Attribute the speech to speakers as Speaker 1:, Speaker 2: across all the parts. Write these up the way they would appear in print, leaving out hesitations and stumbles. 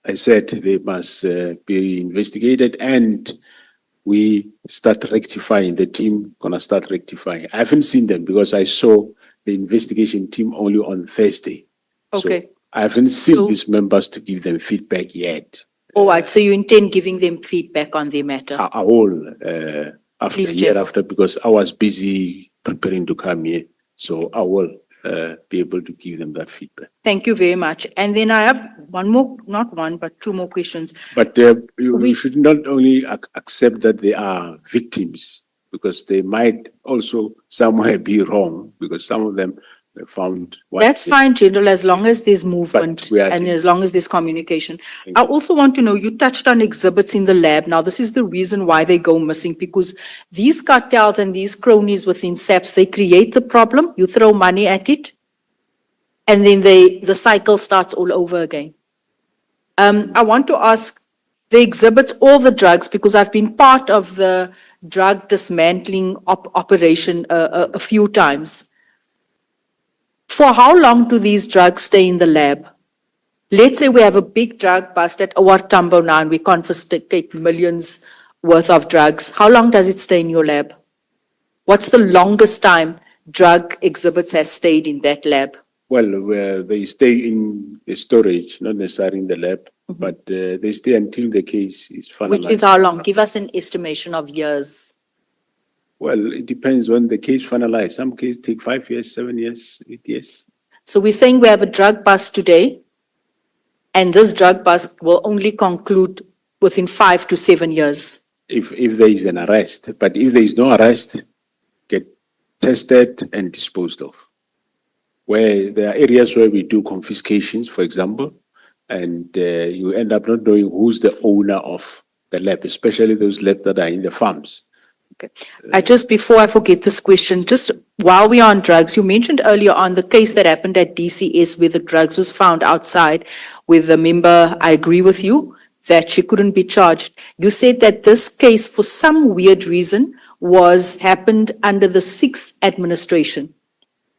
Speaker 1: I said they must be investigated, and we start rectifying. The team gonna start rectifying. I haven't seen them because I saw the investigation team only on Thursday.
Speaker 2: Okay.
Speaker 1: So I haven't seen
Speaker 2: So-
Speaker 1: these members to give them feedback yet.
Speaker 2: All right, so you intend giving them feedback on their matter?
Speaker 1: I will after
Speaker 2: Please,
Speaker 1: a year
Speaker 2: General.
Speaker 1: after, because I was busy preparing to come here. So I will be able to give them that feedback.
Speaker 2: Thank you very much. And then I have one more, not one, but two more questions.
Speaker 1: But you should not only accept that they are victims, because they might also somewhere be wrong, because some of them were found.
Speaker 2: That's fine, General, as long as there's movement
Speaker 1: we are
Speaker 2: and
Speaker 1: doing-
Speaker 2: as long as there's communication.
Speaker 1: Thank
Speaker 2: I also want to know, you touched on exhibits in the lab. Now, this is the reason why they go missing, because these cartels and these cronies within SAPS, they create the problem, you throw money at it, and then the cycle starts all over again. I want to ask, the exhibits, all the drugs, because I've been part of the drug dismantling operation a few times. For how long do these drugs stay in the lab? Let's say we have a big drug bust at Tambo now and we confiscate millions worth of drugs. How long does it stay in your lab? What's the longest time drug exhibits has stayed in that lab?
Speaker 1: Well, where they stay in the storage, not necessarily in the lab, but they stay until the case is finalized.
Speaker 2: Which is how long? Give us an estimation of years.
Speaker 1: Well, it depends when the case finalized. Some cases take 5 years, 7 years, 8 years.
Speaker 2: So we're saying we have a drug bust today, and this drug bust will only conclude within 5 to 7 years.
Speaker 1: If there is an arrest, but if there is no arrest, get tested and disposed of. Where there are areas where we do confiscations, for example, and you end up not knowing who's the owner of the lab, especially those labs that are in the farms.
Speaker 2: Before I forget this question, just while we're on drugs, you mentioned earlier on the case that happened at DCS where the drugs was found outside with a member. I agree with you that she couldn't be charged. You said that this case, for some weird reason, happened under the 6th administration.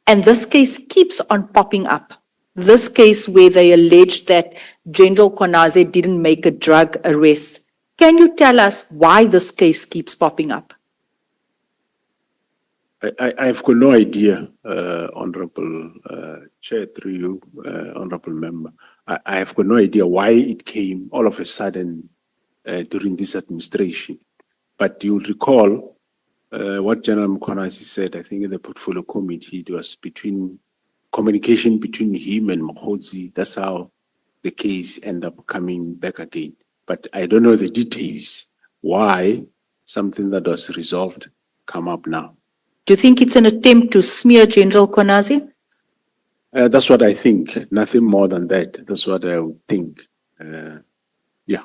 Speaker 2: And this case keeps on popping up. This case where they alleged that General Konaze didn't make a drug arrest. Can you tell us why this case keeps popping up?
Speaker 1: I've got no idea, Honorable Chair, through you, Honorable Member. I have got no idea why it came all of a sudden during this administration. But you'll recall what General Mkhwanazi said, I think in the portfolio committee, it was communication between him and Mokhodzi. That's how the case ended up coming back again. But I don't know the details, why something that was resolved come up now.
Speaker 2: Do you think it's an attempt to smear General Konazi?
Speaker 1: That's what I think. Nothing more than that. That's what I would think. Yeah.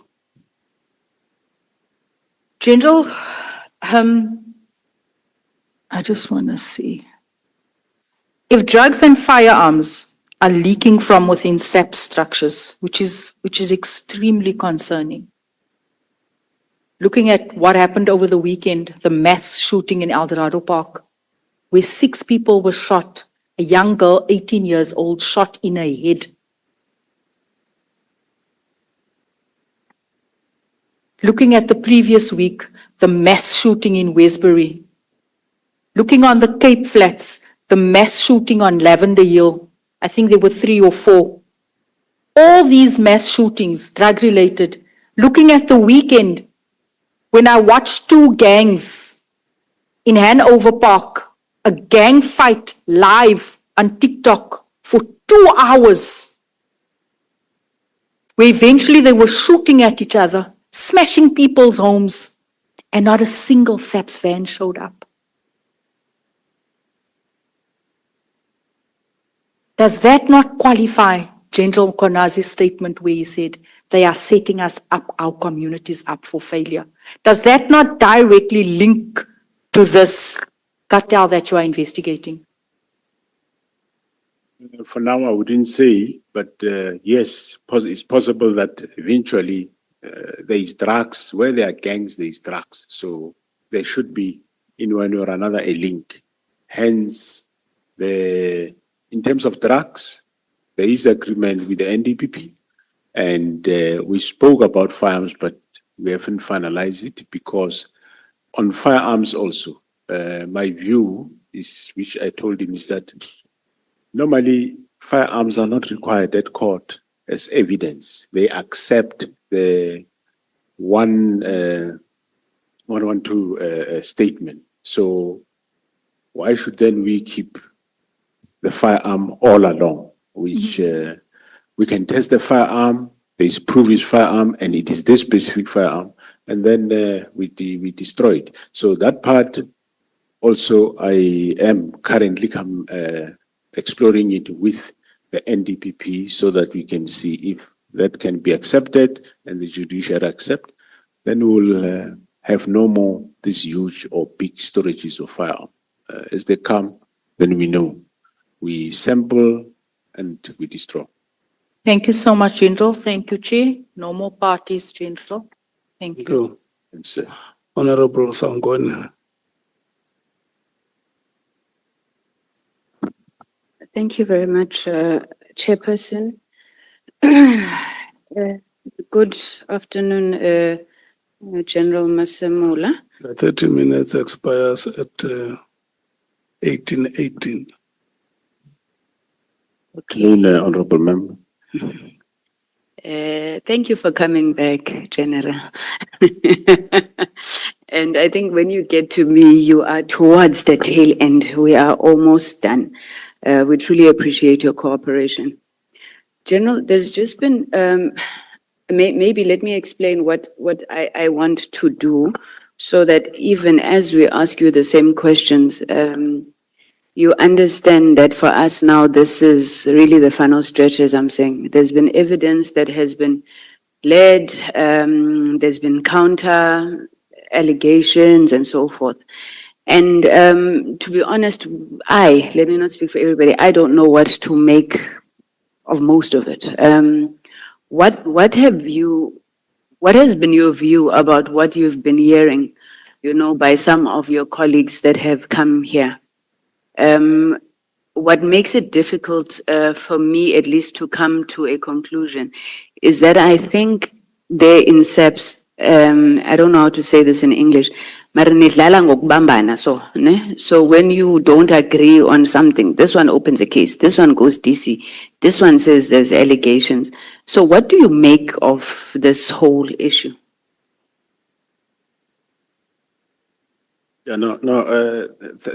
Speaker 2: General, I just want to see. If drugs and firearms are leaking from within SAP structures, which is extremely concerning. Looking at what happened over the weekend, the mass shooting in Eldorado Park, where 6 people were shot, a young girl, 18 years old, shot in her head. Looking at the previous week, the mass shooting in Westbury. Looking on the Cape Flats, the mass shooting on Lavender Hill. I think there were 3 or 4. All these mass shootings, drug-related. Looking at the weekend, when I watched 2 gangs in Hanover Park, a gang fight live on TikTok for 2 hours, where eventually they were shooting at each other, smashing people's homes, and not a single SAPS van showed up. Does that not qualify General Konazi's statement where he said they are setting us up, our communities up for failure? Does that not directly link to this cartel that you are investigating?
Speaker 1: For now, I wouldn't say, but yes, it's possible that eventually there is drugs. Where there are gangs, there is drugs. So there should be, in one or another, a link. Hence, in terms of drugs, there is agreement with the NDPP, And we spoke about firearms, but we haven't finalized it because on firearms also, my view is, which I told him, is that normally firearms are not required at court as evidence. They accept the 112 statement. So why should then we keep the firearm all along, which we can test the firearm, there's proof it's firearm, and it is this specific firearm, and then we destroy it. So that part also I am currently exploring it with the NDPP so that we can see if that can be accepted and the judiciary accept, then we'll have no more these huge or big storages of firearm. As they come, then we know. We sample and we destroy.
Speaker 2: Thank you so much, General. Thank you, Chair. No more parties, General. Thank you.
Speaker 1: Thanks,
Speaker 3: Honorable Sangone.
Speaker 4: Thank you very much, Chairperson. Good afternoon, General Masemola.
Speaker 3: The 30 minutes expires at 18:18.
Speaker 4: Okay.
Speaker 1: Honorable Member.
Speaker 4: Thank you for coming back, General. And I think when you get to me, you are towards the tail end. We are almost done. We truly appreciate your cooperation. General, there's just been, maybe let me explain what I want to do so that even as we ask you the same questions, you understand that for us now, this is really the final stretch, as I'm saying. There's been evidence that has been led, there's been counter allegations and so forth. And to be honest, let me not speak for everybody, I don't know what to make of most of it. What has been your view about what you've been hearing, by some of your colleagues that have come here? What makes it difficult for me, at least, to come to a conclusion is that I think they're in SEPs, I don't know how to say this in English, so when you don't agree on something, this one opens a case, this one goes DC, this one says there's allegations. So what do you make of this whole issue?
Speaker 1: Yeah,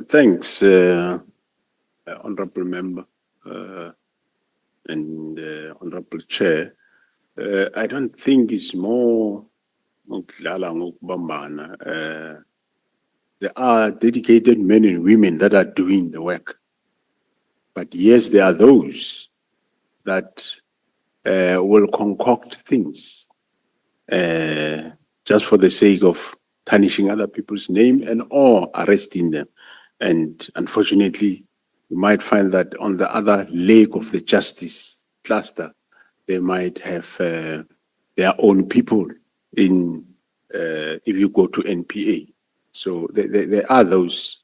Speaker 1: thanks, Honorable Member and Honorable Chair. I don't think it's more. There are dedicated men and women that are doing the work. But yes, there are those that will concoct things just for the sake of tarnishing other people's name and or arresting them. And unfortunately, you might find that on the other leg of the justice cluster, they might have their own people in, if you go to NPA. So there are those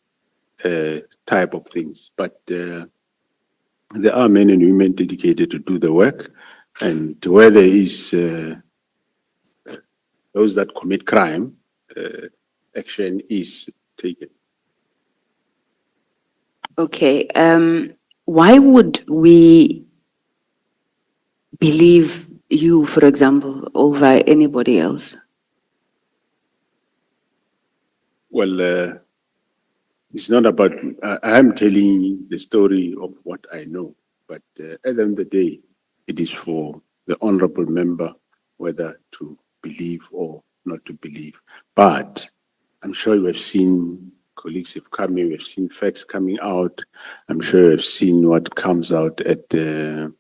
Speaker 1: type of things, but there are men and women dedicated to do the work, and where there is those that commit crime, action is taken.
Speaker 4: Okay, why would we believe you, for example, over anybody else?
Speaker 1: Well, it's not about, I'm telling the story of what I know, but at the end of the day, it is for the Honorable Member whether to believe or not to believe. But I'm sure you have seen colleagues have come in, we've seen facts coming out. I'm sure you've seen what comes out at the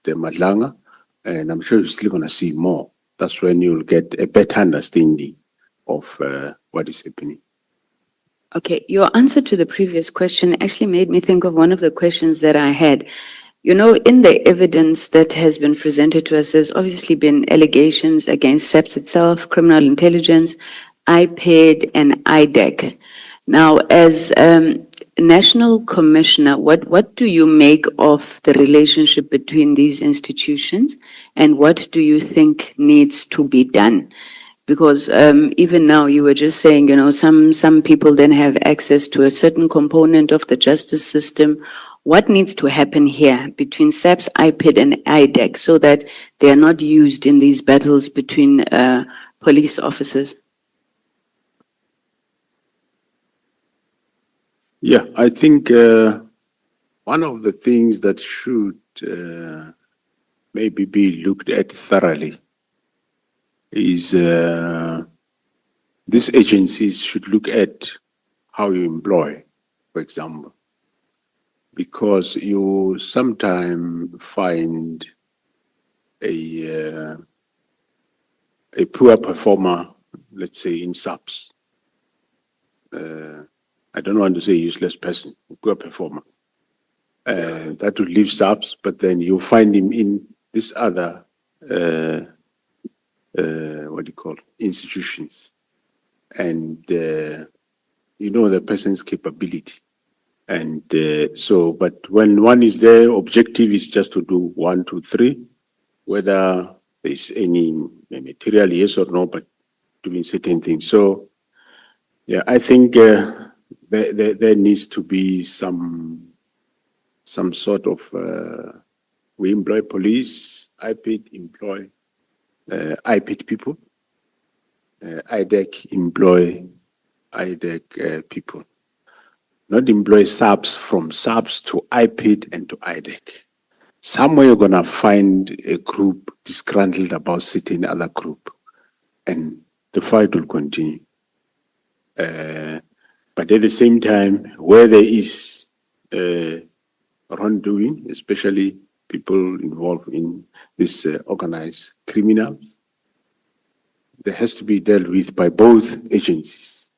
Speaker 1: Madlanga, and I'm sure you're still going to see more. That's when you'll get a better understanding of what is happening.
Speaker 4: Okay, your answer to the previous question actually made me think of one of the questions that I had. In the evidence that has been presented to us, there's obviously been allegations against SEPS itself, criminal intelligence, IPED, and IDEC. Now, as national commissioner, what do you make of the relationship between these institutions, and what do you think needs to be done? Because even now, you were just saying, some people then have access to a certain component of the justice system. What needs to happen here between SAPS, IPID, and IDEC so that they are not used in these battles between police officers?
Speaker 1: Yeah, I think one of the things that should maybe be looked at thoroughly is these agencies should look at how you employ, for example, because you sometimes find a poor performer, let's say in SAPS. I don't want to say useless person, poor performer. That would leave SAPS, but then you find him in this other, institutions. And you know the person's capability. And but when one is there, objective is just to do 1, 2, 3, whether there's any material, yes or no, but doing certain things. So, yeah, I think there needs to be some sort of, we employ police, IPID employ IPID people, IDEC employ IDEC people. Not employ SAPS from SAPS to IPID and to IDEC. Somewhere you're going to find a group disgruntled about sitting other group, and the fight will continue. But at the same time, where there is wrongdoing, especially people involved in this organized criminals, there has to be dealt with by both agencies.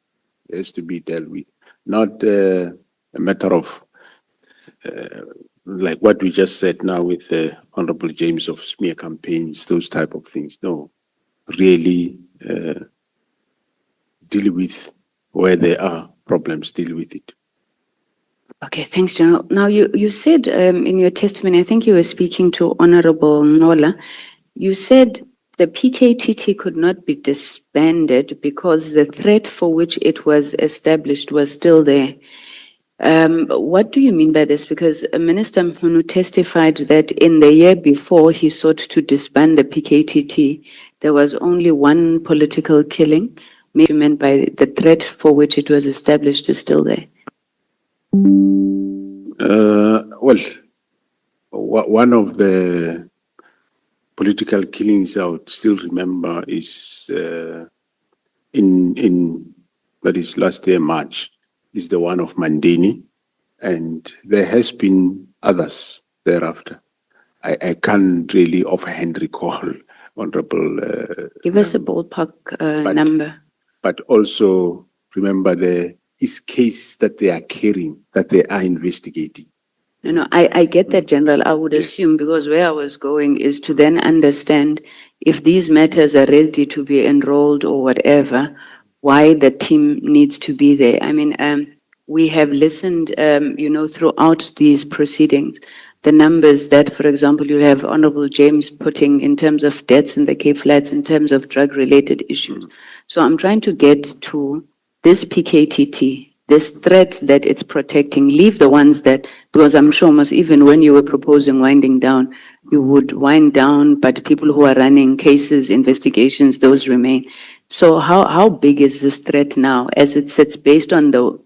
Speaker 1: It has to be dealt with, not a matter of like what we just said now with the Honorable James of smear campaigns, those type of things. No, really deal with where there are problems, deal with it.
Speaker 4: Okay, thanks, General. Now, you said in your testimony, I think you were speaking to Honorable Nola, you said the PKTT could not be disbanded because the threat for which it was established was still there. What do you mean by this? Because Minister Mhunu testified that in the year before he sought to disband the PKTT, there was only one political killing, maybe meant by the threat for which it was established is still there.
Speaker 1: Well, one of the political killings I would still remember is that is last year, March, is the one of Mandini, and there has been others thereafter. I can't really offhand recall, Honorable.
Speaker 4: Give us a ballpark number.
Speaker 1: But also remember there is cases that they are carrying, that they are investigating.
Speaker 4: No, I get that, General. I would assume, because where I was going is to then understand if these matters are ready to be enrolled or whatever, why the team needs to be there. I mean, we have listened, throughout these proceedings, the numbers that, for example, you have Honorable James putting in terms of deaths in the Cape Flats, in terms of drug-related issues. So I'm trying to get to this PKTT, this threat that it's protecting, leave the ones that, because I'm sure most even when you were proposing winding down, you would wind down, but people who are running cases, investigations, those remain. So how big is this threat now as it sits based on the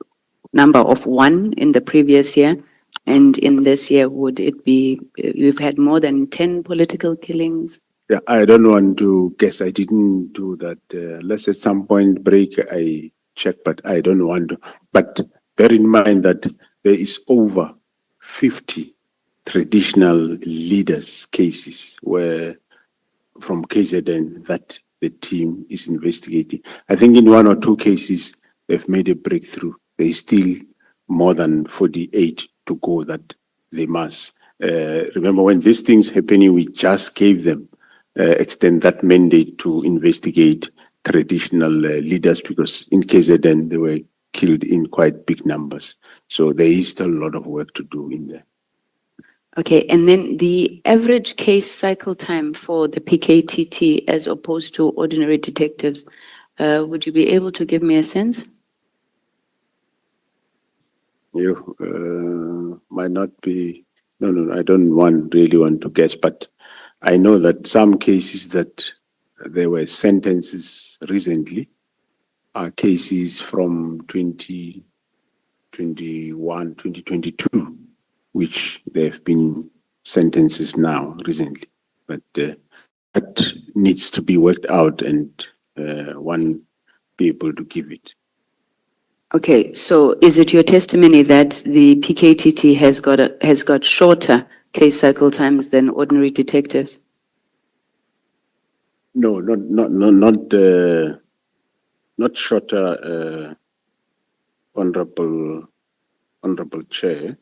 Speaker 4: number of 1 in the previous year? And in this year, would it be, you've had more than 10 political killings?
Speaker 1: Yeah, I don't want to guess. I didn't do that. Unless at some point break, I check, but I don't want to. But bear in mind that there is over 50 traditional leaders cases where from KZN that the team is investigating. I think in 1 or 2 cases, they've made a breakthrough. There's still more than 48 to go that they must. Remember when these things happening, we just gave them, extend that mandate to investigate traditional leaders, because in KZN, they were killed in quite big numbers. So there is still a lot of work to do in there.
Speaker 4: Okay, and then the average case cycle time for the PKTT as opposed to ordinary detectives, would you be able to give me a sense?
Speaker 1: You might not be, no, I don't really want to guess, but I know that some cases that there were sentences recently are cases from 2021, 2022, which there have been sentences now recently, but that needs to be worked out and one be able to give it.
Speaker 4: Okay, so is it your testimony that the PKTT has got shorter case cycle times than ordinary detectives?
Speaker 1: No, not shorter, Honorable Chair.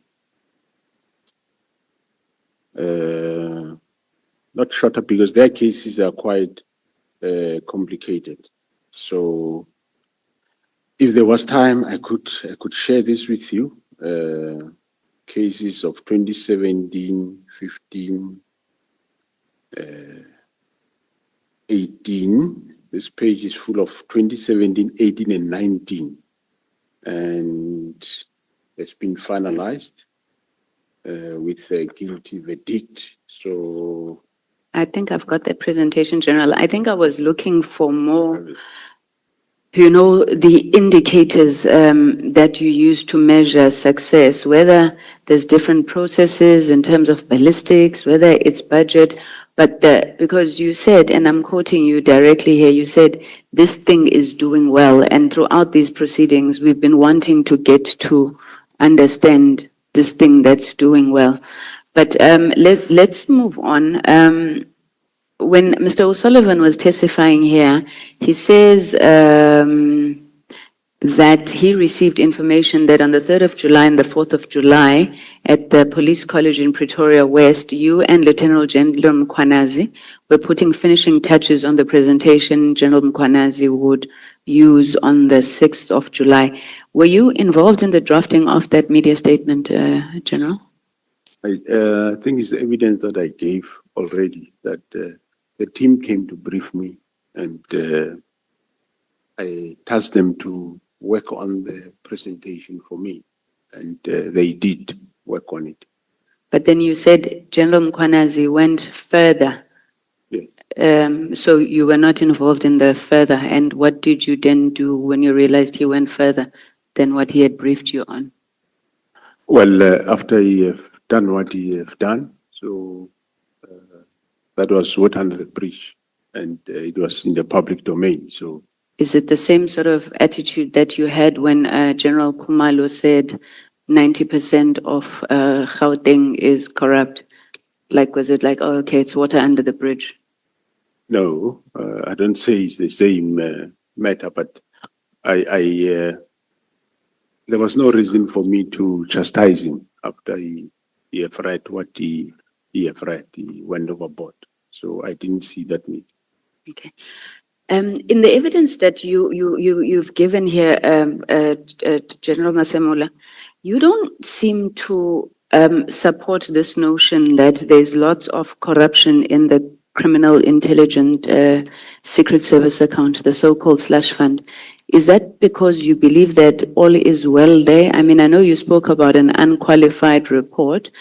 Speaker 1: Not shorter because their cases are quite complicated. So if there was time, I could share this with you. Cases of 2017, 15, 18. This page is full of 2017, 18, and 19. And it's been finalized with a guilty verdict. So
Speaker 4: I think I've got that presentation, General. I think I was looking for more, you know, the indicators that you use to measure success, whether there's different processes in terms of ballistics, whether it's budget, but because you said, and I'm quoting you directly here, you said, this thing is doing well. And throughout these proceedings, we've been wanting to get to understand this thing that's doing well. But let's move on. When Mr. O'Sullivan was testifying here, he says that he received information that on the 3rd of July and the 4th of July at the Police College in Pretoria West, you and Lieutenant General Mkhwanazi were putting finishing touches on the presentation General Mkhwanazi would use on the 6th of July. Were you involved in the drafting of that media statement, General?
Speaker 1: I think it's the evidence that I gave already that the team came to brief me and I tasked them to work on the presentation for me, and they did work on it.
Speaker 4: But then you said General Mkhwanazi went further.
Speaker 1: Yeah.
Speaker 4: So you were not involved in the further. And what did you then do when you realized he went further than what he had briefed you on?
Speaker 1: Well, after he have done what he have done, so that was what under the bridge, and it was in the public domain. So.
Speaker 4: Is it the same sort of attitude that you had when General Khumalo said 90% of Gauteng is corrupt? Like, was it like, oh, okay, it's water under the bridge?
Speaker 1: No, I don't say it's the same matter, but there was no reason for me to chastise him after he have read what he have read. He went overboard. So I didn't see that need.
Speaker 4: Okay. In the evidence that you've given here, General Masemola, you don't seem to support this notion that there's lots of corruption in the criminal intelligence secret service account, the so-called slush fund. Is that because you believe that all is well there? I mean, I know you spoke about an unqualified report,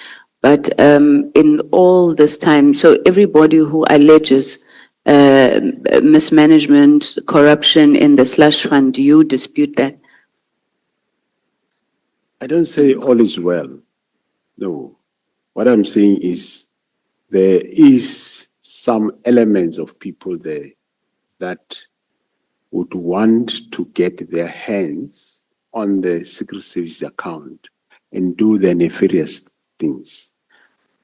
Speaker 4: but in all this time, so everybody who alleges mismanagement, corruption in the slush fund, do you dispute that?
Speaker 1: I don't say all is well. No. What I'm saying is there is some elements of people there that would want to get their hands on the Secret Service account and do their nefarious things.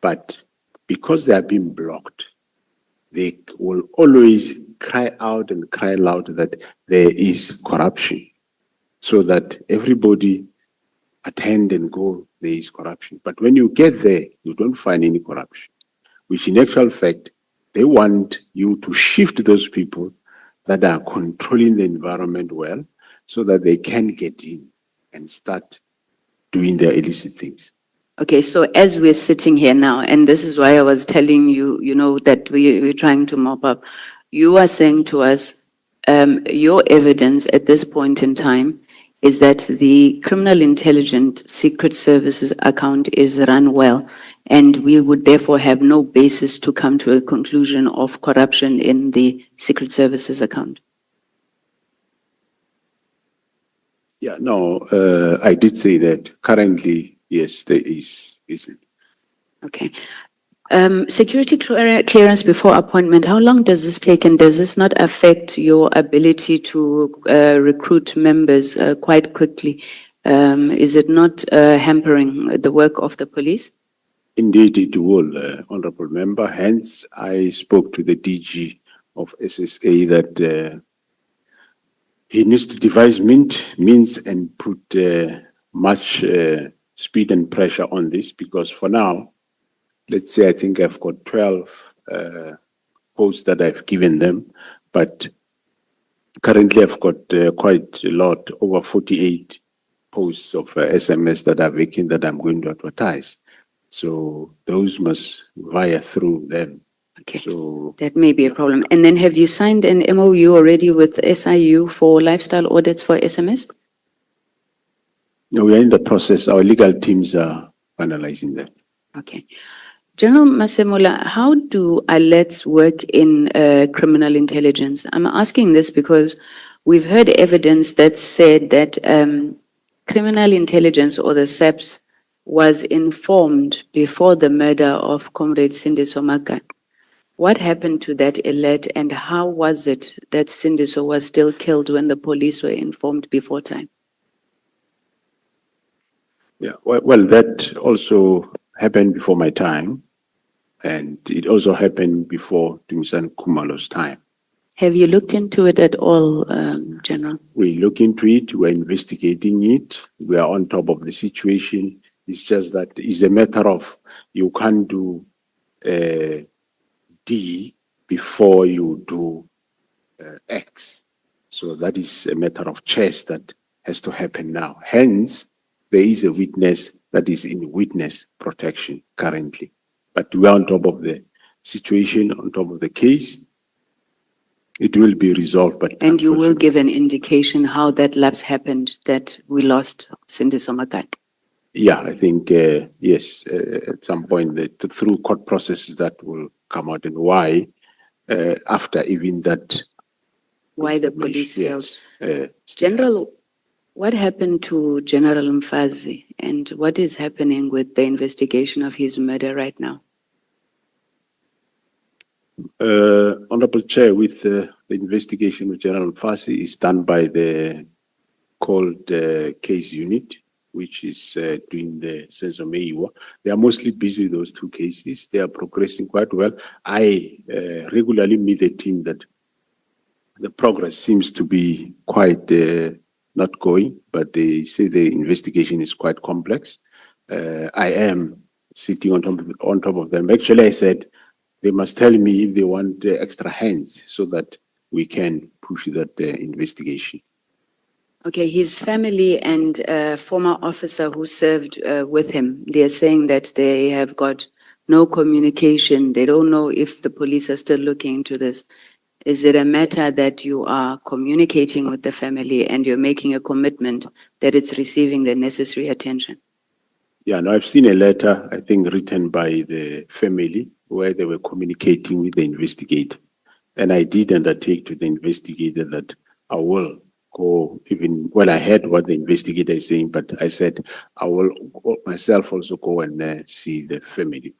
Speaker 1: But because they are being blocked, they will always cry out and cry loud that there is corruption, so that everybody attend and go, there is corruption. But when you get there, you don't find any corruption, which in actual fact, they want you to shift those people that are controlling the environment well, so that they can get in. and start doing their illicit things.
Speaker 4: Okay, so as we're sitting here now, and this is why I was telling you, that we're trying to mop up, you are saying to us, your evidence at this point in time is that the criminal intelligence secret services account is run well, and we would therefore have no basis to come to a conclusion of corruption in the secret services account.
Speaker 1: Yeah, no, I did say that currently, yes, there is it?
Speaker 4: Okay. Security clearance before appointment, how long does this take, and does this not affect your ability to recruit members quite quickly? Is it not hampering the work of the police?
Speaker 1: Indeed, it will, Honorable Member. Hence, I spoke to the DG of SSA that he needs to devise means and put much speed and pressure on this, because for now, let's say I think I've got 12 posts that I've given them, but currently I've got quite a lot, over 48 posts of SMS that are vacant that I'm going to advertise. So those must via through them.
Speaker 4: Okay,
Speaker 1: So
Speaker 4: that may be a problem. And then have you signed an MOU already with SIU for lifestyle audits for SMS?
Speaker 1: no, we are in the process. Our legal teams are analyzing that.
Speaker 4: Okay. General Masemola, how do alerts work in criminal intelligence? I'm asking this because we've heard evidence that said that criminal intelligence, or the SAPS, was informed before the murder of Comrade Sindiso Magat. What happened to that alert, and how was it that Sindiso was still killed when the police were informed before time?
Speaker 1: Yeah, well, that also happened before my time, and it also happened before Dumisan Kumalo's time.
Speaker 4: Have you looked into it at all, General?
Speaker 1: We look into it, we're investigating it, we are on top of the situation. It's just that it's a matter of you can't do D before you do X. So that is a matter of chess that has to happen now. Hence, there is a witness that is in witness protection currently. But we are on top of the situation, on top of the case. It will be resolved, but...
Speaker 4: And you will give an indication how that lapse happened, that we lost Sindiso Magat?
Speaker 1: Yeah, I think, yes, at some point, through court processes that will come out, and why, after even that...
Speaker 4: Why the police failed.
Speaker 1: Yes,
Speaker 4: General, what happened to General Mfazi, and what is happening with the investigation of his murder right now?
Speaker 1: Honorable Chair, with the investigation of General Mfazi is done by the called case unit, which is doing the sense of Meiwa. They are mostly busy with those two cases. They are progressing quite well. I regularly meet the team that the progress seems to be quite not going, but they say the investigation is quite complex. I am sitting on top of them. Actually, I said they must tell me if they want extra hands so that we can push that investigation.
Speaker 4: Okay, his family and former officer who served with him, they're saying that they have got no communication. They don't know if the police are still looking into this. Is it a matter that you are communicating with the family and you're making a commitment that it's receiving the necessary attention?
Speaker 1: Yeah, no, I've seen a letter, I think, written by the family where they were communicating with the investigator. And I did undertake to the investigator that I will go even, well, I heard what the investigator is saying, but I said I will myself also go and see the family.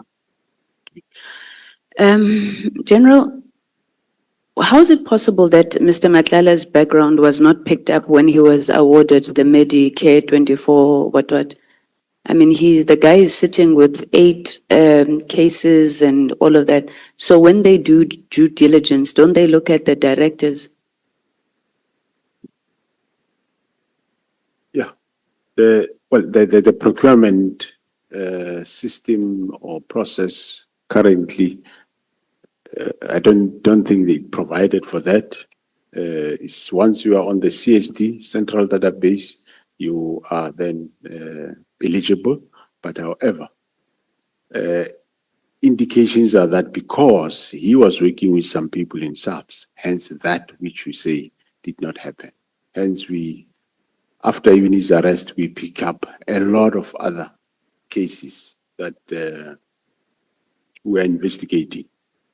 Speaker 4: General, how is it possible that Mr. Matlala's background was not picked up when he was awarded the Medicare 24, what? I mean, the guy is sitting with 8 cases and all of that. So when they do due diligence, don't they look at the directors?
Speaker 1: Yeah, the procurement system or process currently, I don't think they provided for that. It's once you are on the CSD, Central Database, you are then eligible. But however, indications are that because he was working with some people in SAPS, hence that which we say did not happen. Hence after even his arrest, we pick up a lot of other cases that we're investigating.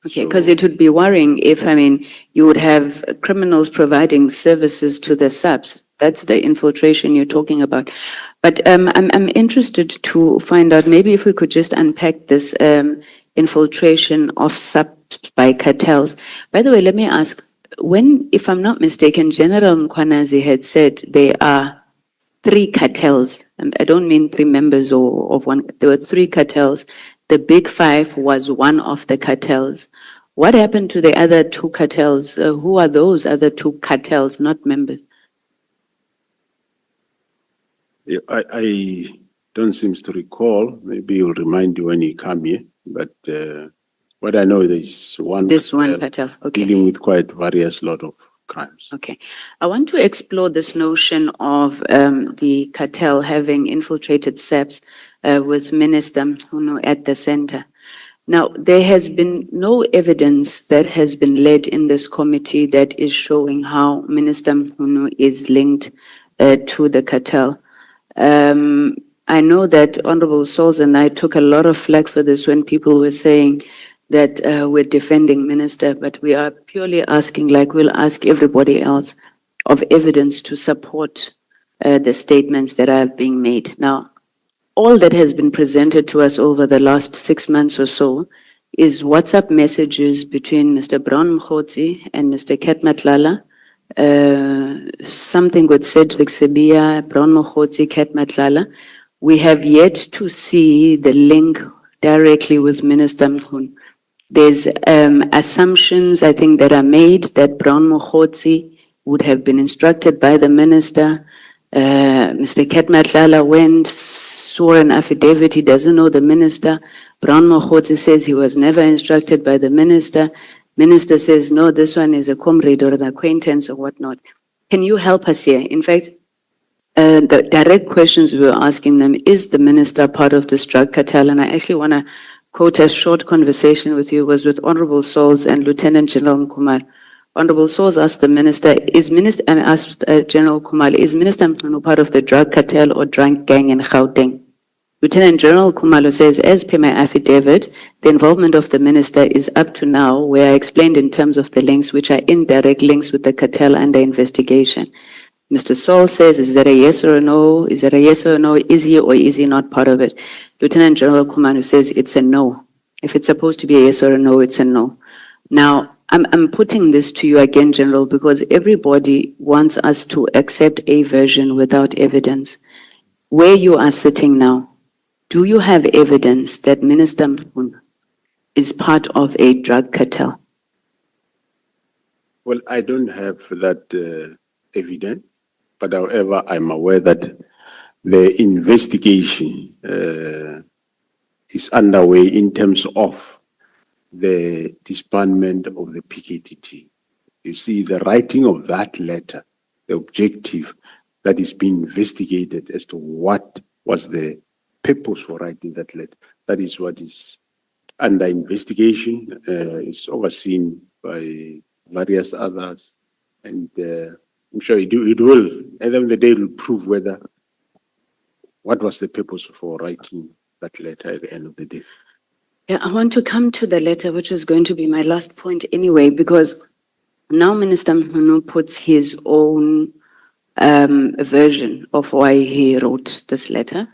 Speaker 4: Okay, because it would be worrying if, I mean, you would have criminals providing services to the SAPS. That's the infiltration you're talking about. But I'm interested to find out, maybe if we could just unpack this infiltration of SAPS by cartels. By the way, let me ask, when, if I'm not mistaken, General Mkhwanazi had said there are 3 cartels. I don't mean 3 members or of one, there were 3 cartels. The Big Five was one of the cartels. What happened to the other 2 cartels? Who are those other 2 cartels, not members?
Speaker 1: Yeah, I don't seem to recall. Maybe he'll remind you when you come here. But what I know, there's one
Speaker 4: This one cartel, okay.
Speaker 1: dealing with quite various lot of crimes.
Speaker 4: Okay. I want to explore this notion of the cartel having infiltrated SAPS with Minister Mkhunu at the center. Now, there has been no evidence that has been led in this committee that is showing how Minister Mkhunu is linked to the cartel. I know that Honorable Souls and I took a lot of flack for this when people were saying that we're defending Minister, but we are purely asking, like we'll ask everybody else, of evidence to support the statements that are being made. Now, all that has been presented to us over the last 6 months or so is WhatsApp messages between Mr. Brown Mkhotsi and Mr. Ket Matlala. Something with Cedric Sebia, Brown Mkhotsi, Ket Matlala. We have yet to see the link directly with Minister Mkhunu. There's assumptions, I think, that are made that Brown Mkhotsi would have been instructed by the minister. Mr. Ket Matlala went, swore an affidavit, he doesn't know the minister. Brown Mkhotsi says he was never instructed by the minister. Minister says, no, this one is a comrade or an acquaintance or whatnot. Can you help us here? In fact, the direct questions we were asking them, is the minister part of this drug cartel? And I actually want to quote a short conversation with you, was with Honorable Souls and Lieutenant General Nkumalo. Honorable Souls asked the minister, asked General Nkumalo, is Minister Mkhunu part of the drug cartel or drug gang in Gauteng? Lieutenant General Nkumalo says, as per my affidavit, the involvement of the minister is up to now, where I explained in terms of the links, which are indirect links with the cartel under investigation. Mr. Saul says, is that a yes or a no? Is that a yes or a no? Is he or is he not part of it? Lieutenant General Nkumalo says it's a no. If it's supposed to be a yes or a no, it's a no. Now, I'm putting this to you again, General, because everybody wants us to accept a version without evidence. Where you are sitting now, do you have evidence that Minister Mkhunu is part of a drug cartel?
Speaker 1: Well, I don't have that evidence, but however, I'm aware that the investigation is underway in terms of the disbandment of the PKTT. You see, the writing of that letter, the objective that is being investigated as to what was the purpose for writing that letter, that is what is under investigation. It's overseen by various others, and I'm sure it will, at the end of the day, it will prove what was the purpose for writing that letter at the end of the day.
Speaker 4: Yeah, I want to come to the letter, which is going to be my last point anyway, because now Minister Mkhunu puts his own version of why he wrote this letter.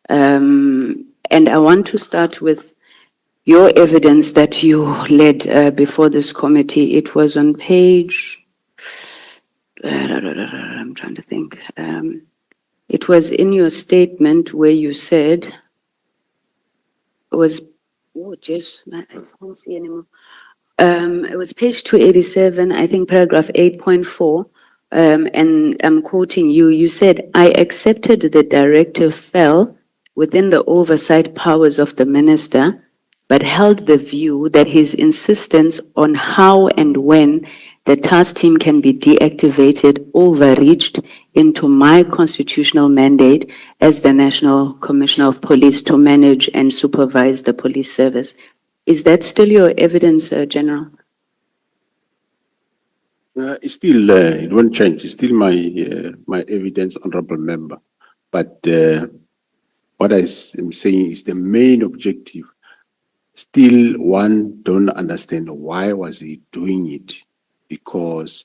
Speaker 4: And I want to start with your evidence that you led before this committee. It was on page, I'm trying to think. It was in your statement where you said, it was, oh, jeez, I can't see anymore. It was page 287, I think paragraph 8.4, and I'm quoting you. You said, I accepted the directive fell within the oversight powers of the minister, but held the view that his insistence on how and when the task team can be deactivated, overreached into my constitutional mandate as the National Commissioner of Police to manage and supervise the police service. Is that still your evidence, General?
Speaker 1: It's still, it won't change. It's still my evidence, honorable member. But what I'm saying is the main objective. Still, one don't understand why was he doing it, because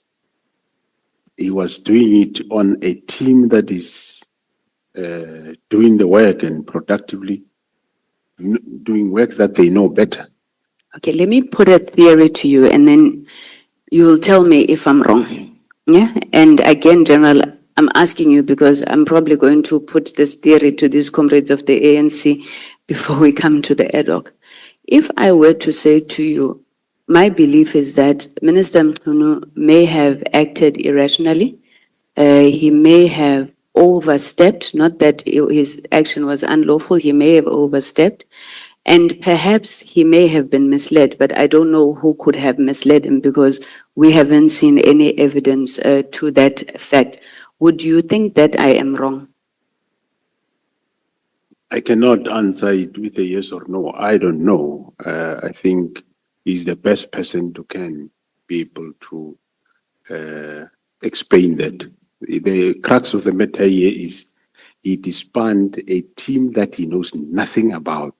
Speaker 1: he was doing it on a team that is doing the work and productively doing work that they know better.
Speaker 4: Okay, let me put a theory to you and then you'll tell me if I'm wrong. Yeah, and again, General, I'm asking you because I'm probably going to put this theory to these comrades of the ANC before we come to the ad hoc. If I were to say to you, my belief is that Minister Mkhunu may have acted irrationally. He may have overstepped, not that his action was unlawful, he may have overstepped. And perhaps he may have been misled, but I don't know who could have misled him because we haven't seen any evidence to that effect. Would you think that I am wrong?
Speaker 1: I cannot answer it with a yes or no. I don't know. I think he's the best person to can be able to explain that. The crux of the matter here is he disbanded a team that he knows nothing about.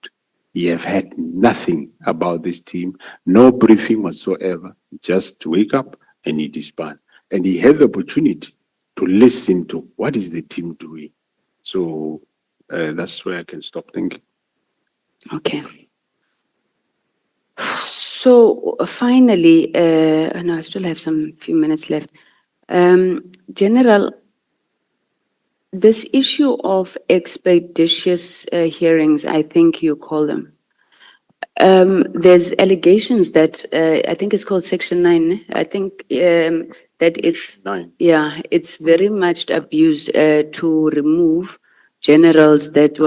Speaker 1: He have had nothing about this team, no briefing whatsoever, just wake up and he disband. And he had the opportunity to listen to what is the team doing. So that's where I can stop thinking.
Speaker 4: Okay. So finally, no, I still have some few minutes left. General, this issue of expeditious hearings, I think you call them. There's allegations that I think it's called Section 9. I think that it's
Speaker 1: 9.
Speaker 4: Yeah, it's very much abused to remove generals that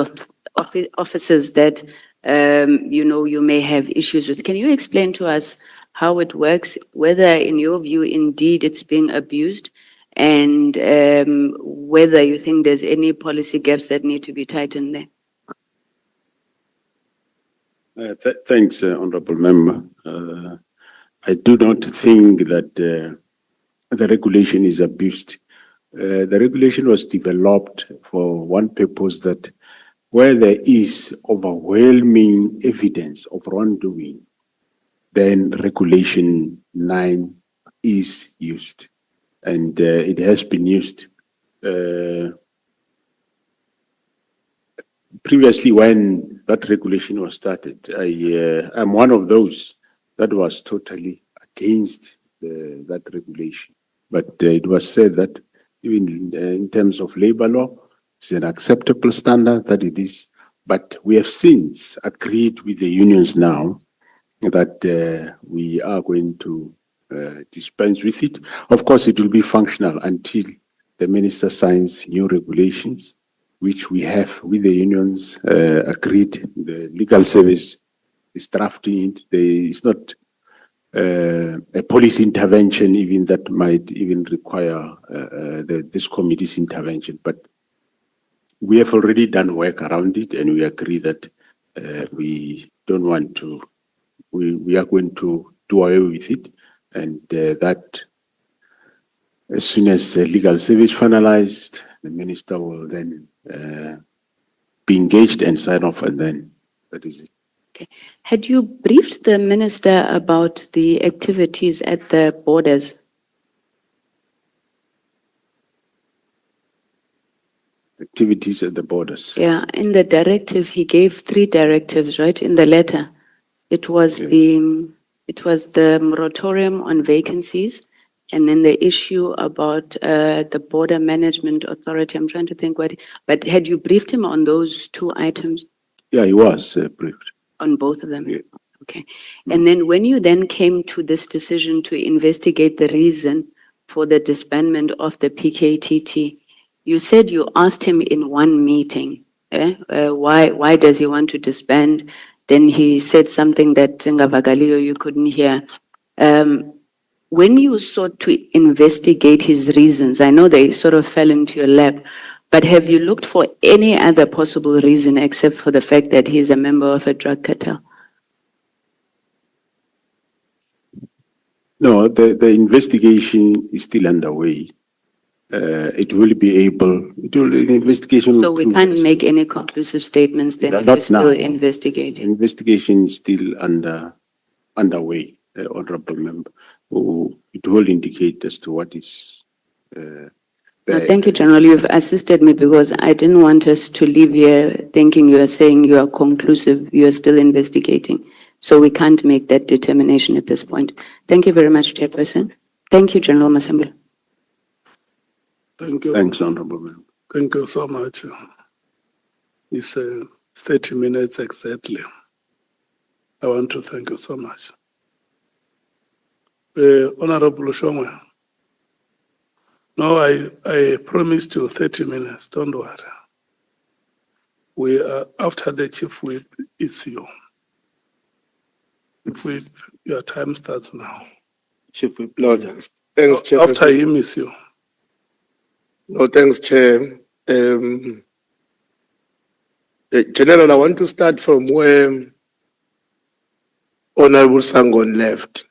Speaker 4: officers that you may have issues with. Can you explain to us how it works? Whether, in your view, indeed it's being abused, and whether you think there's any policy gaps that need to be tightened there.
Speaker 1: Thanks, Honorable Member. I do not think that the regulation is abused. The regulation was developed for one purpose, that where there is overwhelming evidence of wrongdoing, then Regulation 9 is used. And it has been used. Previously, when that regulation was started, I'm one of those that was totally against that regulation. But it was said that even in terms of labor law, it's an acceptable standard that it is. But we have since agreed with the unions now that we are going to dispense with it. Of course, it will be functional until the minister signs new regulations, which we have with the unions agreed. The legal service is drafting it. It's not a police intervention even that might even require this committee's intervention. But we have already done work around it, and we agree that we don't want to, we are going to do away with it, and that as soon as the legal service finalized, the minister will then be engaged and sign off, and then that is it.
Speaker 4: Okay. Had you briefed the minister about the activities at the borders?
Speaker 1: Activities at the borders.
Speaker 4: Yeah, in the directive, he gave 3 directives, right? In the letter, it was the moratorium on vacancies, and then the issue about the border management authority. I'm trying to think but had you briefed him on those 2 items?
Speaker 1: Yeah, he was briefed.
Speaker 4: On both of them?
Speaker 1: Yeah.
Speaker 4: Okay. And then when you then came to this decision to investigate the reason for the disbandment of the PKTT, you said you asked him in one meeting, why does he want to disband? Then he said something that you couldn't hear. when you sought to investigate his reasons, I know they sort of fell into your lap, but have you looked for any other possible reason except for the fact that he's a member of a drug cartel?
Speaker 1: No, the investigation is still underway. The investigation.
Speaker 4: So we can't make any conclusive statements then if
Speaker 1: Not
Speaker 4: you're still
Speaker 1: now.
Speaker 4: investigating.
Speaker 1: Investigation is still underway, Honorable Member. It will indicate as to what is.
Speaker 4: No, thank you, General. You've assisted me because I didn't want us to leave here thinking you are saying you are conclusive, you are still investigating. So we can't make that determination at this point. Thank you very much, Chairperson. Thank you, General Masamba.
Speaker 3: Thank you.
Speaker 1: Thanks, Honorable Member.
Speaker 3: Thank you so much. It's 30 minutes exactly. I want to thank you so much. Honorable Shomwe. No, I promised you 30 minutes. Don't worry. We are after the chief whip. It's you. Chief whip, your time starts now.
Speaker 5: Chief Whip. No, thanks. Thanks, Chair.
Speaker 3: After him is you.
Speaker 5: No, thanks, Chair. General, I want to start from where Honorable Sangon left,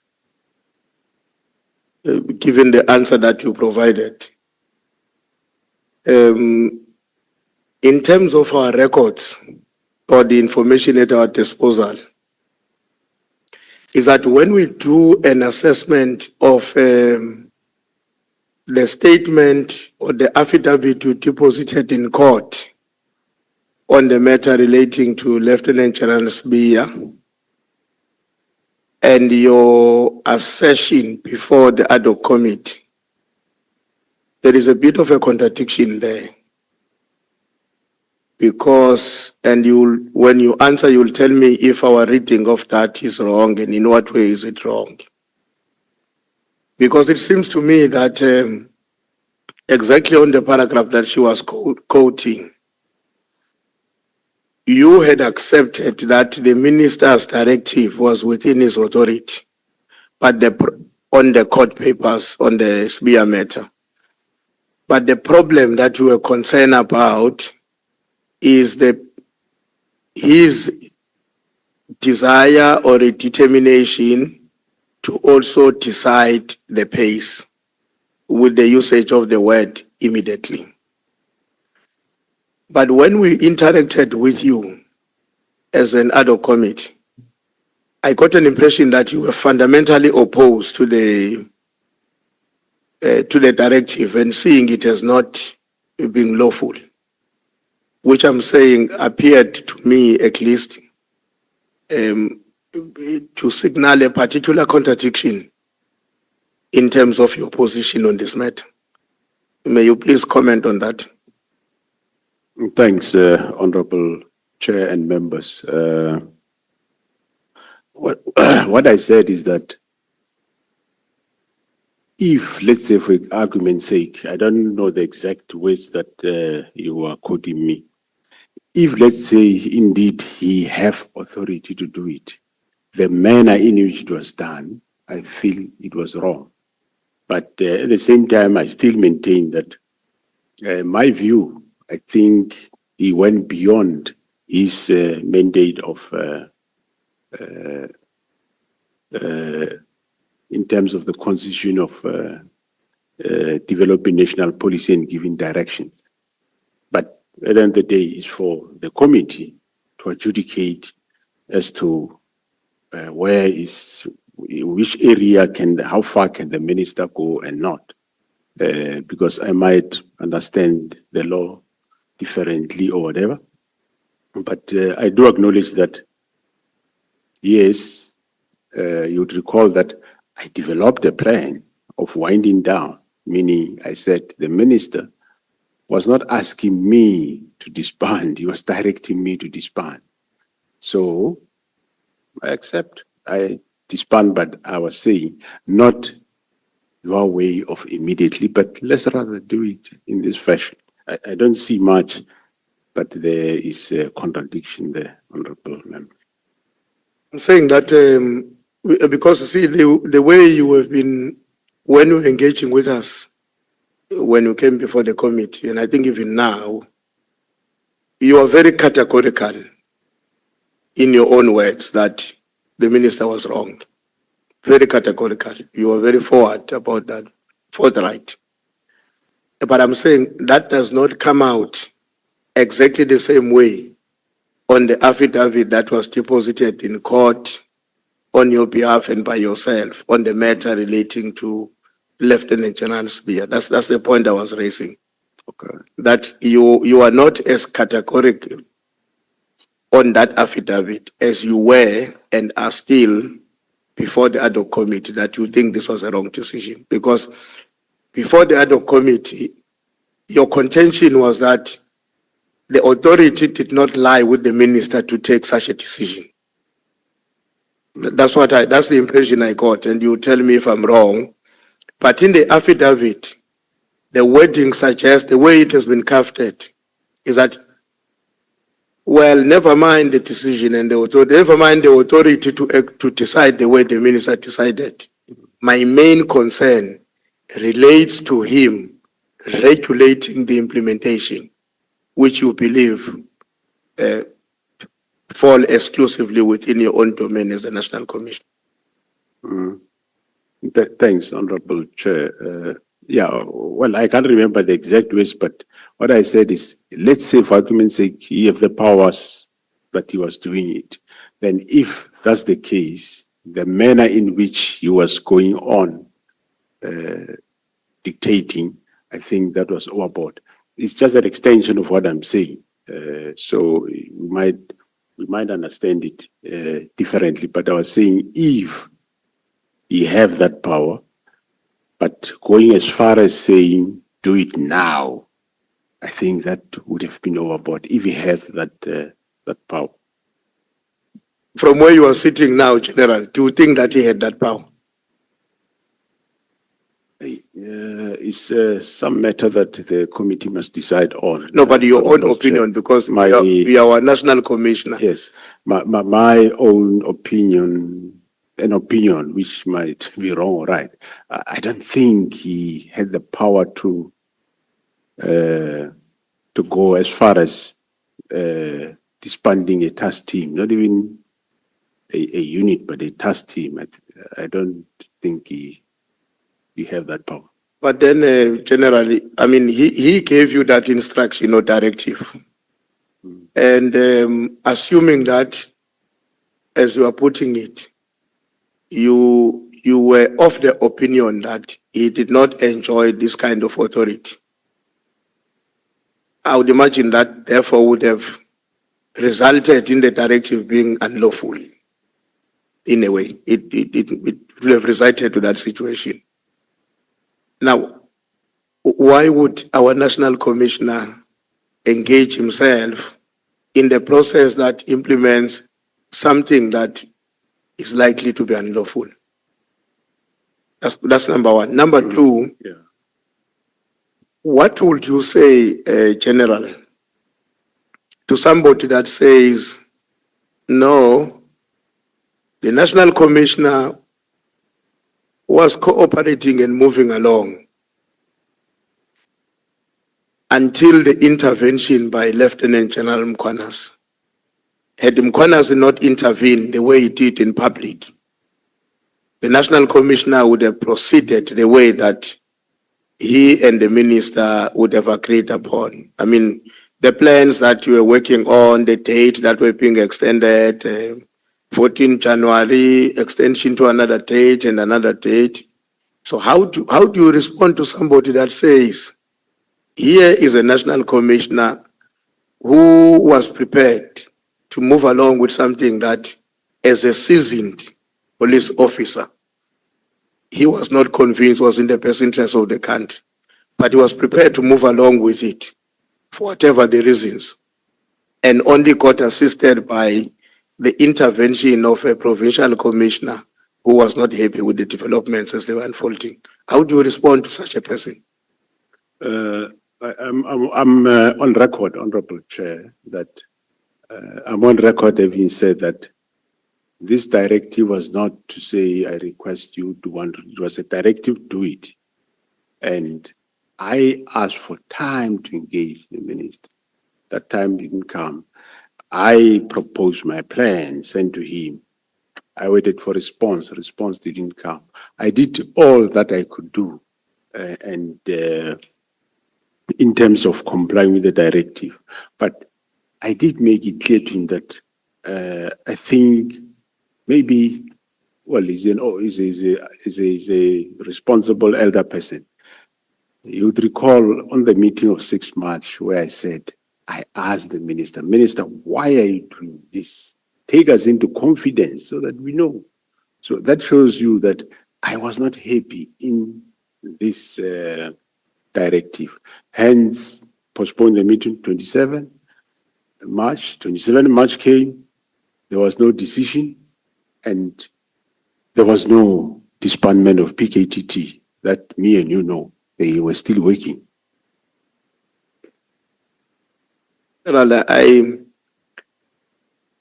Speaker 5: given the answer that you provided. In terms of our records or the information at our disposal, is that when we do an assessment of the statement or the affidavit you deposited in court on the matter relating to Lieutenant General Sbiya and your assertion before the ad hoc committee, there is a bit of a contradiction there. Because, and when you answer, you'll tell me if our reading of that is wrong and in what way is it wrong. Because it seems to me that exactly on the paragraph that she was quoting, you had accepted that the minister's directive was within his authority, but on the court papers, on the Sbiya matter. But the problem that you were concerned about is his desire or a determination to also decide the pace with the usage of the word immediately. But when we interacted with you as an ad hoc committee, I got an impression that you were fundamentally opposed to the directive and seeing it as not being lawful, which I'm saying appeared to me at least to signal a particular contradiction in terms of your position on this matter. May you please comment on that?
Speaker 1: Thanks, Honorable Chair and members. What I said is that if, let's say for argument's sake, I don't know the exact words that you are quoting me. If, let's say, indeed he have authority to do it, the manner in which it was done, I feel it was wrong. But at the same time, I still maintain that my view, I think he went beyond his mandate of, in terms of the constitution of developing national policy and giving directions. But at the end of the day, it's for the committee to adjudicate as to which area how far can the minister go and not. Because I might understand the law differently or whatever. But I do acknowledge that, yes, you would recall that I developed a plan of winding down, meaning I said the minister was not asking me to disband, he was directing me to disband. So I accept, I disband, but I was saying not your way of immediately, but let's rather do it in this fashion. I don't see much, but there is a contradiction there, Honorable Member.
Speaker 5: I'm saying that because you see the way you have been when you were engaging with us, when you came before the committee, and I think even now, you are very categorical in your own words that the minister was wrong. Very categorical. You are very forward about that, forthright. But I'm saying that does not come out exactly the same way on the affidavit that was deposited in court on your behalf and by yourself on the matter relating to Lieutenant General Spear. That's the point I was raising.
Speaker 1: Okay.
Speaker 5: That you are not as categorical on that affidavit as you were and are still before the ad hoc committee that you think this was a wrong decision. Because before the ad hoc committee, your contention was that the authority did not lie with the minister to take such a decision. That's the impression I got, and you tell me if I'm wrong. But in the affidavit, the wording suggests, the way it has been crafted, is that, well, never mind the decision and the authority, never mind the authority to decide the way the minister decided. My main concern relates to him regulating the implementation, which you believe fall exclusively within your own domain as the National Commission.
Speaker 1: Thanks, Honorable Chair. Yeah, well, I can't remember the exact words, but what I said is, let's say for argument's sake, he have the powers that he was doing it. Then if that's the case, the manner in which he was going on dictating, I think that was overboard. It's just an extension of what I'm saying. So we might understand it differently, but I was saying if he have that power, but going as far as saying, do it now, I think that would have been overboard if he had that power.
Speaker 5: From where you are sitting now, General, do you think that he had that power?
Speaker 1: It's some matter that the committee must decide on.
Speaker 5: No, but your own opinion, because we are our National Commissioner.
Speaker 1: Yes, my own opinion, an opinion which might be wrong or right. I don't think he had the power to go as far as disbanding a task team, not even a unit, but a task team. I don't think he have that power.
Speaker 5: But then, generally, I mean, he gave you that instruction or directive. And assuming that, as you are putting it, you were of the opinion that he did not enjoy this kind of authority. I would imagine that, therefore, would have resulted in the directive being unlawful. In a way, it would have resulted to that situation. Now, why would our National Commissioner engage himself in the process that implements something that is likely to be unlawful? That's number one. Number two, what would you say, General, to somebody that says, no, the National Commissioner was cooperating and moving along until the intervention by Lieutenant General Mkwanas? Had Mkwanas not intervened the way he did in public, the National Commissioner would have proceeded the way that he and the minister would have agreed upon. I mean, the plans that you were working on, the date that were being extended, 14 January, extension to another date and another date. So how do you respond to somebody that says, here is a National Commissioner who was prepared to move along with something that, as a seasoned police officer, he was not convinced was in the best interest of the country, but he was prepared to move along with it for whatever the reasons, and only got assisted by the intervention of a provincial commissioner who was not happy with the developments as they were unfolding. How do you respond to such a person?
Speaker 1: I'm on record, Honorable Chair, that I'm on record having said that This directive was not to say, I request you to want to, it was a directive to do it. And I asked for time to engage the minister. That time didn't come. I proposed my plan, sent to him. I waited for response. Response didn't come. I did all that I could do, in terms of complying with the directive. But I did make it clear to him that I think maybe, well, he's a responsible elder person. You would recall on the meeting of 6 March where I said, I asked the minister, Minister, why are you doing this? Take us into confidence so that we know. So that shows you that I was not happy in this directive. Hence, postpone the meeting 27 March. 27 March came, there was no decision, and there was no disbandment of PKTT that me and you know. They were still working.
Speaker 5: Well,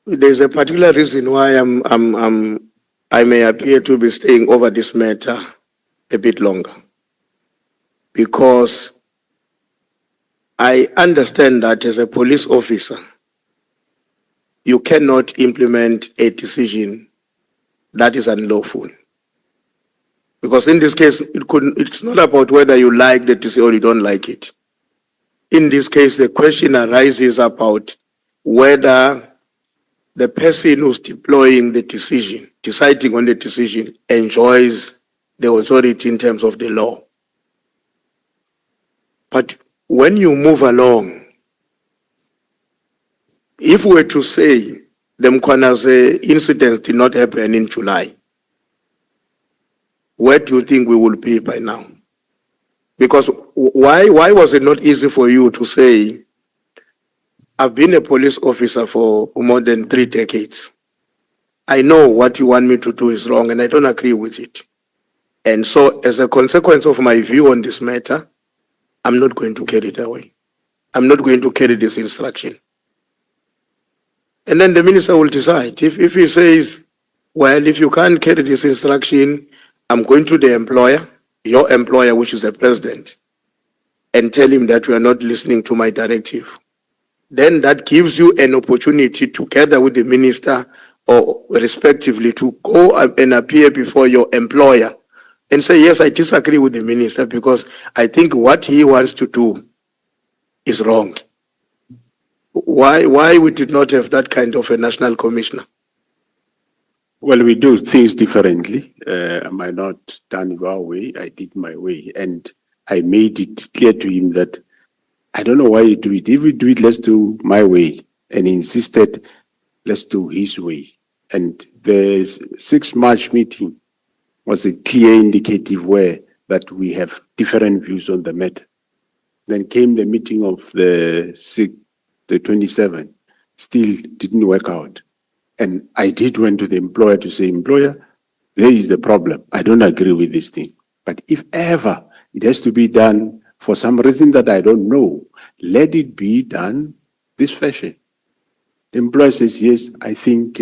Speaker 5: there's a particular reason why I may appear to be staying over this matter a bit longer. Because I understand that as a police officer, you cannot implement a decision that is unlawful. Because in this case, it's not about whether you like the decision or you don't like it. In this case, the question arises about whether the person who's deploying the decision, deciding on the decision, enjoys the authority in terms of the law. But when you move along, if we were to say the Mkwanaze incident did not happen in July, where do you think we will be by now? Because why was it not easy for you to say, I've been a police officer for more than 3 decades. I know what you want me to do is wrong and I don't agree with it. And so as a consequence of my view on this matter, I'm not going to carry it away. I'm not going to carry this instruction. And then the minister will decide. If he says, well, if you can't carry this instruction, I'm going to the employer, your employer, which is the president, and tell him that you are not listening to my directive. Then that gives you an opportunity together with the minister or respectively to go and appear before your employer and say, yes, I disagree with the minister because I think what he wants to do is wrong. Why we did not have that kind of a national commissioner?
Speaker 1: Well, we do things differently. I might not done your way, I did my way. And I made it clear to him that I don't know why you do it. If we do it, let's do my way. And he insisted, let's do his way. And the 6 March meeting was a clear indicative way that we have different views on the matter. Then came the meeting of the 27th, still didn't work out. And I did went to the employer to say, employer, there is the problem. I don't agree with this thing. But if ever it has to be done for some reason that I don't know, let it be done this fashion. The employer says, yes, I think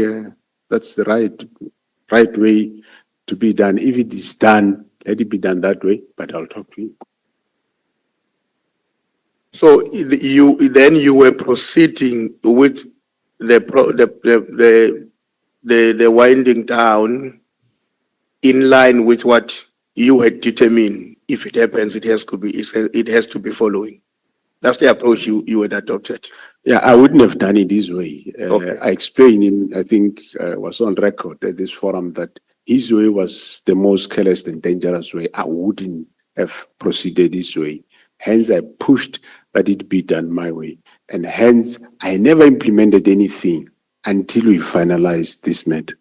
Speaker 1: that's the right way to be done. If it is done, let it be done that way, but I'll talk to you.
Speaker 5: So you were proceeding with the winding down in line with what you had determined. If it happens, it has to be following. That's the approach you had adopted.
Speaker 1: Yeah, I wouldn't have done it this way.
Speaker 5: Okay.
Speaker 1: I explained him, I think was on record at this forum that his way was the most careless and dangerous way. I wouldn't have proceeded this way. Hence, I pushed that it be done my way. And hence, I never implemented anything until we finalized this matter.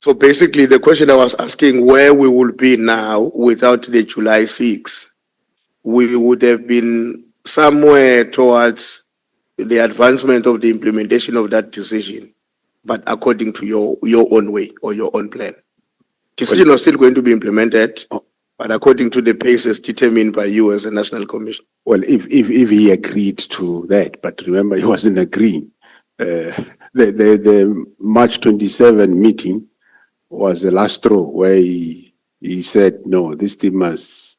Speaker 5: So basically, the question I was asking, where we will be now without the July 6, we would have been somewhere towards the advancement of the implementation of that decision, but according to your own way or your own plan. Decision was still going to be implemented, but according to the paces determined by you as a national commission.
Speaker 1: Well, if he agreed to that, but remember, he wasn't agreeing. the March 27 meeting was the last straw where he said, no, this thing must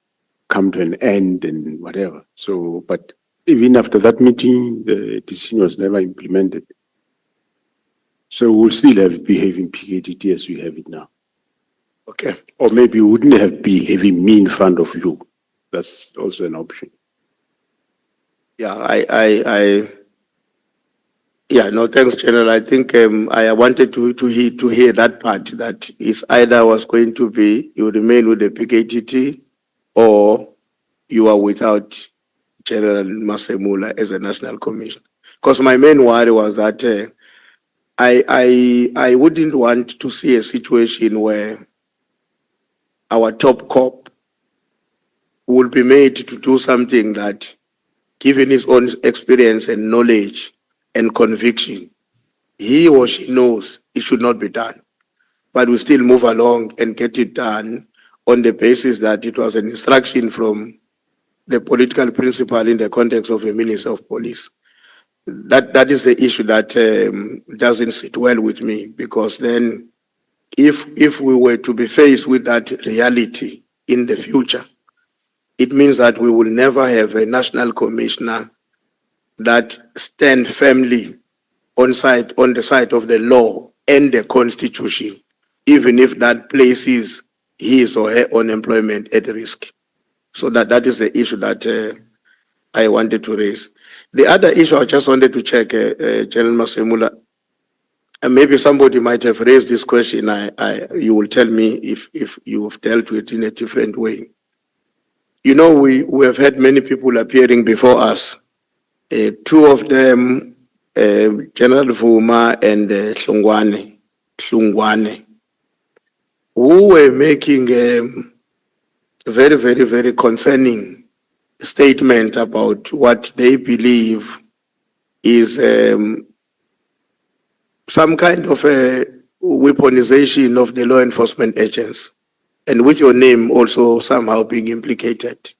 Speaker 1: come to an end and whatever. So, but even after that meeting, the decision was never implemented. So we'll still have behaving PKDT as we have it now.
Speaker 5: Okay.
Speaker 1: Or maybe we wouldn't have behaving me in front of you. That's also an option.
Speaker 5: Yeah, yeah, no, thanks, General. I think I wanted to hear that part, that is either was going to be you remain with the PKTT or you are without General Masemula as a national commissioner. Because my main worry was that I wouldn't want to see a situation where our top cop will be made to do something that, given his own experience and knowledge and conviction, he or she knows it should not be done. But we still move along and get it done on the basis that it was an instruction from the political principal in the context of the Minister of Police. That is the issue that doesn't sit well with me, because then if we were to be faced with that reality in the future, it means that we will never have a national commissioner that stand firmly on the side of the law and the constitution, even if that places his or her own employment at risk. So that is the issue that I wanted to raise. The other issue I just wanted to check, General Masemula, and maybe somebody might have raised this question. You will tell me if you've dealt with it in a different way. You know, we have had many people appearing before us. Two of them, General Vuma and Hlungwane, who were making very, very, very concerning statement about what they believe is some kind of a weaponization of the law enforcement agents, and with your name also somehow being implicated.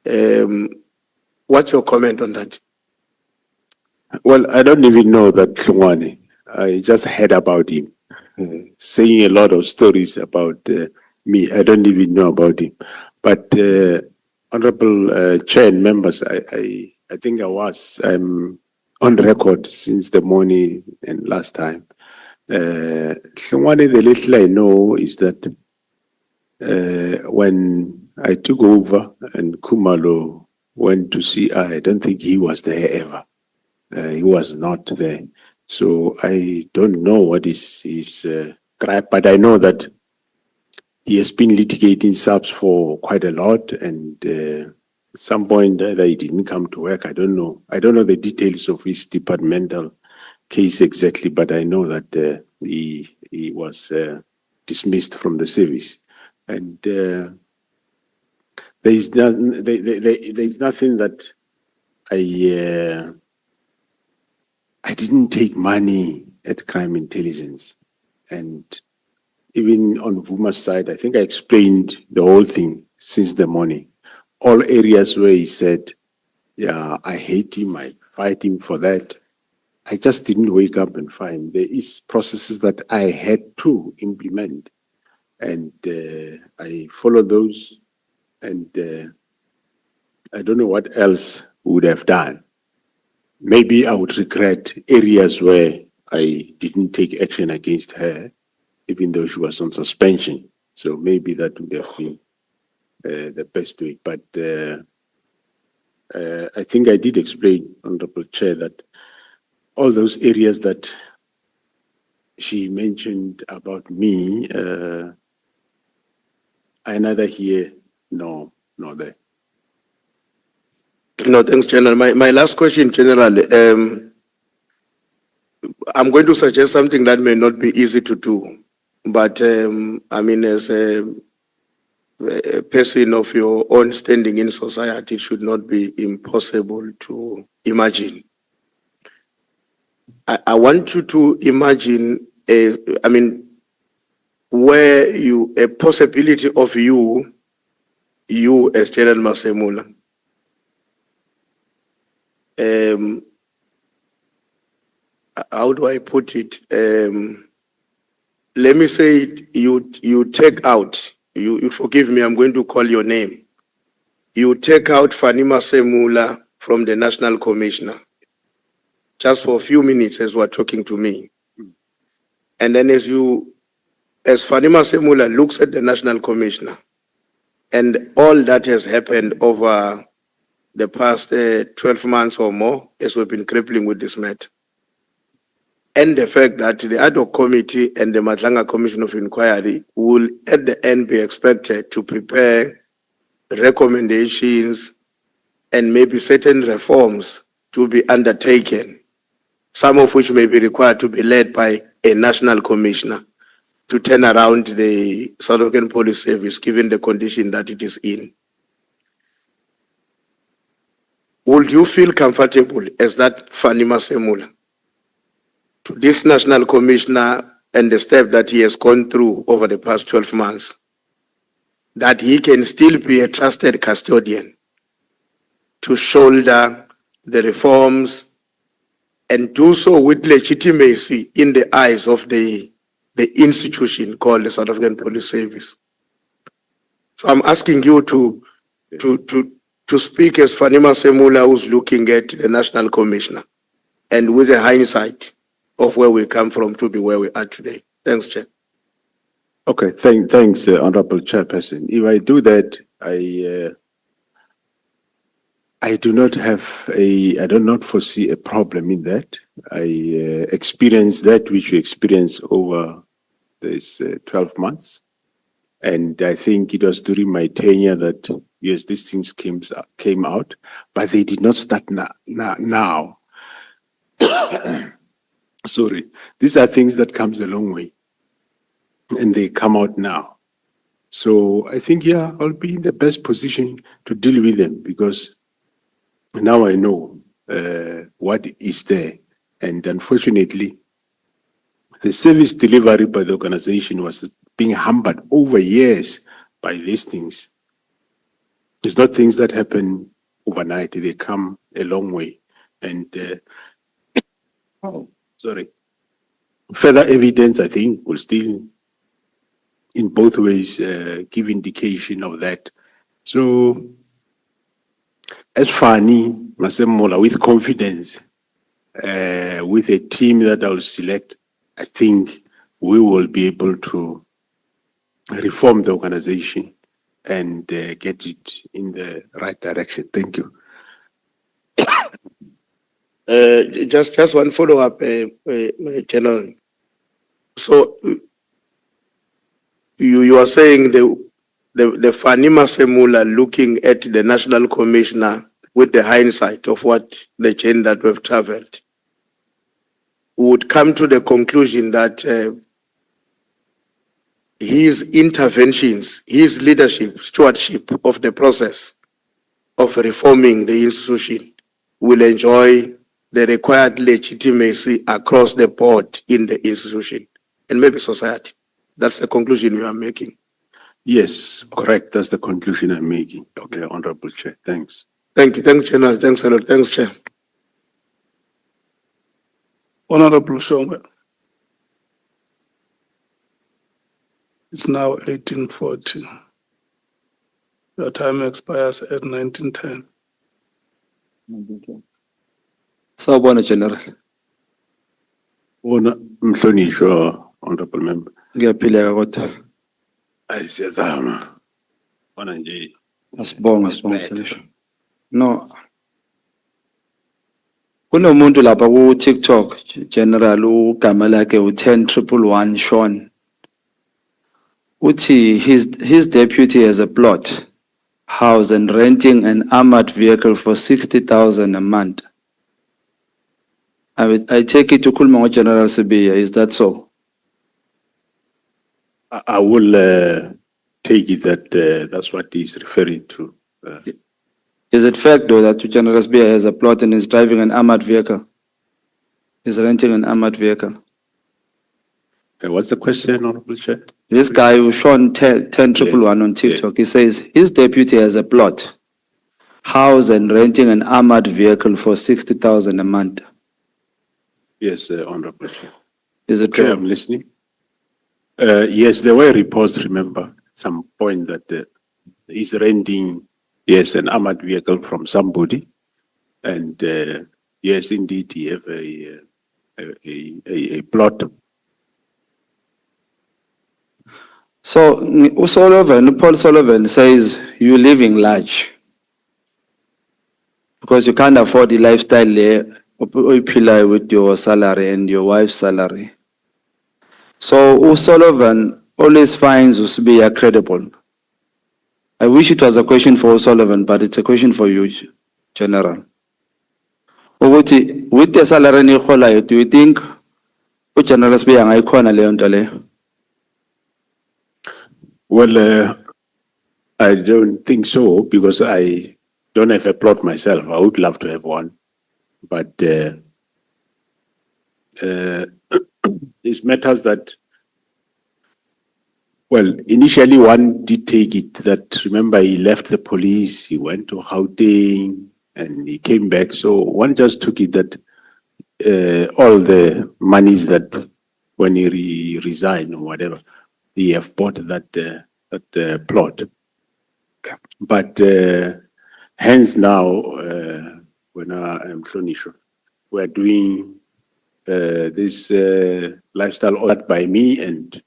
Speaker 5: What's your comment on that?
Speaker 1: Well, I don't even know that Hlungwane. I just heard about him, saying a lot of stories about me. I don't even know about him. But Honorable Chair and members, I think I'm on record since the morning and last time. Hlungwane, the little I know is that when I took over and Kumalo went to see, I don't think he was there ever. He was not there. So I don't know what is his gripe, but I know that he has been litigating subs for quite a lot, and at some point either he didn't come to work. I don't know. I don't know the details of his departmental case exactly, but I know that he was dismissed from the service. And there is nothing that I didn't take money at crime intelligence. And even on Vuma's side, I think I explained the whole thing since the morning. All areas where he said, yeah, I hate him, I fight him for that. I just didn't wake up and find. There is processes that I had to implement. And I followed those, and I don't know what else would have done. Maybe I would regret areas where I didn't take action against her, even though she was on suspension. So maybe that would have been the best way. But I think I did explain, Honorable Chair, that all those areas that she mentioned about me, I neither here nor there.
Speaker 5: No, thanks, General. My last question, General, I'm going to suggest something that may not be easy to do, but I mean, as a person of your own standing in society, it should not be impossible to imagine. I want you to imagine where a possibility of you as General Masemula, how do I put it? Let me say you take out, you forgive me, I'm going to call your name. You take out Fanima Semula from the National Commissioner, just for a few minutes as we're talking to me. And then as Fanima Semula looks at the National Commissioner and all that has happened over the past 12 months or more as we've been grappling with this matter, and the fact that the ad hoc committee and the Matlanga Commission of Inquiry will at the end be expected to prepare recommendations and maybe certain reforms to be undertaken, some of which may be required to be led by a national commissioner to turn around the South African Police Service, given the condition that it is in. Would you feel comfortable as that Fanima Semula to this national commissioner and the step that he has gone through over the past 12 months, that he can still be a trusted custodian to shoulder the reforms and do so with legitimacy in the eyes of the institution called the South African Police Service? So I'm asking you to speak as Fanima Semula, who's looking at the national commissioner and with a hindsight of where we come from to be where we are today. Thanks, Chair.
Speaker 1: Okay, thanks, Honorable Chairperson. If I do that, I do not foresee a problem in that. I experienced that which you experienced over this 12 months. And I think it was during my tenure that, yes, these things came out, but they did not start now. Sorry, these are things that comes a long way and they come out now. So I think, yeah, I'll be in the best position to deal with them because now I know what is there. And unfortunately, the service delivery by the organization was being hampered over years by these things. It's not things that happen overnight. They come a long way. And further evidence, I think, will still, in both ways, give indication of that. So, as Fani Masemola, with confidence, with a team that I will select, I think we will be able to reform the organization and get it in the right direction. Thank you.
Speaker 5: Just one follow-up, General. So you are saying the Fanima Semula looking at the National Commissioner with the hindsight of what the chain that we've traveled would come to the conclusion that his interventions, his leadership, stewardship of the process of reforming the institution will enjoy the required legitimacy across the board in the institution and maybe society. That's the conclusion you are making.
Speaker 1: Yes, correct. That's the conclusion I'm making. Okay, Honorable Chair. Thanks.
Speaker 5: Thank you. Thanks, General. Thanks a lot. Thanks, Chair.
Speaker 3: Honorable Shongwe. It's now 1840. Your time expires at 1910.
Speaker 6: Sawubona General.
Speaker 1: Bona mhlonishwa, Honorable Member.
Speaker 6: Ngiyaphileka kodwa.
Speaker 1: Ayisiyazama. Bona nje.
Speaker 6: Asibonga General. No. Kunomuntu lapha ku TikTok General ugama lakhe u10111 Sean. Uthi his deputy has a plot, house and renting an armored vehicle for 60,000 a month. I take it to Kulmango General Sibiya, is that so?
Speaker 1: I will take it that that's what he's referring to.
Speaker 6: Is it fact though that General Sibiya has a plot and is driving an armored vehicle? Is renting an armored vehicle?
Speaker 1: What's the question, Honorable Chair?
Speaker 6: This guy who Sean 10111 on TikTok, he says his deputy has a plot, house and renting an armored vehicle for 60,000 a month.
Speaker 1: Yes, Honorable Chair.
Speaker 6: Is it
Speaker 1: Okay, I'm
Speaker 6: true?
Speaker 1: listening. Yes, there were reports, remember, at some point that he's renting, yes, an armored vehicle from somebody. And yes, indeed, he have a plot.
Speaker 6: So, Paul Sullivan says you're living large because you can't afford the lifestyle there, pillar with your salary and your wife's salary. So, Sullivan always finds Usbiya credible. I wish it was a question for Sullivan, but it's a question for you, General. Ukuthi, with the salary eniyirholayo, do you think uGeneral Sibiya angayikhona leyo nto leyo?
Speaker 1: Well, I don't think so because I don't have a plot myself. I would love to have one, but it's matters that, well, initially one did take it that, remember, he left the police, he went to Gauteng, and he came back. So one just took it that all the monies that when he resigned or whatever, he have bought that plot. But hence now, when I'm Shonisho, we're doing this lifestyle audit by me, and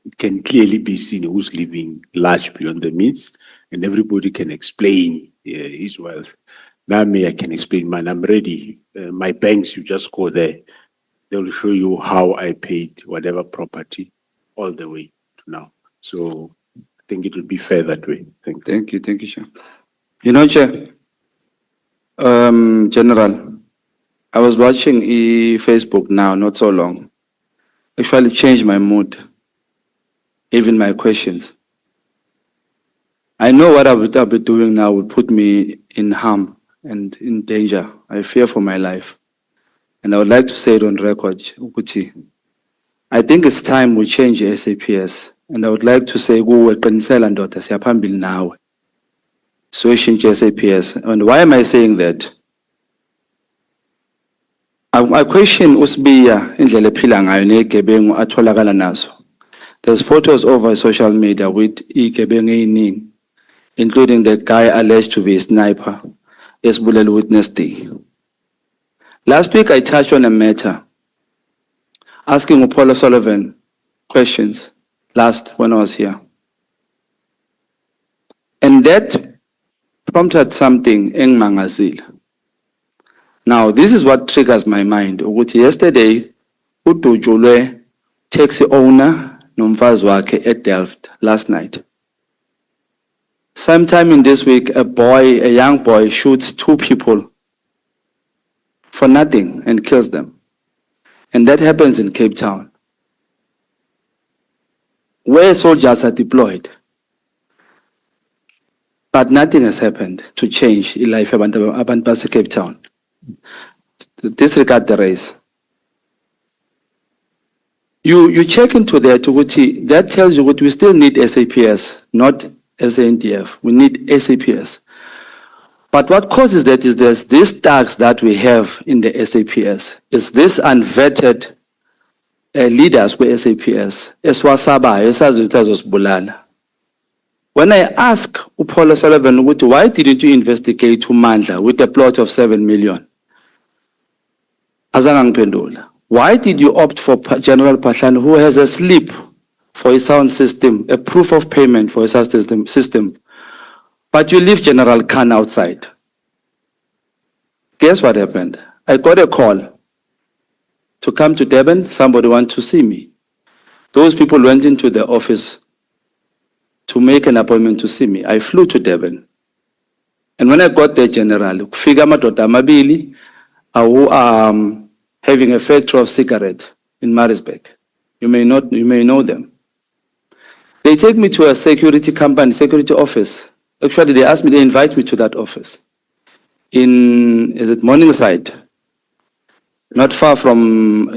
Speaker 1: it can clearly be seen who's living large beyond the means, and everybody can explain his wealth. Now me, I can explain mine. I'm ready. My banks, you just go there. They will show you how I paid whatever property all the way to now. So I think it will be fair that way. Thank you.
Speaker 6: Thank you, Chair. You know, Chair, General, I was watching Facebook now, not so long. Actually changed my mood, even my questions. I know what I'll be doing now would put me in harm and in danger. I fear for my life. And I would like to say it on record, Uguti. I think it's time we change the SAPS. And I would like to say, go qinisela ndoda siyaphambili nawe. So change SAPS. And why am I saying that? I question Usbiya indlela ephila ngayo negebengu atholakala nazo. There's photos over social media with igebengu eziningi, including the guy alleged to be a sniper, esibulele witness day. Last week I touched on a matter, asking Paul Sullivan questions when I was here. And that prompted something in Mangazil. Now, this is what triggers my mind. Yesterday, udujulwe taxi owner nomfazi wakhe at Delft last night. Sometime in this week, a young boy shoots 2 people for nothing and kills them. And that happens in Cape Town, where soldiers are deployed. But nothing has happened to change life abantu base Cape Town. Disregard the race. You check into that, that tells you what we still need SAPS, not SANDF. We need SAPS. But what causes that is there's these tags that we have in the SAPS. It's this unvetted leaders with SAPS. When I ask Paul Sullivan, why didn't you investigate Umandla with a plot of 7 million? Why did you opt for General Pashan, who has a slip for his sound system, a proof of payment for his sound system, but you leave General Khan outside? Guess what happened? I got a call to come to Durban. Somebody wants to see me. Those people went into the office to make an appointment to see me. I flew to Durban. And when I got there, General, kufika amadoda amabili having a factory of cigarette in Maritzburg. You may know them. They take me to a security security office. Actually, they invite me to that office. Is it Morningside? Not far from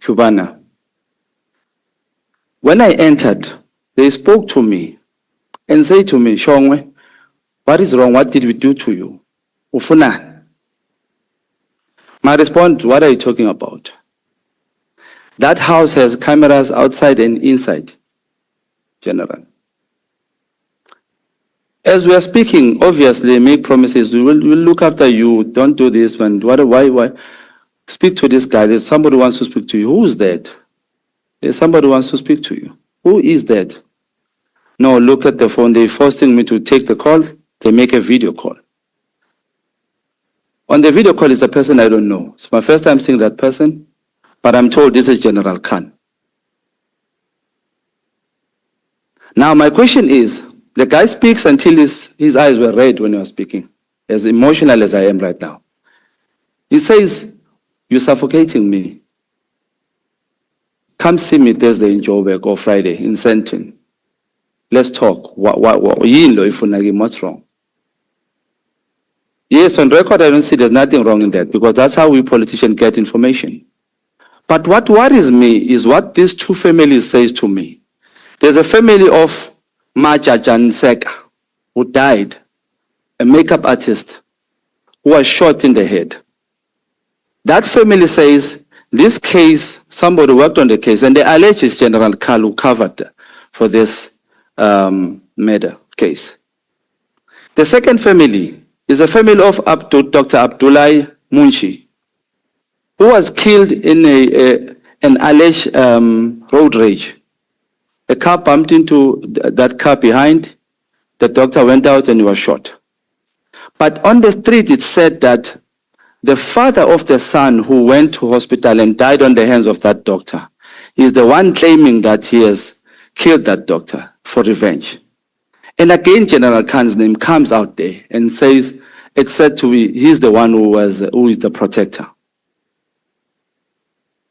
Speaker 6: Cubana. When I entered, they spoke to me and said to me, Shongwe, what is wrong? What did we do to you? Ufuna. My response, what are you talking about? That house has cameras outside and inside, General. As we are speaking, obviously, make promises. We'll look after you. Don't do this. And why? Speak to this guy. There's somebody who wants to speak to you. Who is that? There's somebody who wants to speak to you. Who is that? No, look at the phone. They're forcing me to take the call. They make a video call. On the video call is a person I don't know. It's my first time seeing that person, but I'm told this is General Khan. Now, my question is, the guy speaks until his eyes were red when he was speaking, as emotional as I am right now. He says, "You're suffocating me. Come see me Thursday in Joburg or Friday in Senton. Let's talk. What's wrong?" Yes, on record, I don't see there's nothing wrong in that because that's how we politicians get information. But what worries me is what these two families says to me. There's a family of Maja Janseka who died, a makeup artist who was shot in the head. That family says this case, somebody worked on the case, and they allege it's General Khan who covered for this murder case. The second family is a family of Dr. Abdullah Munshi, who was killed in an alleged road rage. A car bumped into that car behind. The doctor went out and he was shot. But on the street, it said that the father of the son who went to hospital and died on the hands of that doctor is the one claiming that he has killed that doctor for revenge. And again, General Khan's name comes out there and says, it's said to be, he's the one who is the protector.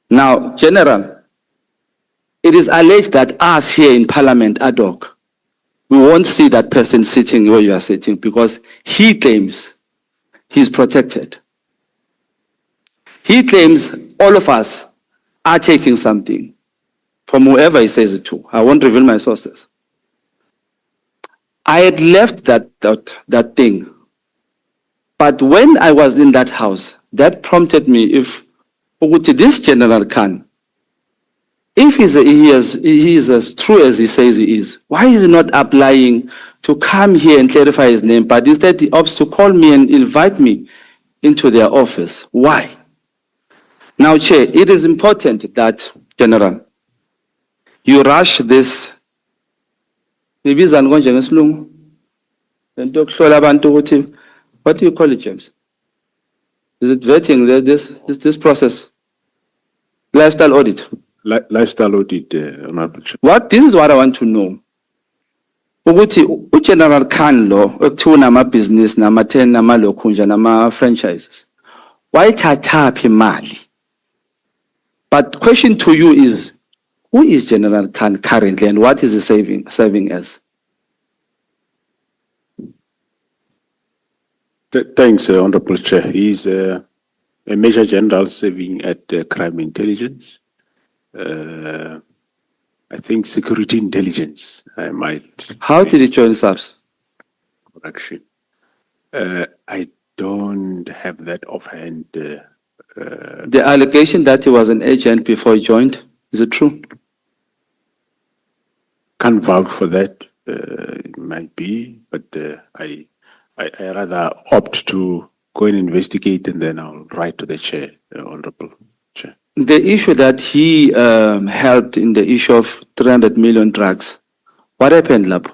Speaker 6: Now, General, it is alleged that us here in Parliament ad hoc, we won't see that person sitting where you are sitting because he claims he's protected. He claims all of us are taking something from whoever he says it to. I won't reveal my sources. I had left that thing. But when I was in that house, that prompted me, if this General Khan, if he is as true as he says he is, why is he not applying to come here and clarify his name? But instead he opts to call me and invite me into their office. Why? Now, Chair, it is important that, General, you rush this. What do you call it, James? Is it vetting, this process? Lifestyle audit.
Speaker 1: Lifestyle audit, Honorable Chair.
Speaker 6: This is what I want to know. General Khan lo, ekuthiwa nama-business, nama-10, nama-lokhunja, nama-franchises. Why thatha imali? But question to you is, who is General Khan currently and what is he serving as?
Speaker 1: Thanks, Honorable Chair. He's a Major General serving at Crime Intelligence. I think Security Intelligence. I might.
Speaker 6: How did he join SAPS?
Speaker 1: Correction. I don't have that offhand.
Speaker 6: The allegation that he was an agent before he joined, is it true?
Speaker 1: Can't vouch for that. It might be, but I rather opt to go and investigate and then I'll write to the chair, Honorable Chair.
Speaker 6: The issue that he helped in the issue of 300 million drugs, what happened, Labo?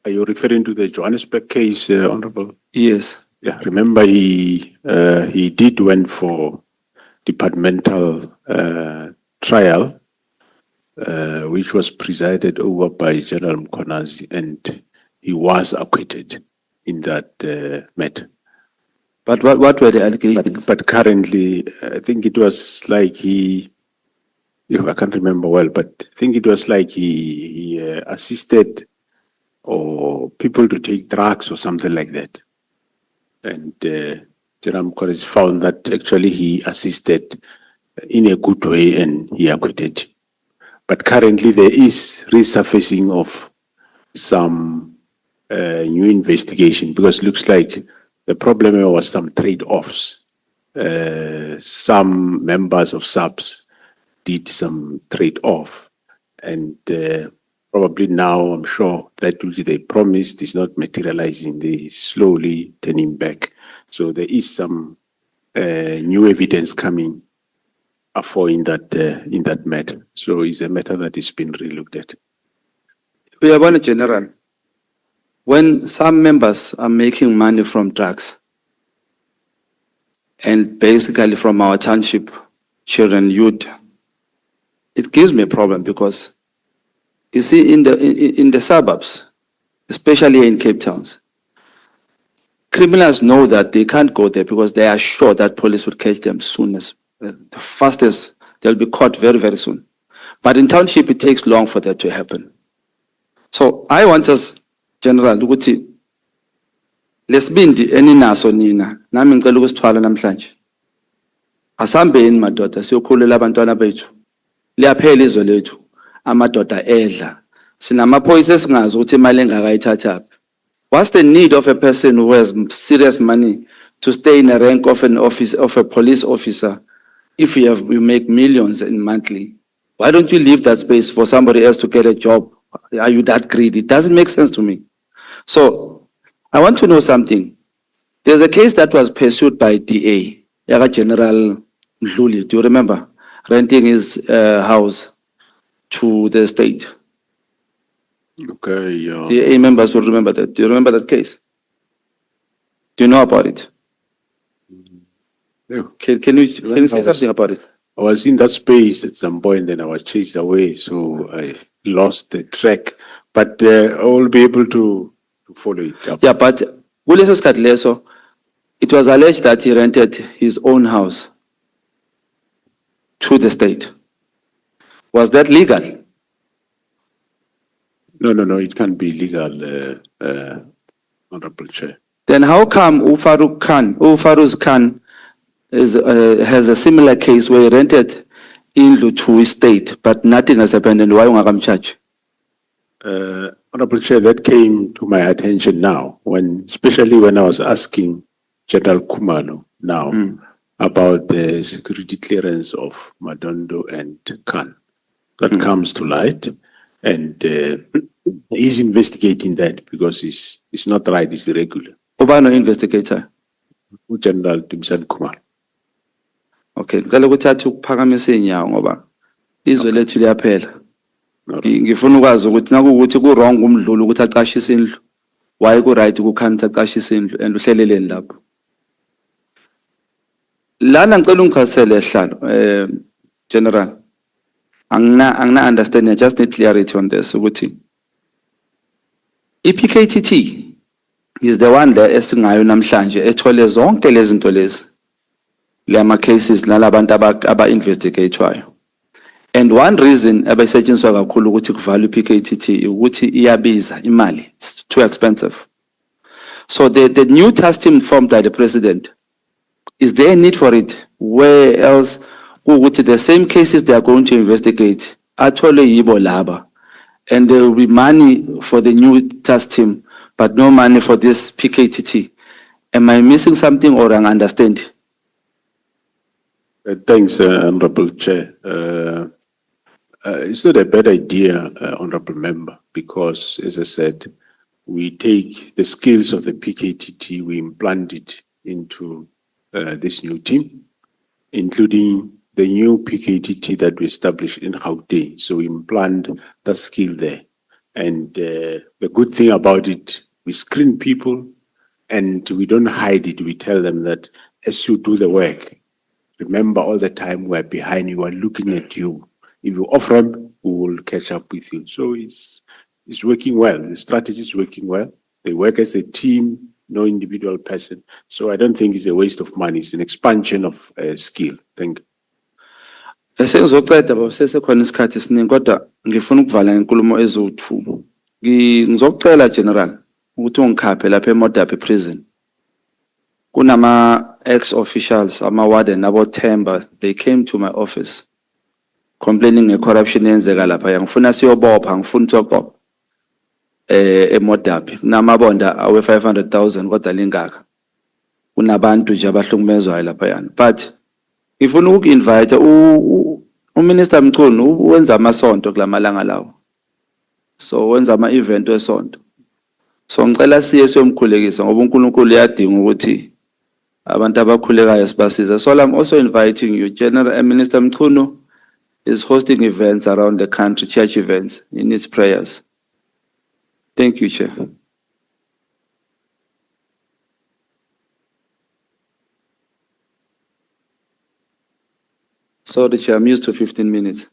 Speaker 1: Are you referring to the Johannesburg case, Honorable?
Speaker 6: Yes.
Speaker 1: Yeah, remember he went for departmental trial, which was presided over by General Mkonazi, and he was acquitted in that matter.
Speaker 6: But what were the allegations?
Speaker 1: But currently, I think it was like I can't remember well, but I think it was like he assisted or people to take drugs or something like that. And General Mkonazi found that actually he assisted in a good way and he acquitted. But currently there is resurfacing of some new investigation, because it looks like the problem was some trade-offs. Some members of SAPS did some trade-off, and probably now I'm sure that which they promised is not materializing. They slowly turning back. So there is some new evidence coming for in that matter. So it's a matter that is being relooked at.
Speaker 6: We are one general. When some members are making money from drugs, and basically from our township children, youth, it gives me a problem because you see in the suburbs, especially in Cape Towns, criminals know that they can't go there because they are sure that police will catch them soon as the fastest. They'll be caught very, very soon. But in township, it takes long for that to happen. So I want us, General, ukuthi lesibindi eninaso nina nami ngicela ukusithwala namhlanje. Asambeni madoda siyokhulela abantwana bethu. Liyaphela izwe lethu amadoda edla. Sinamaphoyisa esingazi ukuthi imali engakayithatha. What's the need of a person who has serious money to stay in a rank of an office of a police officer if you make millions in monthly? Why don't you leave that space for somebody else to get a job? Are you that greedy? It doesn't make sense to me. So I want to know something. There's a case that was pursued by DA, Yaga General Mdluli. Do you remember? Renting his house to the state.
Speaker 1: Okay, yeah.
Speaker 6: DA members will remember that. Do you remember that case? Do you know about it?
Speaker 1: Yeah.
Speaker 6: Can you say something about it?
Speaker 1: I was in that space at some point and I was chased away, so I lost the track. But I will be able to follow it up.
Speaker 6: Yeah, but it was alleged that he rented his own house to the state. Was that legal?
Speaker 1: No, it can't be legal, Honorable Chair.
Speaker 6: Then how come Farouz Khan has a similar case where he rented Inlu to his state, but nothing has happened, and why ungakam charge?
Speaker 1: Honorable Chair, that came to my attention now, especially when I was asking General Kumalo now about the security clearance of Madondo and Khan. That comes to light, and he's investigating that because it's not right, it's irregular.
Speaker 6: Ubano investigator.
Speaker 1: General Timsan Kumalo.
Speaker 6: Okay, ngicela ukuthatha ukuphakamise inyawo ngoba izwe lethu liyaphela. Ngifuna ukwazi ukuthi nakuukuthi ku wrong umdluli ukuthi aqashise indlu. Why ku right ukukhanda aqashise indlu and uhleleleni lapho. Lana ngicela ungichasele hlalo General. Angina understand, I just need clarity on this ukuthi iPKTT is the one there esingayo namhlanje ethole zonke lezi zinto lezi. Lama cases nalabantu aba-investigatwayo. And one reason abayisetshenziswa kakhulu ukuthi kuvalwe iPKTT ukuthi iyabiza imali. It's too expensive. So the new task team formed by the president, is there a need for it? Where else ukuthi the same cases they are going to investigate athole yibo laba, and there will be money for the new task team but no money for this PKTT. Am I missing something or I understand?
Speaker 1: Thanks, Honorable Chair. It's not a bad idea, Honorable Member, because, as I said, we take the skills of the PKTT, we implant it into this new team, including the new PKTT that we established in Gauteng. So we implant that skill there. And the good thing about it, we screen people and we don't hide it. We tell them that as you do the work, remember all the time we're behind you, we're looking at you. If you off ramp, we will catch up with you. So it's working well. The strategy is working well. They work as a team, no individual person. So I don't think it's a waste of money. It's an expansion of skill. Thank you.
Speaker 6: Sengizoqeda basesekhona isikhathi esiningi kodwa ngifuna ukuvala inkulumo ezo2. Ngizocela General ukuthi ungikhaphe lapha eModapi prison. Kunama ex-officials, ama-warden, abo-Themba, they came to my office complaining nge-corruption eyenzeka lapha. Ngifuna siyobopha, ngifuna ukubopha. emodabi namabonda awe 500,000 kodwa lingaka kunabantu nje abahlukumezwayo laphayana. But ngifuna uku-invite uMinister Mchunu wenza amasonto kulamalanga lawo, so wenza ama-event wesonto, so ngicela siye siyomkhulekisa ngoba uNkulunkulu uyadinga ukuthi abantu abakhulekayo sibasize. So I'm also inviting you. Minister Mchunu is hosting events around the country, church events. He needs prayers. Thank you, Chair. So the Chair, I'm used to 15 minutes.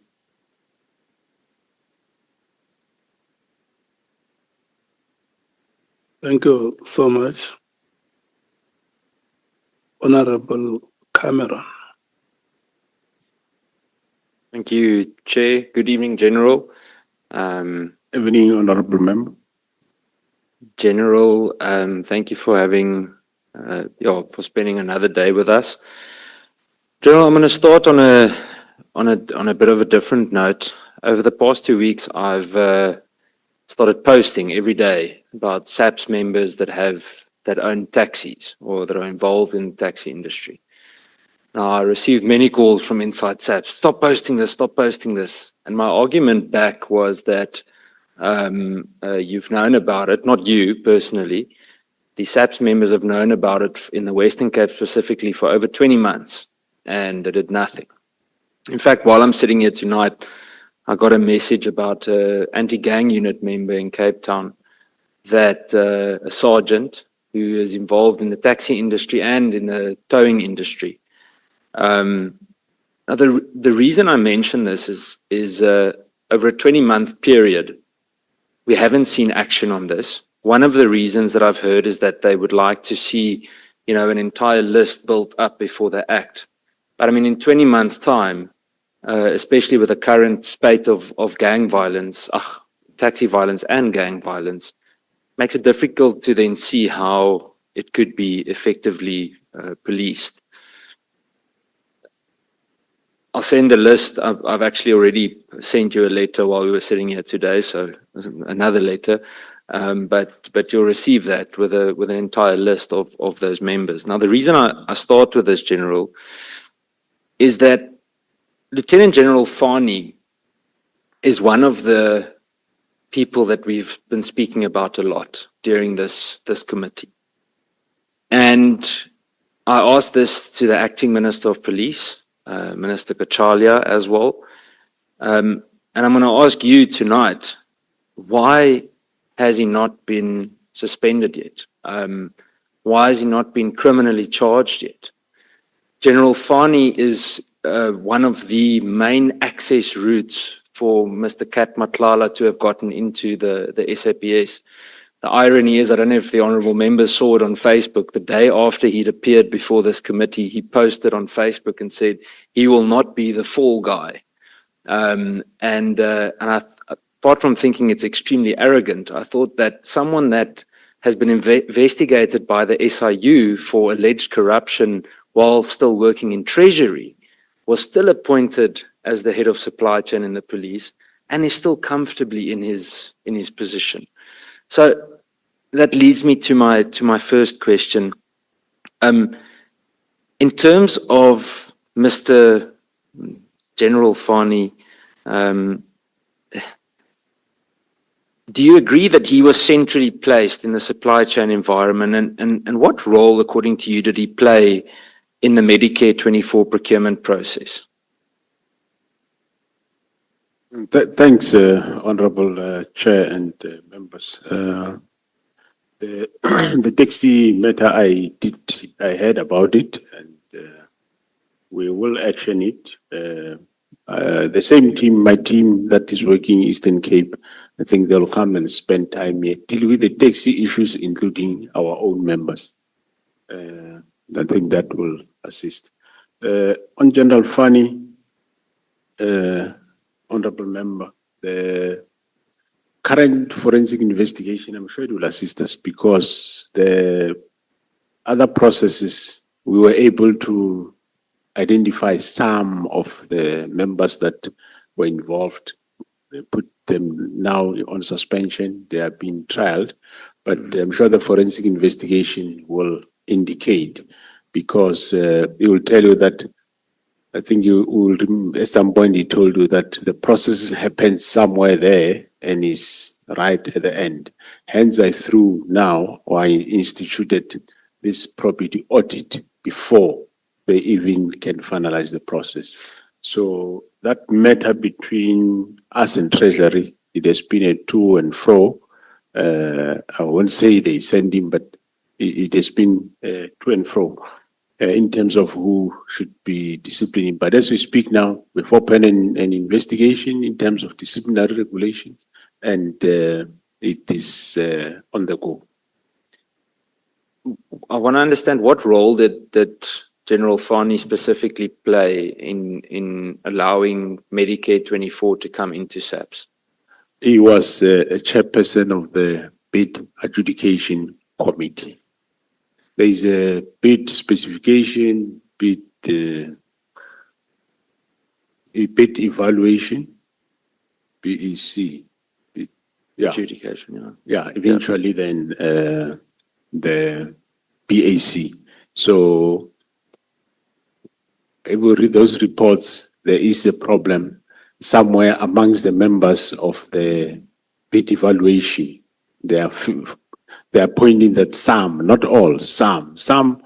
Speaker 3: Thank you so much. Honorable Cameron.
Speaker 7: Thank you, Chair. Good evening, General.
Speaker 1: Evening, honorable member.
Speaker 7: General, thank you for having, for spending another day with us. General, I'm going to start on a bit of a different note. Over the past 2 weeks, I've started posting every day about SAPS members that own taxis or that are involved in the taxi industry. Now, I received many calls from inside SAPS, stop posting this, stop posting this. And my argument back was that you've known about it, not you personally. The SAPS members have known about it in the Western Cape specifically for over 20 months, and they did nothing. In fact, while I'm sitting here tonight, I got a message about an anti-gang unit member in Cape Town that a sergeant who is involved in the taxi industry and in the towing industry. Now, the reason I mention this is over a 20-month period, we haven't seen action on this. One of the reasons that I've heard is that they would like to see, an entire list built up before they act. But I mean, in 20 months' time, especially with the current spate of gang violence, taxi violence and gang violence, makes it difficult to then see how it could be effectively policed. I'll send the list. I've actually already sent you a letter while we were sitting here today, so another letter. But you'll receive that with an entire list of those members. Now, the reason I start with this, General, is that Lieutenant General Fani is one of the people that we've been speaking about a lot during this committee. And I asked this to the Acting Minister of Police, Minister Kachalia as well. And I'm going to ask you tonight, why has he not been suspended yet? Why has he not been criminally charged yet? General Fani is one of the main access routes for Mr. Kat Matlala to have gotten into the SAPS. The irony is, I don't know if the honourable members saw it on Facebook, the day after he'd appeared before this committee, he posted on Facebook and said he will not be the fall guy. And apart from thinking it's extremely arrogant, I thought that someone that has been investigated by the SIU for alleged corruption while still working in Treasury was still appointed as the head of supply chain in the police and is still comfortably in his position. So that leads me to my first question. In terms of Mr. General Fani, do you agree that he was centrally placed in the supply chain environment, and what role, according to you, did he play in the Medicare 24 procurement process?
Speaker 1: Thanks, Honorable Chair and members. The taxi matter, I heard about it, and we will action it. The same team, my team that is working Eastern Cape, I think they'll come and spend time here, deal with the taxi issues, including our own members. I think that will assist. On General Fani, Honorable Member, the current forensic investigation, I'm sure it will assist us, because the other processes, we were able to identify some of the members that were involved. They put them now on suspension. They are being trialed, but I'm sure the forensic investigation will indicate, because it will tell you that, I think you will, at some point he told you that the process happens somewhere there and is right at the end. Hence, I threw now, or I instituted this property audit before they even can finalize the process. So that matter between us and Treasury, it has been a to and fro. I won't say they send him, but it has been to and fro in terms of who should be disciplining. But as we speak now, we've opened an investigation in terms of disciplinary regulations, and it is on the go.
Speaker 7: I want to understand, what role did General Fani specifically play in allowing Medicare 24 to come into SAPS?
Speaker 1: He was a chairperson of the bid adjudication committee. There is a bid specification, bid evaluation, BEC. Yeah,
Speaker 7: Adjudication,
Speaker 1: yeah. Eventually, then the BAC. So if we read those reports, there is a problem somewhere amongst the members of the bid evaluation. They are pointing that some, not all, some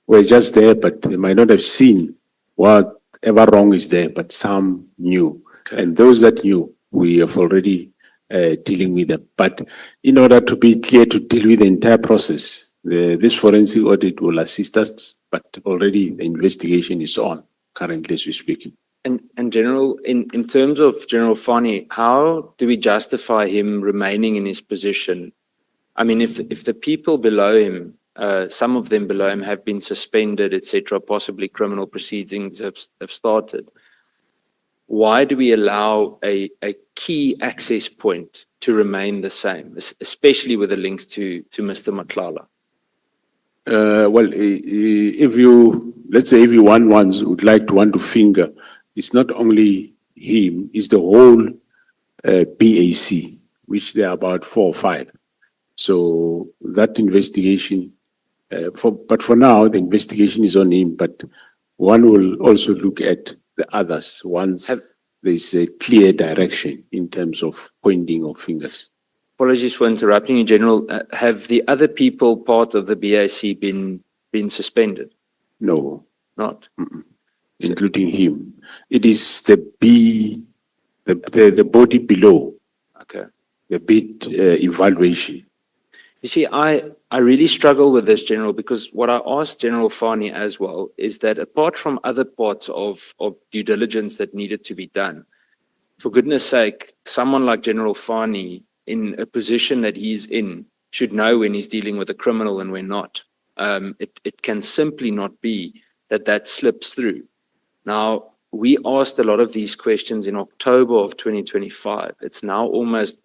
Speaker 1: were just there, but they might not have seen whatever wrong is there, but some knew.
Speaker 7: Okay.
Speaker 1: And those that knew, we have already dealing with them. But in order to be clear to deal with the entire process, this forensic audit will assist us, but already the investigation is on currently as we speak.
Speaker 7: And General, in terms of General Fani, how do we justify him remaining in his position? I mean, if the people below him, some of them below him have been suspended, etc., possibly criminal proceedings have started, why do we allow a key access point to remain the same, especially with the links to Mr. Matlala?
Speaker 1: Well, let's say if you would like to finger, it's not only him, it's the whole BAC, which there are about 4 or 5. So that investigation, but for now, the investigation is on him, but one will also look at the others once there's a clear direction in terms of pointing of fingers.
Speaker 7: Apologies for interrupting you, General. Have the other people part of the BAC been suspended?
Speaker 1: No,
Speaker 7: Not?
Speaker 1: including him. It is the body below,
Speaker 7: Okay.
Speaker 1: the bid evaluation.
Speaker 7: You see, I really struggle with this, General, because what I asked General Fani as well is that apart from other parts of due diligence that needed to be done, for goodness sake, someone like General Fani in a position that he's in should know when he's dealing with a criminal and when not. It can simply not be that slips through. Now, we asked a lot of these questions in October of 2025. It's now almost,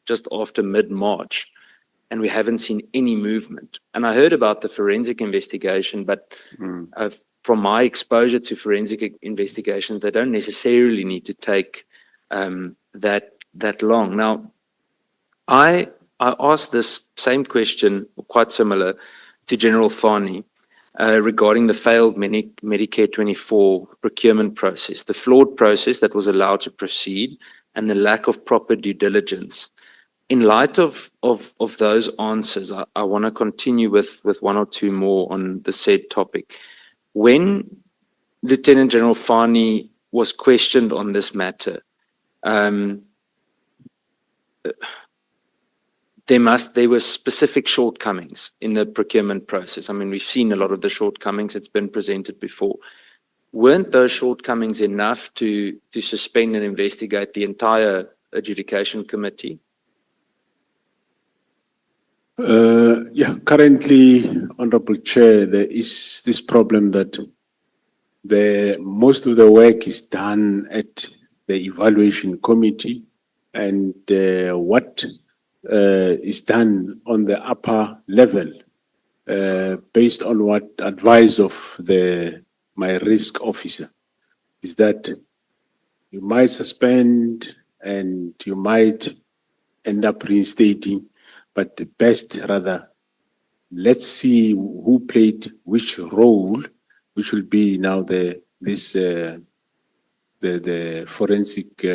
Speaker 7: just after mid-March, and we haven't seen any movement. And I heard about the forensic investigation, but from my exposure to forensic investigations, they don't necessarily need to take that long. Now, I asked this same question, quite similar, to General Fani regarding the failed Medicare 24 procurement process, the flawed process that was allowed to proceed, and the lack of proper due diligence. In light of those answers, I want to continue with one or two more on the said topic. When Lieutenant General Fani was questioned on this matter, there were specific shortcomings in the procurement process. I mean, we've seen a lot of the shortcomings. It's been presented before. Weren't those shortcomings enough to suspend and investigate the entire adjudication committee?
Speaker 1: Yeah, currently, Honorable Chair, there is this problem that most of the work is done at the evaluation committee, and what is done on the upper level, based on what advice of my risk officer, is that you might suspend and you might end up reinstating, but the best rather, let's see who played which role, which will be now the forensic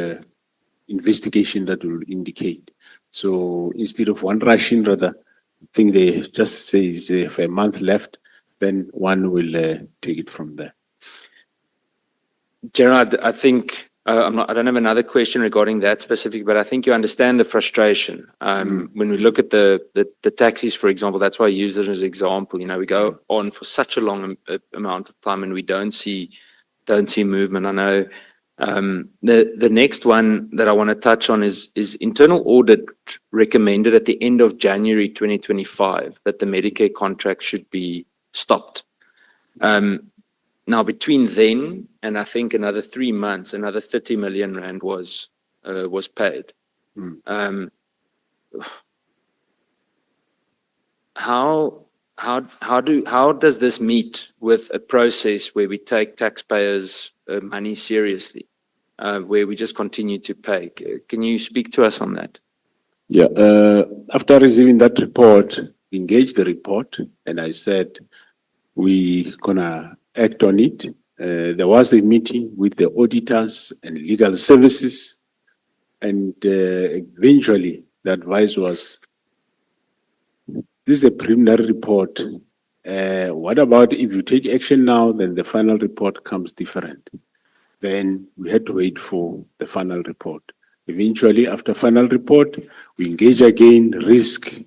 Speaker 1: investigation that will indicate. So instead of one rushing, rather, I think they just say is if a month left, then one will take it from there.
Speaker 7: General, I think I don't have another question regarding that specific, but I think you understand the frustration. When we look at the taxis, for example, that's why I use it as an example. You know, we go on for such a long amount of time and we don't see movement. I know the next one that I want to touch on is internal audit recommended at the end of January 2025 that the Medicare contract should be stopped. Now, between then and I think another 3 months, another 30 million rand was paid. How does this meet with a process where we take taxpayers' money seriously, where we just continue to pay? Can you speak to us on that?
Speaker 1: Yeah. After receiving that report, we engaged the report, and I said we gonna act on it. There was a meeting with the auditors and legal services, and eventually the advice was, this is a preliminary report. What about if you take action now, then the final report comes different? Then we had to wait for the final report. Eventually, after final report, we engage again risk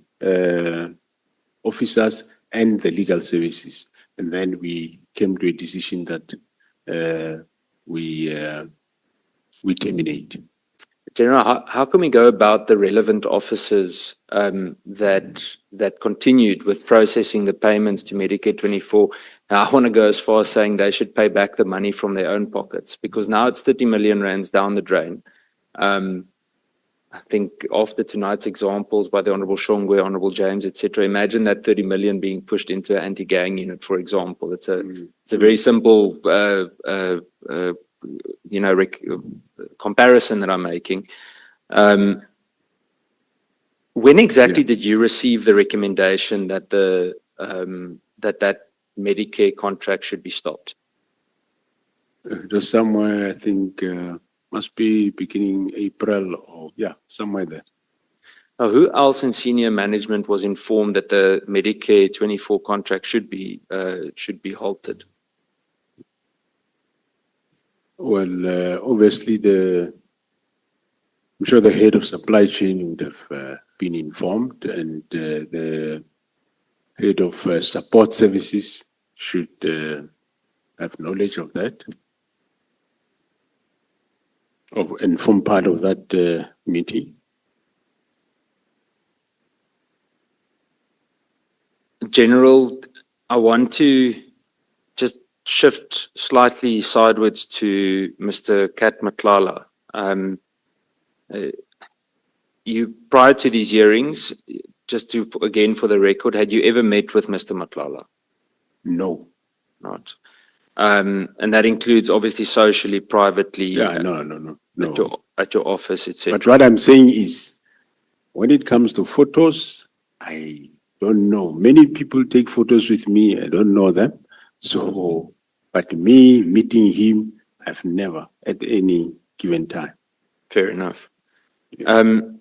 Speaker 1: officers and the legal services. And then we came to a decision that we terminate.
Speaker 7: General, how can we go about the relevant officers that continued with processing the payments to Medicare 24? Now, I want to go as far as saying they should pay back the money from their own pockets, because now it's 30 million rands down the drain. I think after tonight's examples by the Honourable Shongwe, Honourable James, etc., imagine that 30 million being pushed into an anti-gang unit, for example. It's a very simple comparison that I'm making. When exactly did you receive the recommendation that that Medicare contract should be stopped?
Speaker 1: It was somewhere, I think, must be beginning April or somewhere there.
Speaker 7: Now, who else in senior management was informed that the Medicare 24 contract should be halted?
Speaker 1: Well, obviously, I'm sure the head of supply chain would have been informed, and the head of support services should have knowledge of that, and form part of that meeting.
Speaker 7: General, I want to just shift slightly sideways to Mr. Kat Matlala. You, prior to these hearings, just to, again, for the record, had you ever met with Mr. Matlala?
Speaker 1: No.
Speaker 7: Not. And that includes obviously socially, privately.
Speaker 1: Yeah, no.
Speaker 7: At your office, etc.
Speaker 1: But what I'm saying is, when it comes to photos, I don't know. Many people take photos with me. I don't know them. So, but me meeting him, I've never at any given time.
Speaker 7: Fair enough. And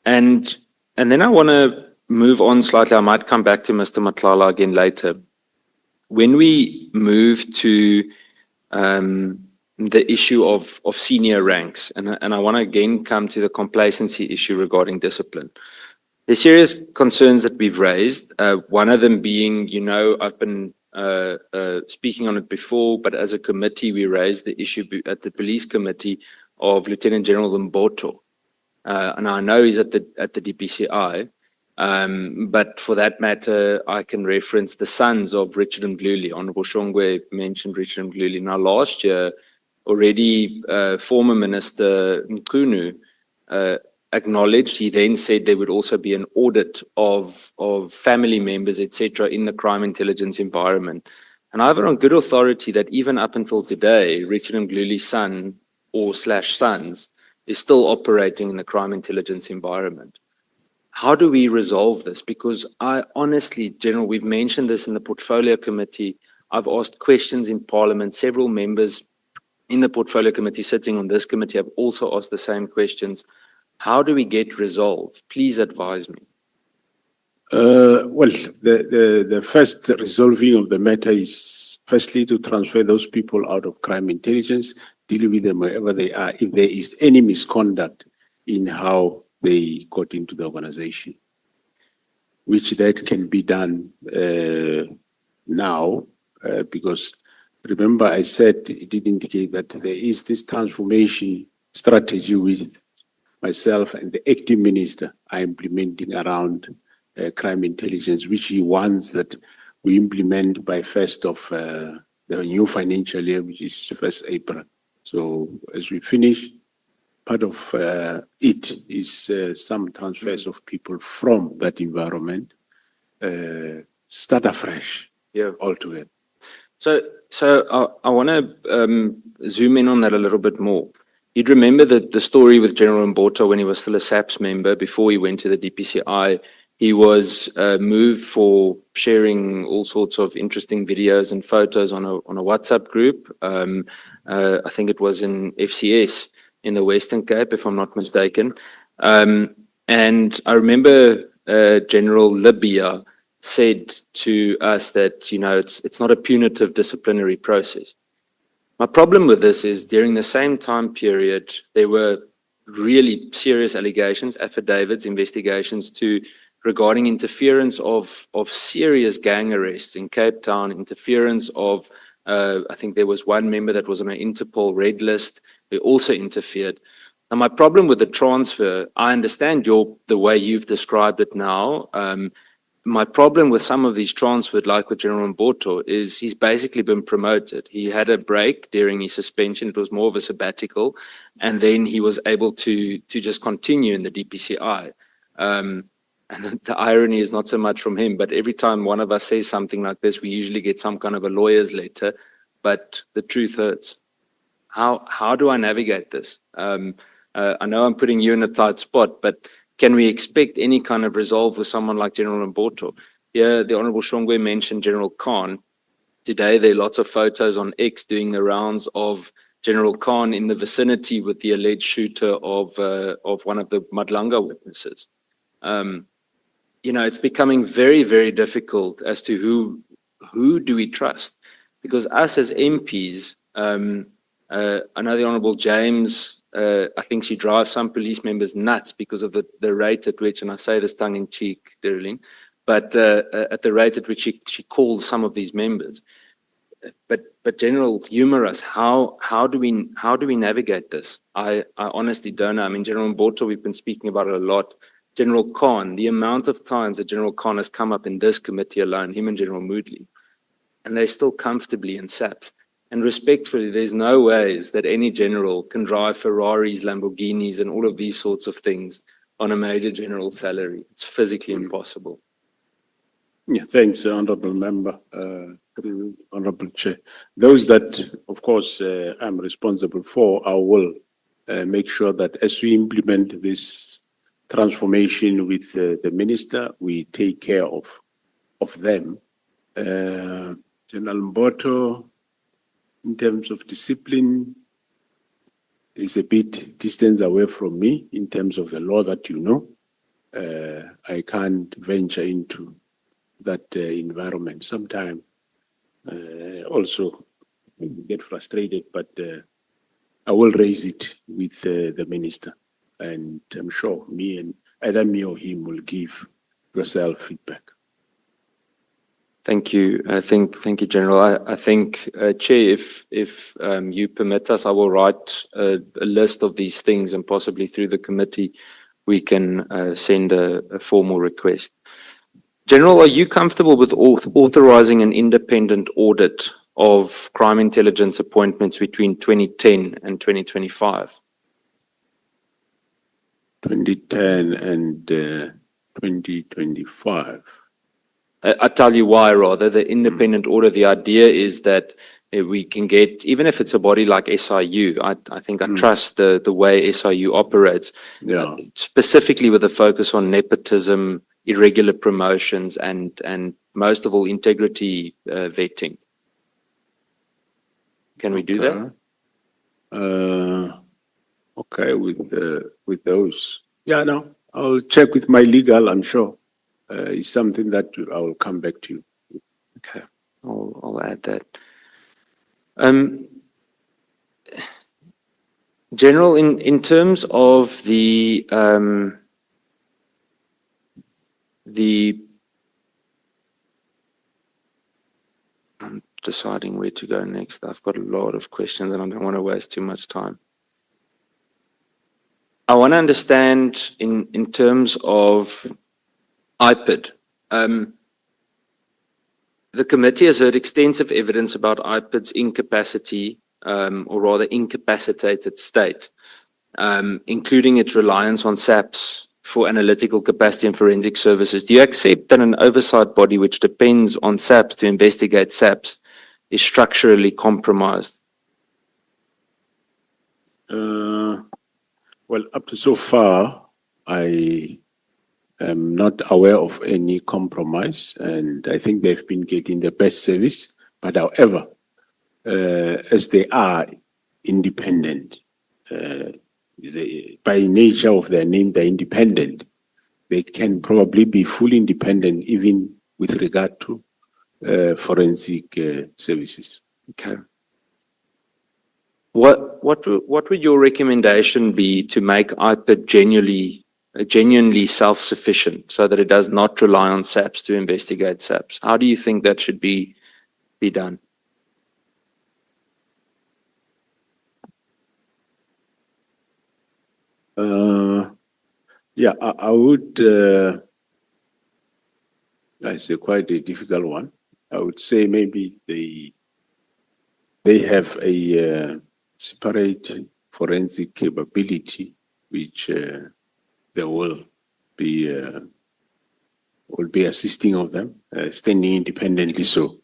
Speaker 7: then I want to move on slightly. I might come back to Mr. Matlala again later. When we move to the issue of senior ranks, and I want to again come to the complacency issue regarding discipline. There's serious concerns that we've raised. One of them being, I've been speaking on it before, but as a committee, we raised the issue at the police committee of Lieutenant General Mboto. And I know he's at the DPCI, but for that matter, I can reference the sons of Richard Mdluli. Honourable Shongwe mentioned Richard Mdluli. Now, last year, already former Minister Mkhunu acknowledged, he then said there would also be an audit of family members, etc., in the crime intelligence environment. And I have it on good authority that even up until today, Richard Mdluli's son or / sons is still operating in the crime intelligence environment. How do we resolve this? Because I honestly, General, we've mentioned this in the portfolio committee. I've asked questions in Parliament. Several members in the portfolio committee sitting on this committee have also asked the same questions. How do we get resolved? Please advise me.
Speaker 1: Well, the first resolving of the matter is firstly to transfer those people out of crime intelligence, deal with them wherever they are, if there is any misconduct in how they got into the organization, which that can be done now, because remember I said it did indicate that there is this transformation strategy with myself and the acting minister are implementing around crime intelligence, which he wants that we implement by 1st of the new financial year, which is 1st April. So as we finish, part of it is some transfers of people from that environment, start afresh altogether.
Speaker 7: So I want to zoom in on that a little bit more. You'd remember the story with General Mboto when he was still a SAPS member before he went to the DPCI. He was moved for sharing all sorts of interesting videos and photos on a WhatsApp group. I think it was in FCS in the Western Cape, if I'm not mistaken. And I remember General Libya said to us that, you know, it's not a punitive disciplinary process. My problem with this is during the same time period, there were really serious allegations, affidavits, investigations regarding interference of serious gang arrests in Cape Town, interference of, I think there was one member that was on an Interpol red list. They also interfered. Now, my problem with the transfer, I understand the way you've described it now. My problem with some of these transferred, like with General Mboto, is he's basically been promoted. He had a break during his suspension. It was more of a sabbatical. And then he was able to just continue in the DPCI. And the irony is not so much from him, but every time one of us says something like this, we usually get some kind of a lawyer's letter, but the truth hurts. How do I navigate this? I know I'm putting you in a tight spot, but can we expect any kind of resolve with someone like General Mboto? Yeah, the Honorable Shongwe mentioned General Khan. Today, there are lots of photos on X doing the rounds of General Khan in the vicinity with the alleged shooter of one of the Madlanga witnesses. You know, it's becoming very, very difficult as to who do we trust? Because us as MPs, I know the Honorable James, I think she drives some police members nuts because of the rate at which, and I say this tongue in cheek, Darlene, but at the rate at which she calls some of these members. But General, humor us. How do we navigate this? I honestly don't know. I mean, General Mboto, we've been speaking about it a lot. General Khan, the amount of times that General Khan has come up in this committee alone, him and General Moodley, and they're still comfortably in SAPS. And respectfully, there's no ways that any general can drive Ferraris, Lamborghinis, and all of these sorts of things on a major general salary. It's physically impossible.
Speaker 1: Yeah, thanks, Honorable Member, Honorable Chair. Those that, of course, I'm responsible for, I will make sure that as we implement this transformation with the minister, we take care of them. General Mboto, in terms of discipline, is a bit distance away from me in terms of the law that you know. I can't venture into that environment. Sometimes also get frustrated, but I will raise it with the minister. And I'm sure either me or him will give yourself feedback.
Speaker 7: Thank you. Thank you, General. I think, Chair, if you permit us, I will write a list of these things, and possibly through the committee, we can send a formal request. General, are you comfortable with authorizing an independent audit of crime intelligence appointments between 2010 and 2025?
Speaker 1: 2010 and 2025.
Speaker 7: I'll tell you why, rather. The independent audit, the idea is that we can get, even if it's a body like SIU, I think I trust the way SIU operates,
Speaker 1: Yeah.
Speaker 7: specifically with a focus on nepotism, irregular promotions, and most of all, integrity vetting. Can we do that?
Speaker 1: Okay, with those. Yeah, no, I'll check with my legal, I'm sure. It's something that I will come back to you.
Speaker 7: Okay, I'll add that. General, in terms of the I'm deciding where to go next. I've got a lot of questions and I don't want to waste too much time. I want to understand in terms of IPID. The committee has heard extensive evidence about IPID's incapacity, or rather incapacitated state, including its reliance on SAPS for analytical capacity and forensic services. Do you accept that an oversight body which depends on SAPS to investigate SAPS is structurally compromised?
Speaker 1: Well, up to so far, I am not aware of any compromise, and I think they've been getting the best service. But however, as they are independent, by nature of their name, they're independent. They can probably be fully independent, even with regard to forensic services.
Speaker 7: Okay. What would your recommendation be to make IPID genuinely self-sufficient so that it does not rely on SAPS to investigate SAPS? How do you think that should be done?
Speaker 1: Yeah, I would, it's quite a difficult one. I would say maybe they have a separate forensic capability, which they will be assisting of them, standing independently. So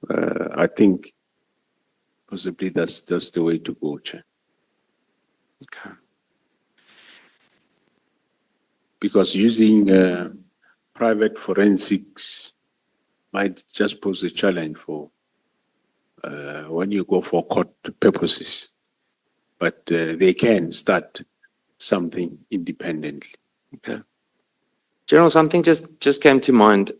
Speaker 1: I think possibly that's the way to go, Chair.
Speaker 7: Okay.
Speaker 1: Because using private forensics might just pose a challenge for when you go for court purposes. But they can start something independently.
Speaker 7: Okay. General, something just came to mind.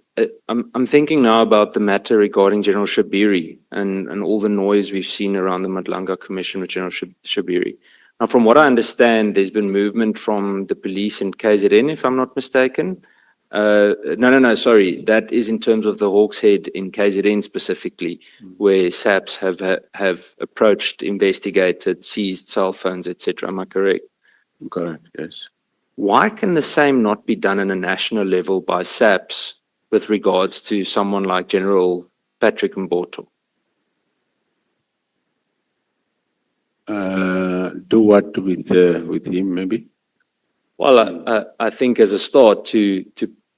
Speaker 7: I'm thinking now about the matter regarding General Shabiri and all the noise we've seen around the Madlanga Commission with General Shabiri. Now, from what I understand, there's been movement from the police in KZN, if I'm not mistaken. No, sorry. That is in terms of the Hawks Head in KZN specifically, where SAPS have approached, investigated, seized cell phones, etc. Am I correct?
Speaker 1: Correct, yes.
Speaker 7: Why can the same not be done on a national level by SAPS with regards to someone like General Patrick Mboto?
Speaker 1: Do what with him, maybe?
Speaker 7: Well, I think as a start to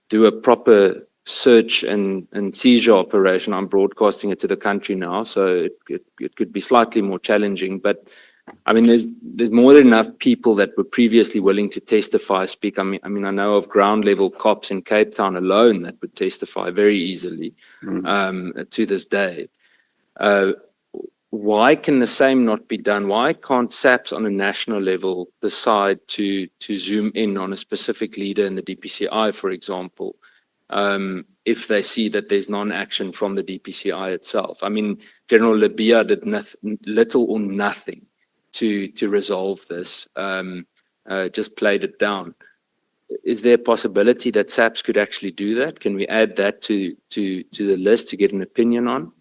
Speaker 7: do a proper search and seizure operation. I'm broadcasting it to the country now, so it could be slightly more challenging. But I mean, there's more than enough people that were previously willing to testify, speak. I mean, I know of ground level cops in Cape Town alone that would testify very easily to this day. Why can the same not be done? Why can't SAPS on a national level decide to zoom in on a specific leader in the DPCI, for example, if they see that there's non-action from the DPCI itself? I mean, General Libya did little or nothing to resolve this, just played it down. Is there a possibility that SAPS could actually do that? Can we add that to the list to get an opinion on?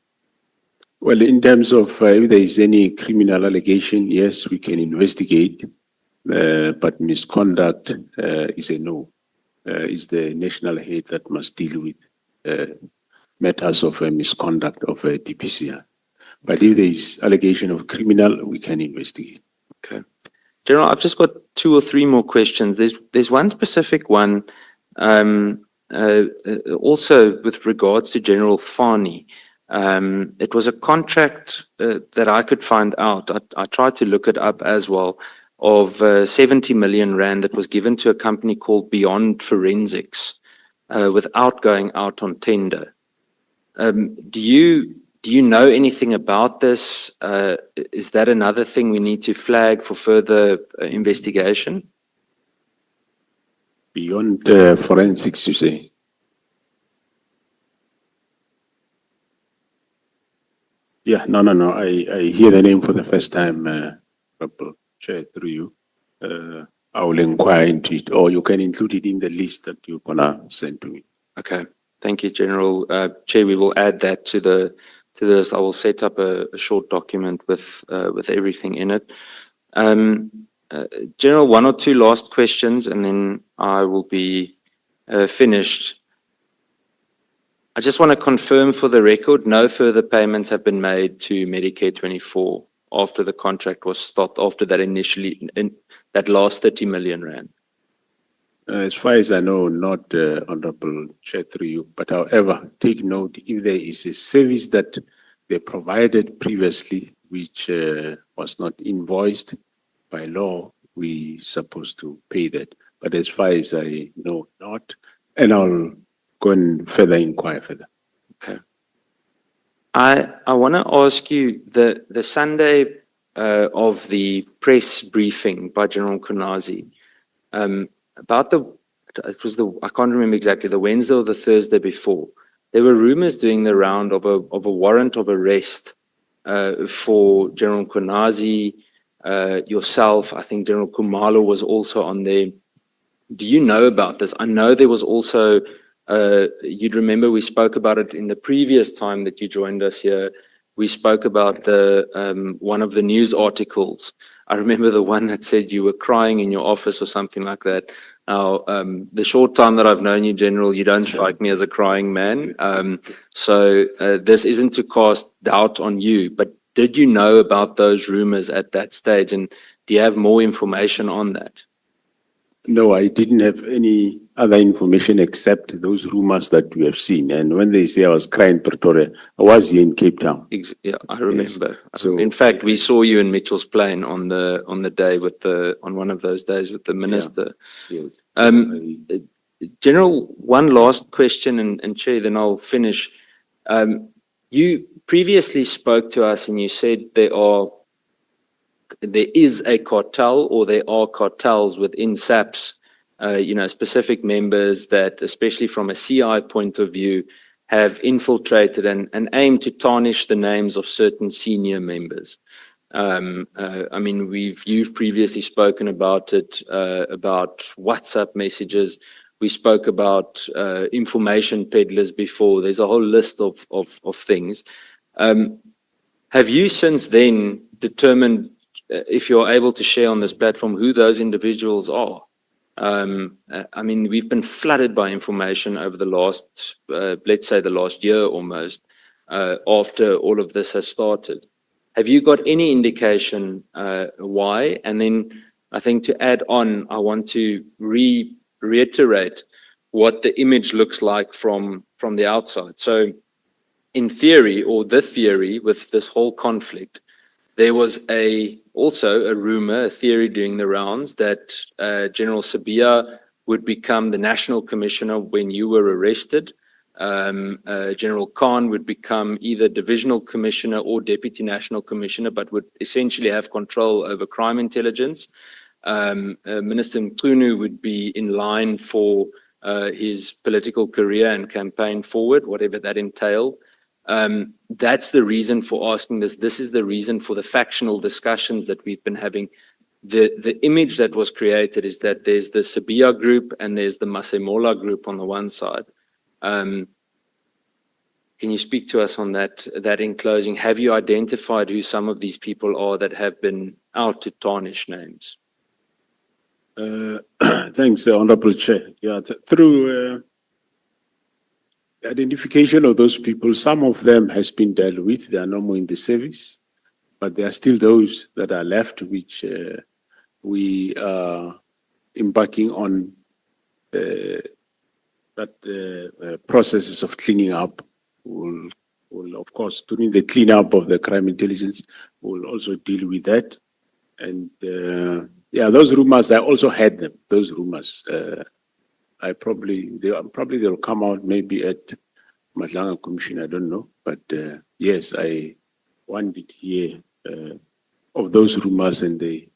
Speaker 1: Well, in terms of if there is any criminal allegation, yes, we can investigate, but misconduct is a no. It's the national head that must deal with matters of misconduct of DPCI. But if there is allegation of criminal, we can investigate.
Speaker 7: Okay. General, I've just got 2 or 3 more questions. There's one specific one, also with regards to General Fani. It was a contract that I could find out. I tried to look it up as well, of 70 million rand that was given to a company called Beyond Forensics without going out on tender. Do you know anything about this? Is that another thing we need to flag for further investigation?
Speaker 1: Beyond forensics, you say? Yeah, no. I hear the name for the first time, Honorable Chair, through you. I will inquire into it, or you can include it in the list that you're gonna send to me.
Speaker 7: Okay, thank you, General. Chair, we will add that to this. I will set up a short document with everything in it. General, one or two last questions, and then I will be finished. I just want to confirm for the record, no further payments have been made to Medicare 24 after the contract was stopped, after that initially, that last 30 million rand.
Speaker 1: As far as I know, not Honorable Chair, through you, but however, take note, if there is a service that they provided previously, which was not invoiced by law, we supposed to pay that. But as far as I know, not, and I'll go and further inquire further.
Speaker 7: Okay. I want to ask you, the Sunday of the press briefing by General Kunazi, about I can't remember exactly, the Wednesday or the Thursday before, there were rumors doing the round of a warrant of arrest for General Kunazi, yourself. I think General Kumalo was also on there. Do you know about this? I know there was also, you'd remember we spoke about it in the previous time that you joined us here. We spoke about the one of the news articles. I remember the one that said you were crying in your office or something like that. Now, the short time that I've known you, General, you don't strike me as a crying man. So this isn't to cast doubt on you, but did you know about those rumors at that stage? And do you have more information on that?
Speaker 1: No, I didn't have any other information except those rumors that we have seen. And when they say I was crying Pretoria, I was here in Cape Town.
Speaker 7: Yeah, I remember.
Speaker 1: So,
Speaker 7: in fact, we saw you in Mitchell's Plain on the day on one of those days with the minister.
Speaker 1: Yes.
Speaker 7: General, one last question, and Chair, then I'll finish. You previously spoke to us and you said there is a cartel, or there are cartels within SAPS, specific members that, especially from a CI point of view, have infiltrated and aim to tarnish the names of certain senior members. You've previously spoken about it, about WhatsApp messages. We spoke about information peddlers before. There's a whole list of things. Have you since then determined, if you're able to share on this platform, who those individuals are? We've been flooded by information over the last, let's say the last year almost, after all of this has started. Have you got any indication why? And then I think to add on, I want to reiterate what the image looks like from the outside. So in theory, or the theory with this whole conflict, there was also a rumor, a theory doing the rounds that General Sibiya would become the national commissioner when you were arrested. General Khan would become either divisional commissioner or deputy national commissioner, but would essentially have control over crime intelligence. Minister Mchunu would be in line for his political career and campaign forward, whatever that entailed. That's the reason for asking this. This is the reason for the factional discussions that we've been having. The image that was created is that there's the Sibiya group and there's the Masemola group on the one side. Can you speak to us on that in closing? Have you identified who some of these people are that have been out to tarnish names?
Speaker 1: Thanks, Honorable Chair. Yeah, through identification of those people, some of them has been dealt with. They are no more in the service, but there are still those that are left, which we are embarking on processes of cleaning up. We'll We'll, of course, during the cleanup of the crime intelligence, we'll also deal with that. And yeah, those rumors, I also had them, those rumors. They'll come out maybe at Madlanga Commission, I don't know. But yes, one did hear of those rumors, and they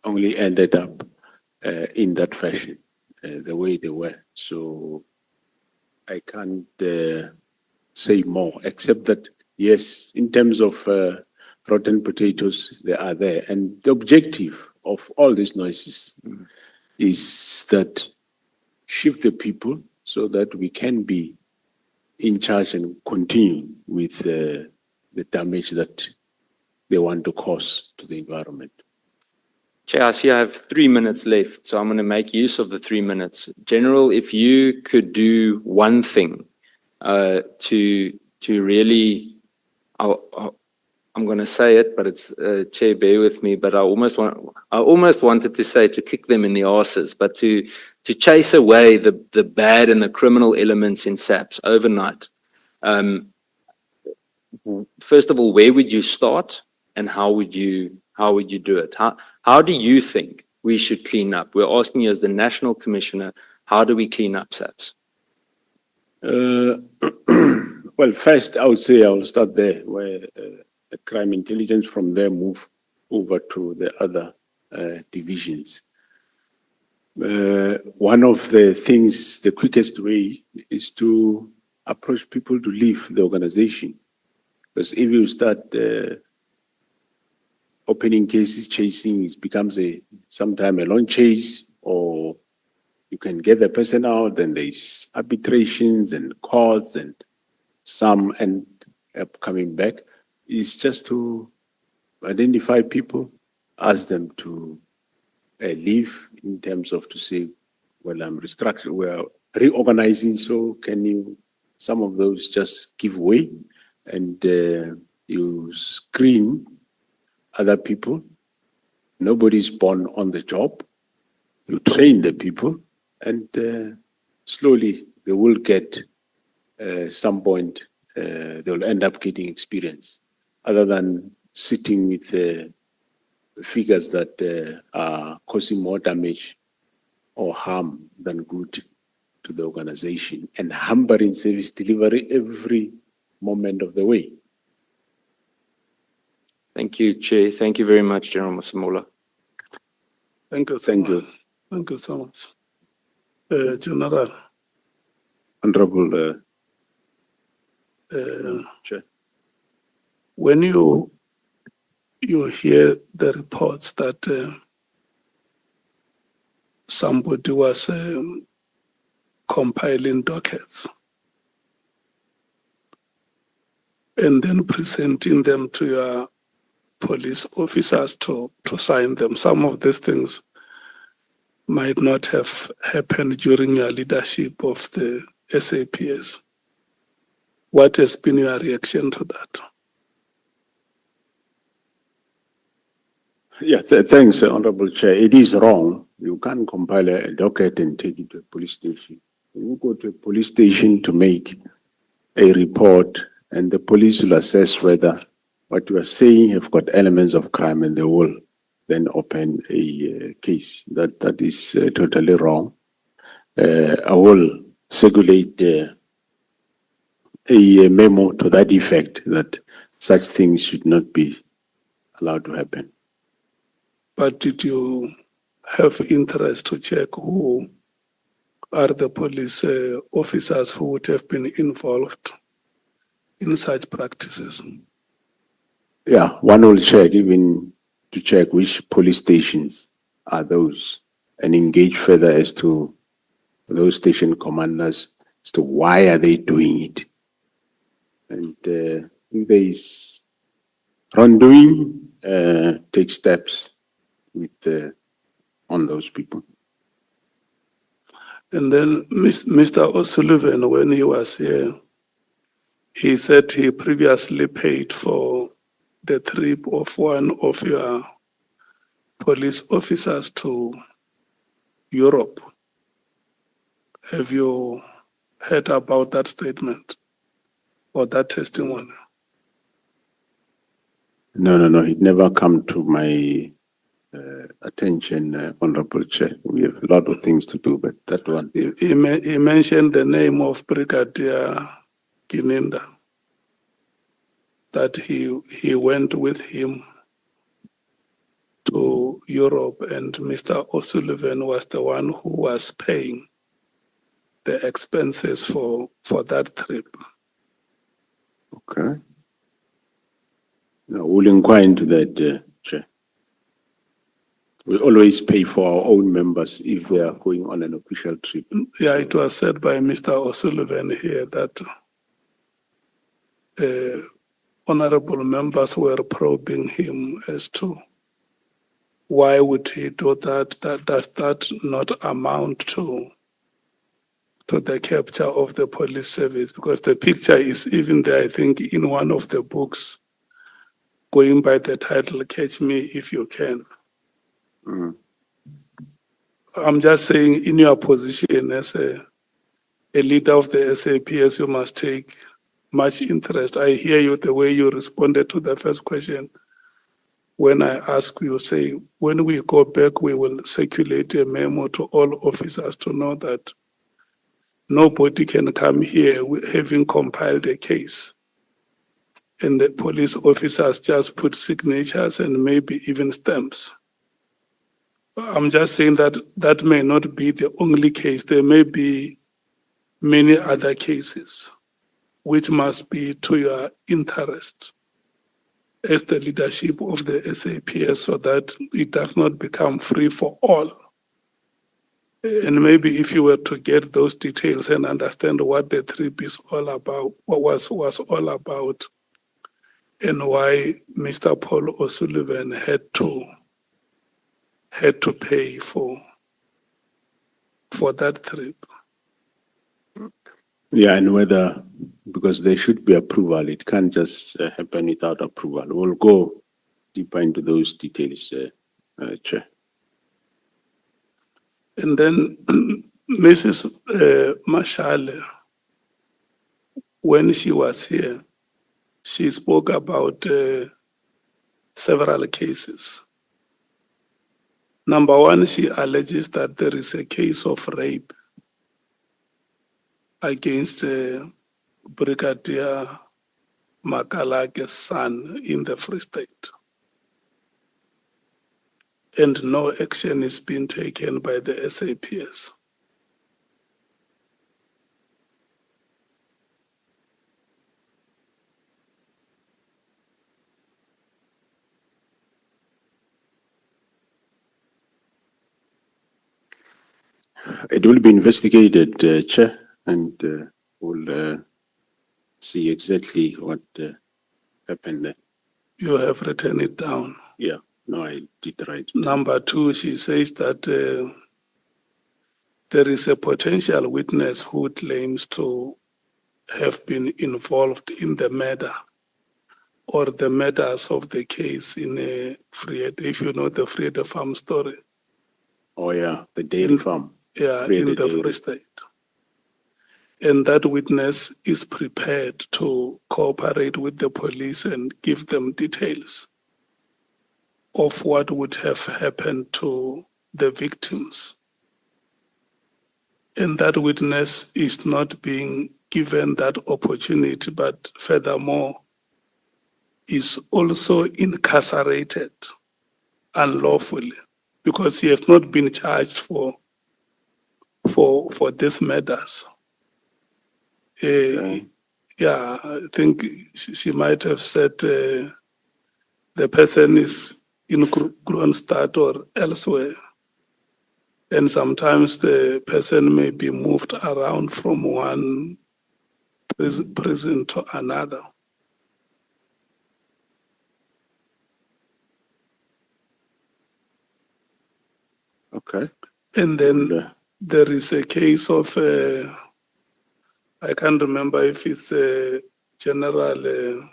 Speaker 1: only ended up in that fashion, the way they were. So I can't say more, except that, yes, in terms of rotten potatoes, they are there. And the objective of all these noises is that shift the people so that we can be in charge and continue with the damage that they want to cause to the environment.
Speaker 7: Chair, I see I have 3 minutes left, so I'm going to make use of the 3 minutes. General, if you could do one thing to really, I'm going to say it, but it's Chair, bear with me. But I almost wanted to say to kick them in the arses, but to chase away the bad and the criminal elements in SAPS overnight. First of all, where would you start, and how would you do it? How do you think we should clean up? We're asking you as the National Commissioner, how do we clean up SAPS?
Speaker 1: Well, first, I would say I will start there, where the crime intelligence from there move over to the other divisions. One of the things, the quickest way is to approach people to leave the organization. Because if you start opening cases, chasing, it becomes sometimes a long chase, or you can get the person out, then there's arbitrations and courts, and some end up coming back. It's just to identify people, ask them to leave, in terms of to say, well, I'm restructuring, we're reorganizing, so can you, some of those just give way, and you screen other people. Nobody's born on the job. You train the people, and slowly they will get, some point, they'll end up getting experience, other than sitting with figures that are causing more damage or harm than good to the organization, and hampering service delivery every moment of the way.
Speaker 7: Thank you, Chair. Thank you very much, General Masemola.
Speaker 3: Thank you.
Speaker 1: Thank you.
Speaker 3: Thank you so much. General,
Speaker 1: Honorable Chair.
Speaker 3: when you hear the reports that somebody was compiling dockets and then presenting them to your police officers to sign them, some of these things might not have happened during your leadership of the SAPS. What has been your reaction to that?
Speaker 1: Yeah, thanks, Honorable Chair. It is wrong. You can't compile a docket and take it to a police station. You go to a police station to make a report, and the police will assess whether what you are saying have got elements of crime, and they will then open a case. That is totally wrong. I will circulate a memo to that effect, that such things should not be allowed to happen.
Speaker 3: But did you have interest to check who are the police officers who would have been involved in such practices?
Speaker 1: Yeah, one will check, even to check which police stations are those, and engage further as to those station commanders as to why are they doing it. And if there is wrongdoing, take steps with on those people.
Speaker 3: And then Mr. O'Sullivan, when he was here, he said he previously paid for the trip of one of your police officers to Europe. Have you heard about that statement? or that testimony?
Speaker 1: No. It never come to my attention, Honorable Chair. We have a lot of things to do, but that one.
Speaker 3: He mentioned the name of Brigadier Kininda, that he went with him to Europe, and Mr. O'Sullivan was the one who was paying the expenses for that trip.
Speaker 1: Okay. No, we'll inquire into that, Chair. We always pay for our own members if they are going on an official trip.
Speaker 3: Yeah, it was said by Mr. O'Sullivan here that honorable members were probing him as to why would he do that? Does that not amount to the capture of the police service? Because the picture is even there, I think, in one of the books, going by the title, Catch Me If You Can. I'm just saying, in your position as a leader of the SAPS, you must take much interest. I hear you, the way you responded to the first question. When I ask you, say, when we go back, we will circulate a memo to all officers to know that nobody can come here having compiled a case. And the police officers just put signatures and maybe even stamps. I'm just saying that that may not be the only case. There may be many other cases which must be to your interest as the leadership of the SAPS, so that it does not become free for all. And maybe if you were to get those details and understand what the trip is all about, what was all about, and why Mr. Paul O'Sullivan had to pay for that trip.
Speaker 1: Yeah, and whether, because there should be approval, it can't just happen without approval. We'll go deeper into those details, Chair.
Speaker 3: And then Mrs. Mashale, when she was here, she spoke about several cases. Number one, she alleges that there is a case of rape against Brigadier Makalake's son in the Free State. And no action is being taken by the SAPS.
Speaker 1: It will be investigated, Chair, and we'll see exactly what happened there.
Speaker 3: You have written it down.
Speaker 1: Yeah, no, I did right.
Speaker 3: Number two, she says that there is a potential witness who claims to have been involved in the murder or the murders of the case in a Friede, if you know the Friede farm story.
Speaker 1: Oh yeah, the dairy farm.
Speaker 3: Yeah,
Speaker 1: Friede
Speaker 3: in the
Speaker 1: dairy.
Speaker 3: Free State. And that witness is prepared to cooperate with the police and give them details of what would have happened to the victims. And that witness is not being given that opportunity, but furthermore, is also incarcerated unlawfully because he has not been charged for these murders. Yeah, I think she might have said the person is in Kronstadt or elsewhere. And sometimes the person may be moved around from one prison to another.
Speaker 1: Okay.
Speaker 3: And then there is a case of, I can't remember if it's a general,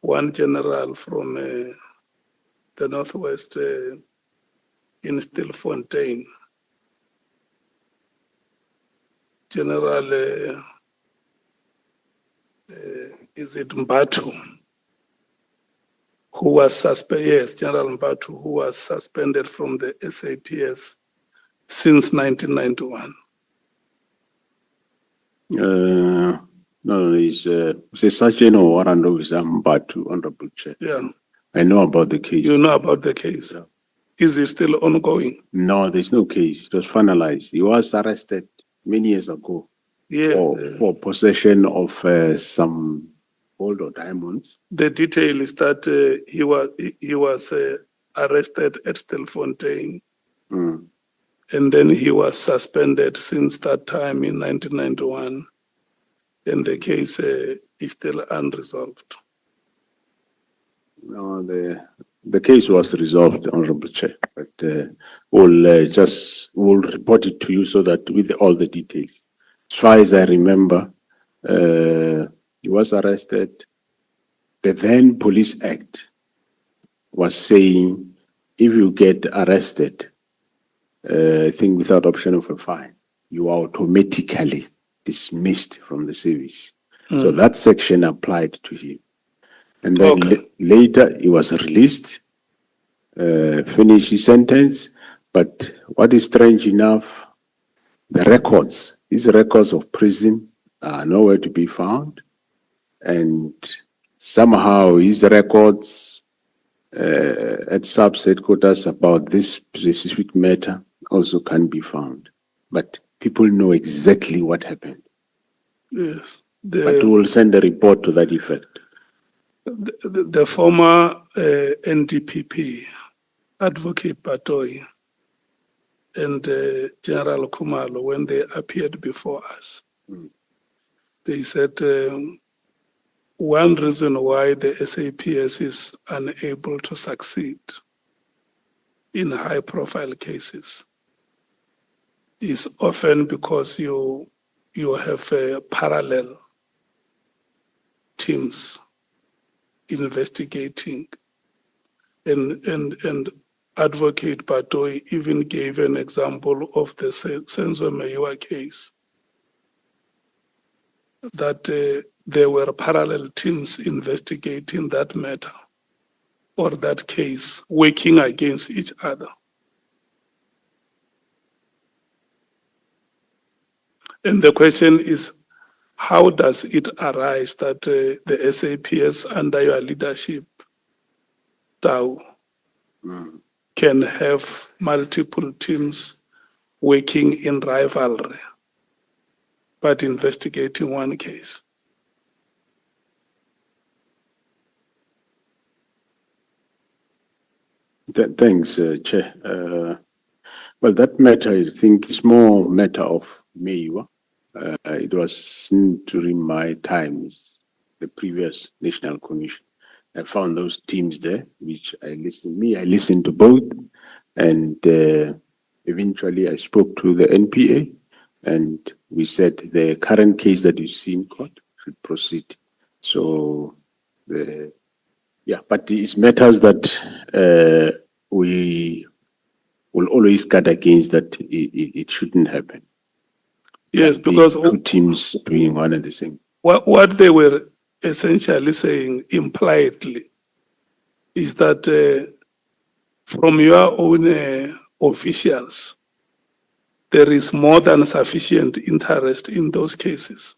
Speaker 3: one general from the Northwest in Stilfontein. General, is it Mbatu, who was suspended, yes, General Mbatu, who was suspended from the SAPS since 1991.
Speaker 1: No, it's Sergeant Warando is Mbatu, Honorable Chair.
Speaker 3: Yeah,
Speaker 1: I know about the case.
Speaker 3: you know about the case.
Speaker 1: Yeah.
Speaker 3: Is it still ongoing?
Speaker 1: No, there's no case. It was finalized. He was arrested many years ago
Speaker 3: Yeah.
Speaker 1: for possession of some gold or diamonds.
Speaker 3: The detail is that he was arrested at Stilfontein,
Speaker 1: Mm.
Speaker 3: and then he was suspended since that time in 1991, and the case is still unresolved.
Speaker 1: No, the case was resolved, Honorable Chair, but we'll report it to you so that with all the details. As far as I remember, he was arrested. The then Police Act was saying if you get arrested, I think without option of a fine, you are automatically dismissed from the service. So that section applied to him. And then
Speaker 3: Okay.
Speaker 1: later he was released, finished his sentence. But what is strange enough, his records of prison are nowhere to be found. And somehow his records at SAPS headquarters about this specific matter also can be found. But people know exactly what happened.
Speaker 3: Yes.
Speaker 1: But we will send a report to that effect.
Speaker 3: The former NDPP, Advocate Batoy, and General Kumalo, when they appeared before us, they said one reason why the SAPS is unable to succeed in high-profile cases is often because you have parallel teams investigating, and Advocate Batoy even gave an example of the Senzo Meyiwa case, that there were parallel teams investigating that matter or that case, working against each other. And the question is, how does it arise that the SAPS under your leadership, Tau, can have multiple teams working in rivalry, but investigating one case?
Speaker 1: Thanks, Chair. Well, that matter, I think, is more matter of Meyiwa. It was during my times, the previous National Commission. I found those teams there, which I listened to both. And eventually I spoke to the NPA and we said the current case that you see in court should proceed. So, but it's matters that we will always guard against, that it shouldn't happen.
Speaker 3: Yes, because
Speaker 1: two teams doing one and the same.
Speaker 3: What they were essentially saying impliedly is that from your own officials, there is more than sufficient interest in those cases.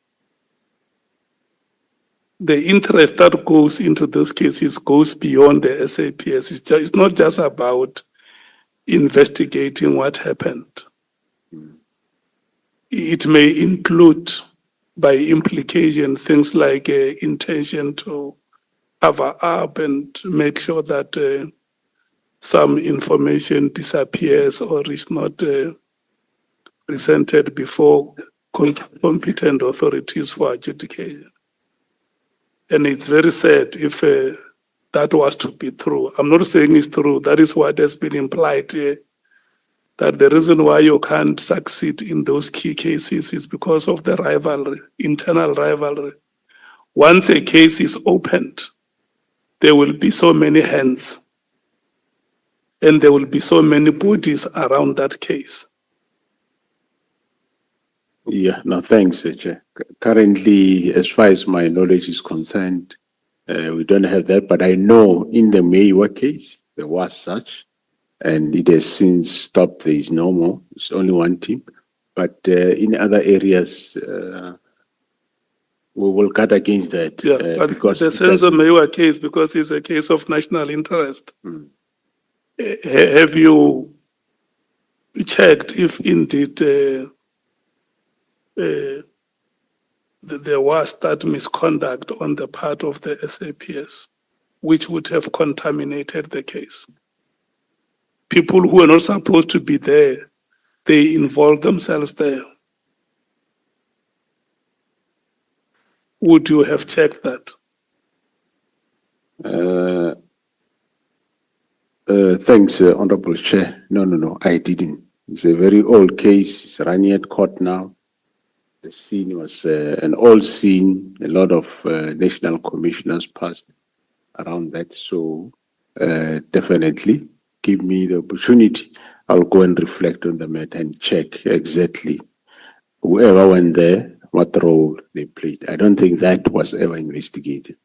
Speaker 3: The interest that goes into those cases goes beyond the SAPS. It's not just about investigating what happened. It may include, by implication, things like intention to cover up and make sure that some information disappears or is not presented before competent authorities for adjudication. And it's very sad if that was to be true. I'm not saying it's true. That is what has been implied here. That the reason why you can't succeed in those key cases is because of the rivalry, internal rivalry. Once a case is opened, there will be so many hands and there will be so many bodies around that case.
Speaker 1: Yeah, no, thanks, Chair. Currently, as far as my knowledge is concerned, we don't have that, but I know in the Maywa case, there was such, and it has since stopped. There is no more. It's only one team. But in other areas, we will cut against that.
Speaker 3: Yeah, but
Speaker 1: because
Speaker 3: the
Speaker 1: it
Speaker 3: sense of
Speaker 1: doesn't-
Speaker 3: Mewa case, because it's a case of national interest. Have you checked if indeed there was that misconduct on the part of the SAPS, which would have contaminated the case? People who are not supposed to be there, they involve themselves there. Would you have checked that?
Speaker 1: Thanks, Honorable Chair. No, I didn't. It's a very old case. It's running at court now. The scene was an old scene. A lot of national commissioners passed around that. So definitely give me the opportunity. I'll go and reflect on the matter and check exactly whoever went there, what role they played. I don't think that was ever investigated.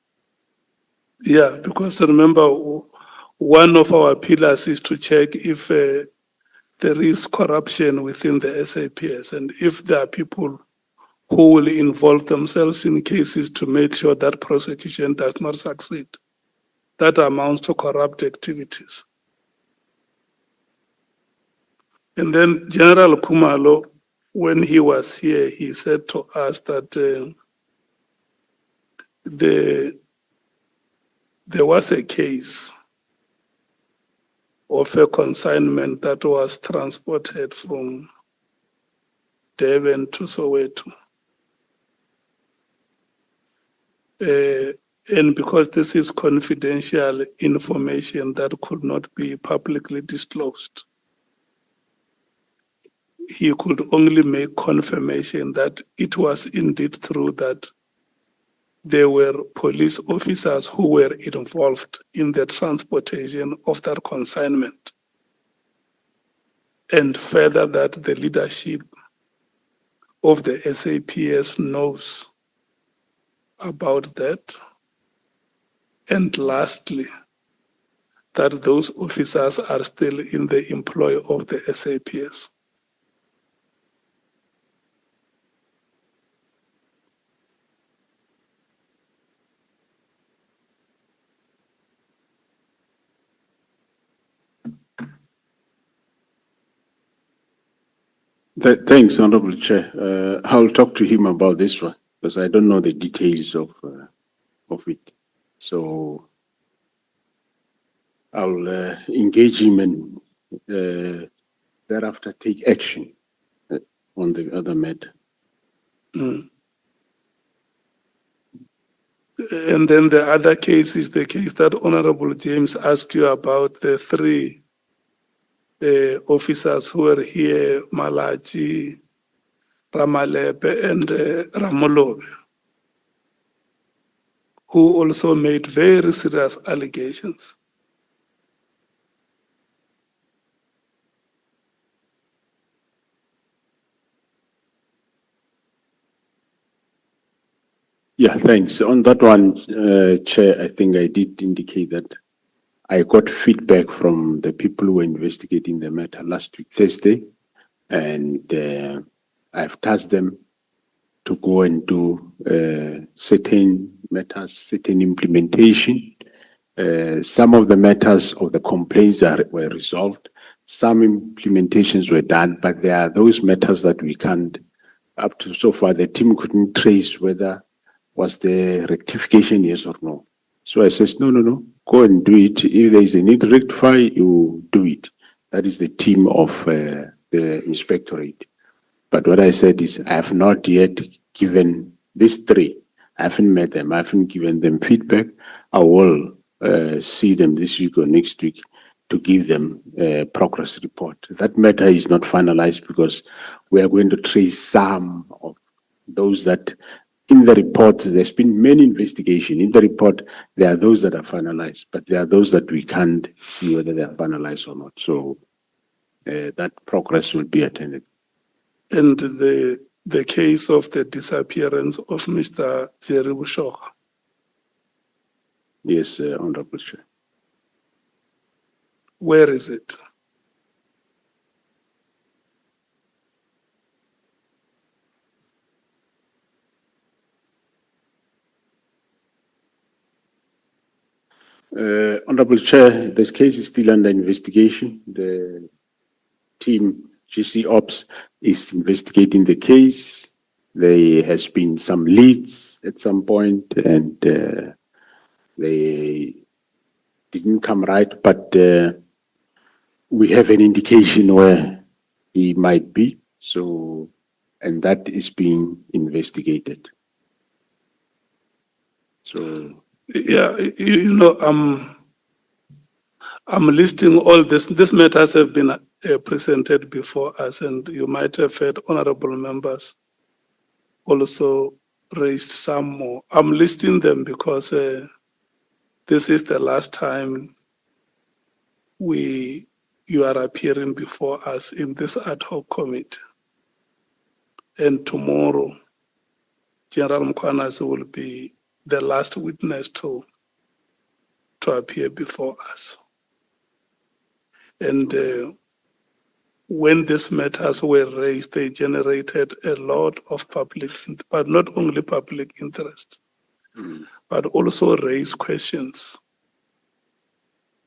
Speaker 3: Yeah, because remember, one of our pillars is to check if there is corruption within the SAPS, and if there are people who will involve themselves in cases to make sure that prosecution does not succeed. That amounts to corrupt activities. And then General Kumalo, when he was here, he said to us that there was a case of a consignment that was transported from Durban to Soweto. And because this is confidential information that could not be publicly disclosed, he could only make confirmation that it was indeed true that there were police officers who were involved in the transportation of that consignment. And further, that the leadership of the SAPS knows about that. And lastly, that those officers are still in the employ of the SAPS.
Speaker 1: Thanks, Honorable Chair. I'll talk to him about this one because I don't know the details of it. So I'll engage him and thereafter take action on the other matter.
Speaker 3: And then the other case is the case that Honorable James asked you about, the three officers who were here, Malachi, Ramalepe, and Ramolobe, who also made very serious allegations.
Speaker 1: Yeah, thanks. On that one, Chair, I think I did indicate that I got feedback from the people who were investigating the matter last week, Thursday, and I've tasked them to go and do certain matters, certain implementation. Some of the matters of the complaints were resolved. Some implementations were done, but there are those matters that we can't. Up to so far, the team couldn't trace whether was the rectification yes or no. So I says, no, go and do it. If there is a need to rectify, you do it. That is the team of the inspectorate. But what I said is I have not yet given these three. I haven't met them. I haven't given them feedback. I will see them this week or next week to give them a progress report. That matter is not finalized because we are going to trace some of those that in the report, there's been many investigations. In the report, there are those that are finalized, but there are those that we can't see whether they are finalized or not. So that progress will be attended.
Speaker 3: And the the case of the disappearance of Mr. Jerry Bushoka.
Speaker 1: Yes, Honorable Chair.
Speaker 3: Where is it?
Speaker 1: Honorable Chair, this case is still under investigation. The team GC Ops is investigating the case. There has been some leads at some point, and they didn't come right, but we have an indication where he might be. So, and that is being investigated. So,
Speaker 3: Yeah, you know, I'm listing all this. These matters have been presented before us, and you might have heard honorable members also raised some more. I'm listing them because this is the last time you are appearing before us in this ad hoc committee. And tomorrow, General Mkhwanazi will be the last witness to appear before us. And when these matters were raised, they generated a lot of public, but not only public interest, but also raised questions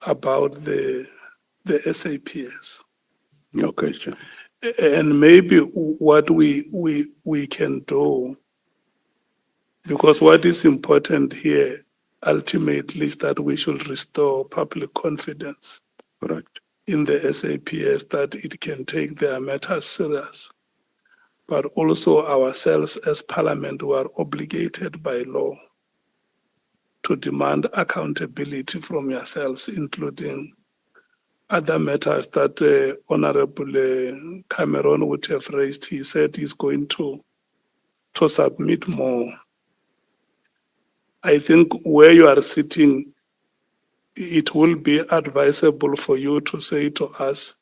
Speaker 3: about the SAPS.
Speaker 1: okay, Chair.
Speaker 3: And maybe what we can do, because what is important here ultimately is that we should restore public confidence
Speaker 1: Correct.
Speaker 3: in the SAPS, that it can take their matters serious. But also ourselves as Parliament, we are obligated by law to demand accountability from yourselves, including other matters that Honorable Cameron would have raised. He said he's going to submit more. I think where you are sitting, it will be advisable for you to say to us,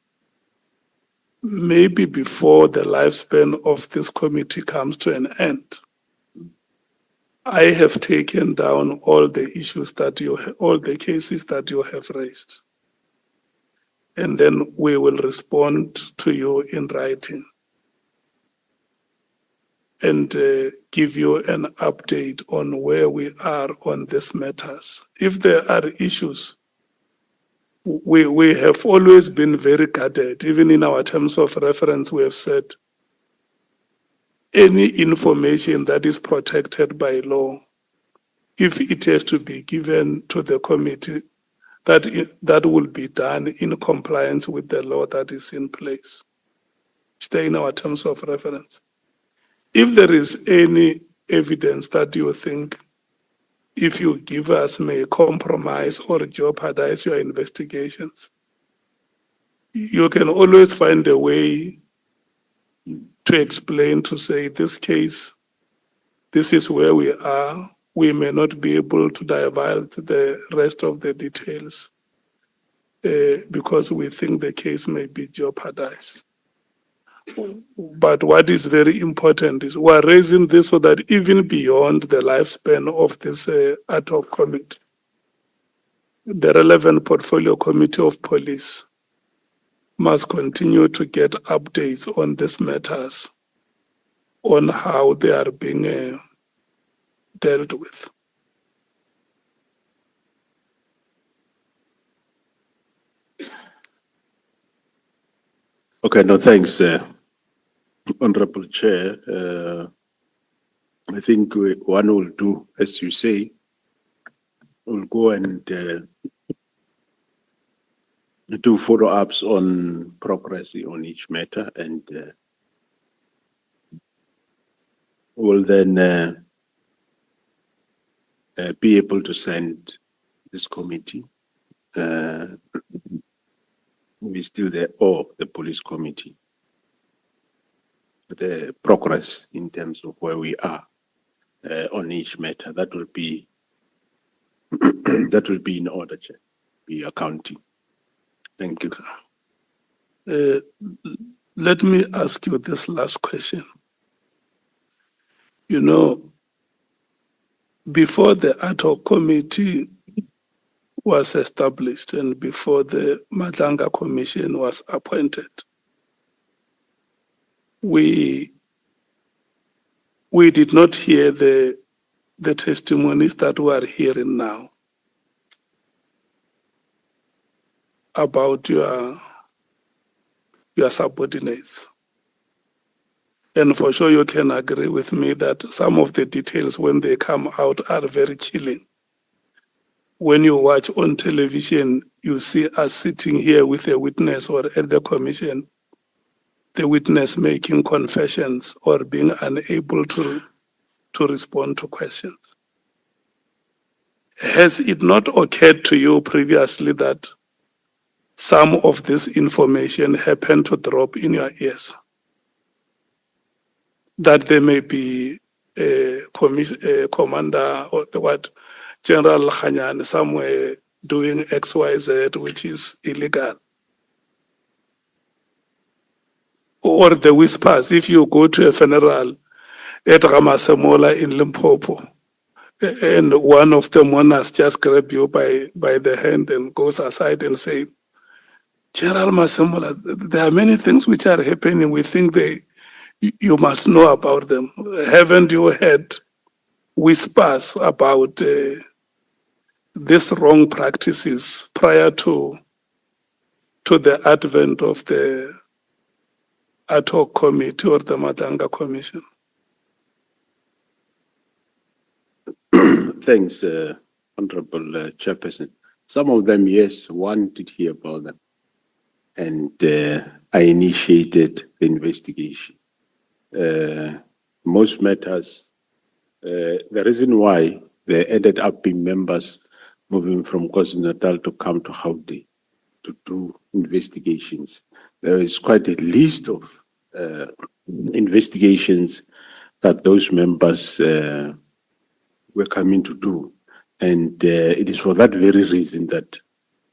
Speaker 3: maybe before the lifespan of this committee comes to an end, I have taken down all the issues that all the cases that you have raised. And then we will respond to you in writing and give you an update on where we are on these matters. If there are issues, we have always been very guarded. Even in our terms of reference, we have said any information that is protected by law, if it has to be given to the committee, that will be done in compliance with the law that is in place. Stay in our terms of reference. If there is any evidence that you think, if you give us, may compromise or jeopardize your investigations, you can always find a way to explain, to say, this case, this is where we are. We may not be able to divulge the rest of the details because we think the case may be jeopardized. But what is very important is we're raising this so that even beyond the lifespan of this ad hoc committee, the relevant portfolio committee of police must continue to get updates on these matters, on how they are being dealt with.
Speaker 1: Okay, no, thanks, Honorable Chair. I think one will do, as you say, we'll go and do follow-ups on progress on each matter, and we'll then be able to send this committee, we still there, or the police committee, the progress in terms of where we are on each matter. That will be that will be in order, Chair, be accounting. Thank you.
Speaker 3: Let me ask you this last question. You know, before the ad hoc committee was established and before the Madlanga Commission was appointed, we did not hear the testimonies that we are hearing now about your subordinates. And for sure you can agree with me that some of the details when they come out are very chilling. When you watch on television, you see us sitting here with a witness or at the commission, the witness making confessions or being unable to respond to questions. Has it not occurred to you previously that some of this information happened to drop in your ears? That there may be a commander or what, General Khanyan somewhere doing XYZ, which is illegal. Or the whispers, if you go to a funeral at Ramasemola in Limpopo, and one of the mourners just grab you by the hand and goes aside and say, General Masemola, there are many things which are happening. We think you must know about them. Haven't you heard whispers about these wrong practices prior to the advent of the ad hoc committee or the Madlanga Commission?
Speaker 1: Thanks, Honorable Chairperson. Some of them, yes, one did hear about them. And I initiated the investigation. Most matters, the reason why they ended up being members moving from KwaZulu-Natal to come to Gauteng to do investigations. There is quite a list of investigations that those members were coming to do. And it is for that very reason that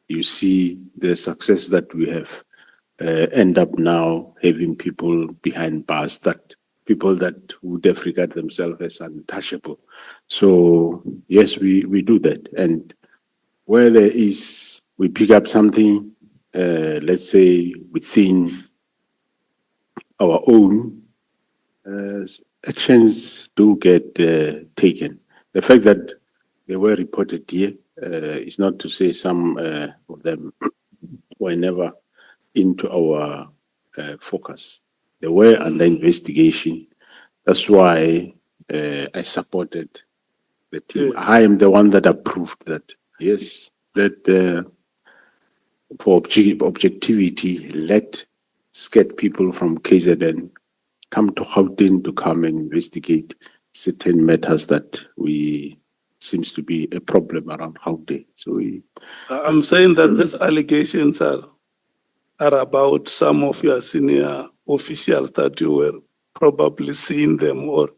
Speaker 1: you see the success that we have end up now having people behind bars, that people that would have regarded themselves as untouchable. So yes, we do that. And where there is, we pick up something, let's say within our own, actions do get taken. The fact that they were reported here is not to say some of them were never into our focus. They were under investigation. That's why I supported the team. I am the one that approved that, yes, that for objectivity, let scared people from KZN come to Gauteng to come and investigate certain matters that seems to be a problem around Gauteng. So
Speaker 3: I'm saying that these allegations are about some of your senior officials that you were probably seeing them or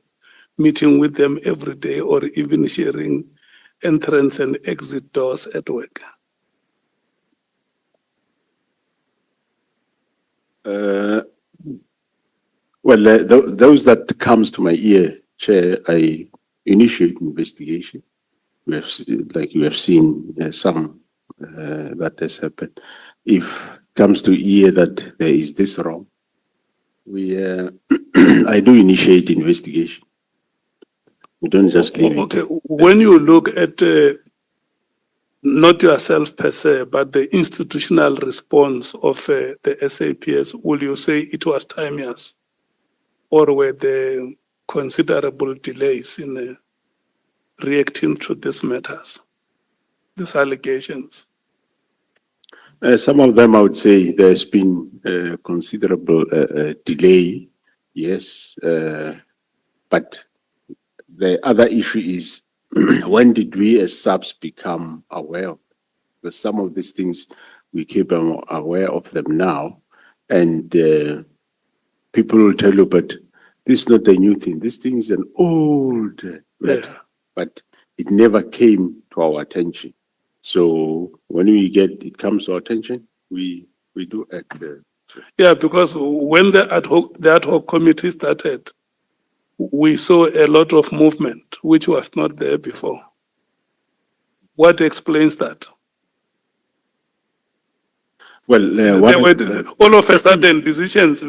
Speaker 3: meeting with them every day or even sharing entrance and exit doors at work.
Speaker 1: Those that comes to my ear, Chair, I initiate investigation. We have, like you have seen, some that has happened. If comes to ear that there is this wrong, I do initiate investigation. We don't just leave
Speaker 3: Okay,
Speaker 1: it.
Speaker 3: when you look at not yourself per se, but the institutional response of the SAPS, will you say it was timeous? Or were there considerable delays in reacting to these matters, these allegations?
Speaker 1: Some of them, I would say, there's been considerable delay, yes. But the other issue is, when did we as subs become aware of? Because some of these things, we keep aware of them now. And people will tell you, but this is not a new thing. This thing is an old matter, but it never came to our attention. So when it comes to our attention, we do act.
Speaker 3: Yeah, because when the ad hoc committee started, we saw a lot of movement, which was not there before. What explains that?
Speaker 1: Well,
Speaker 3: All of a sudden, decisions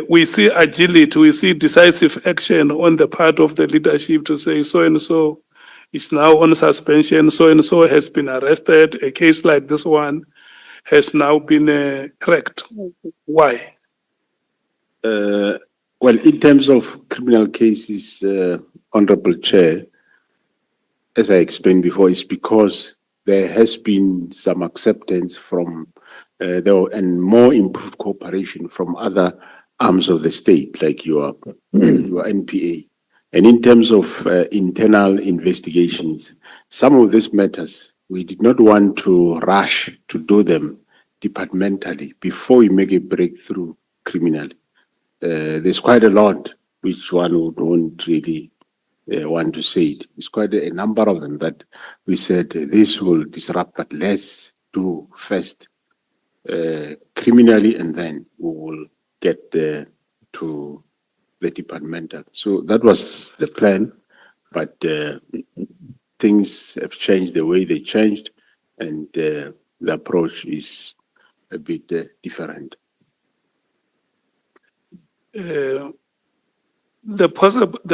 Speaker 3: we see agility, we see decisive action on the part of the leadership to say so and so is now on suspension, so and so has been arrested. A case like this one has now been cracked. Why?
Speaker 1: well, in terms of criminal cases, Honorable Chair, as I explained before, it's because there has been some acceptance from and more improved cooperation from other arms of the state, like your NPA. And in terms of internal investigations, some of these matters, we did not want to rush to do them departmentally before we make a breakthrough criminally. There's quite a lot which one would want really want to say it. It's quite a number of them that we said this will disrupt, but let's do first criminally, and then we will get to the departmental. So that was the plan, but things have changed the way they changed, and the approach is a bit different.
Speaker 3: The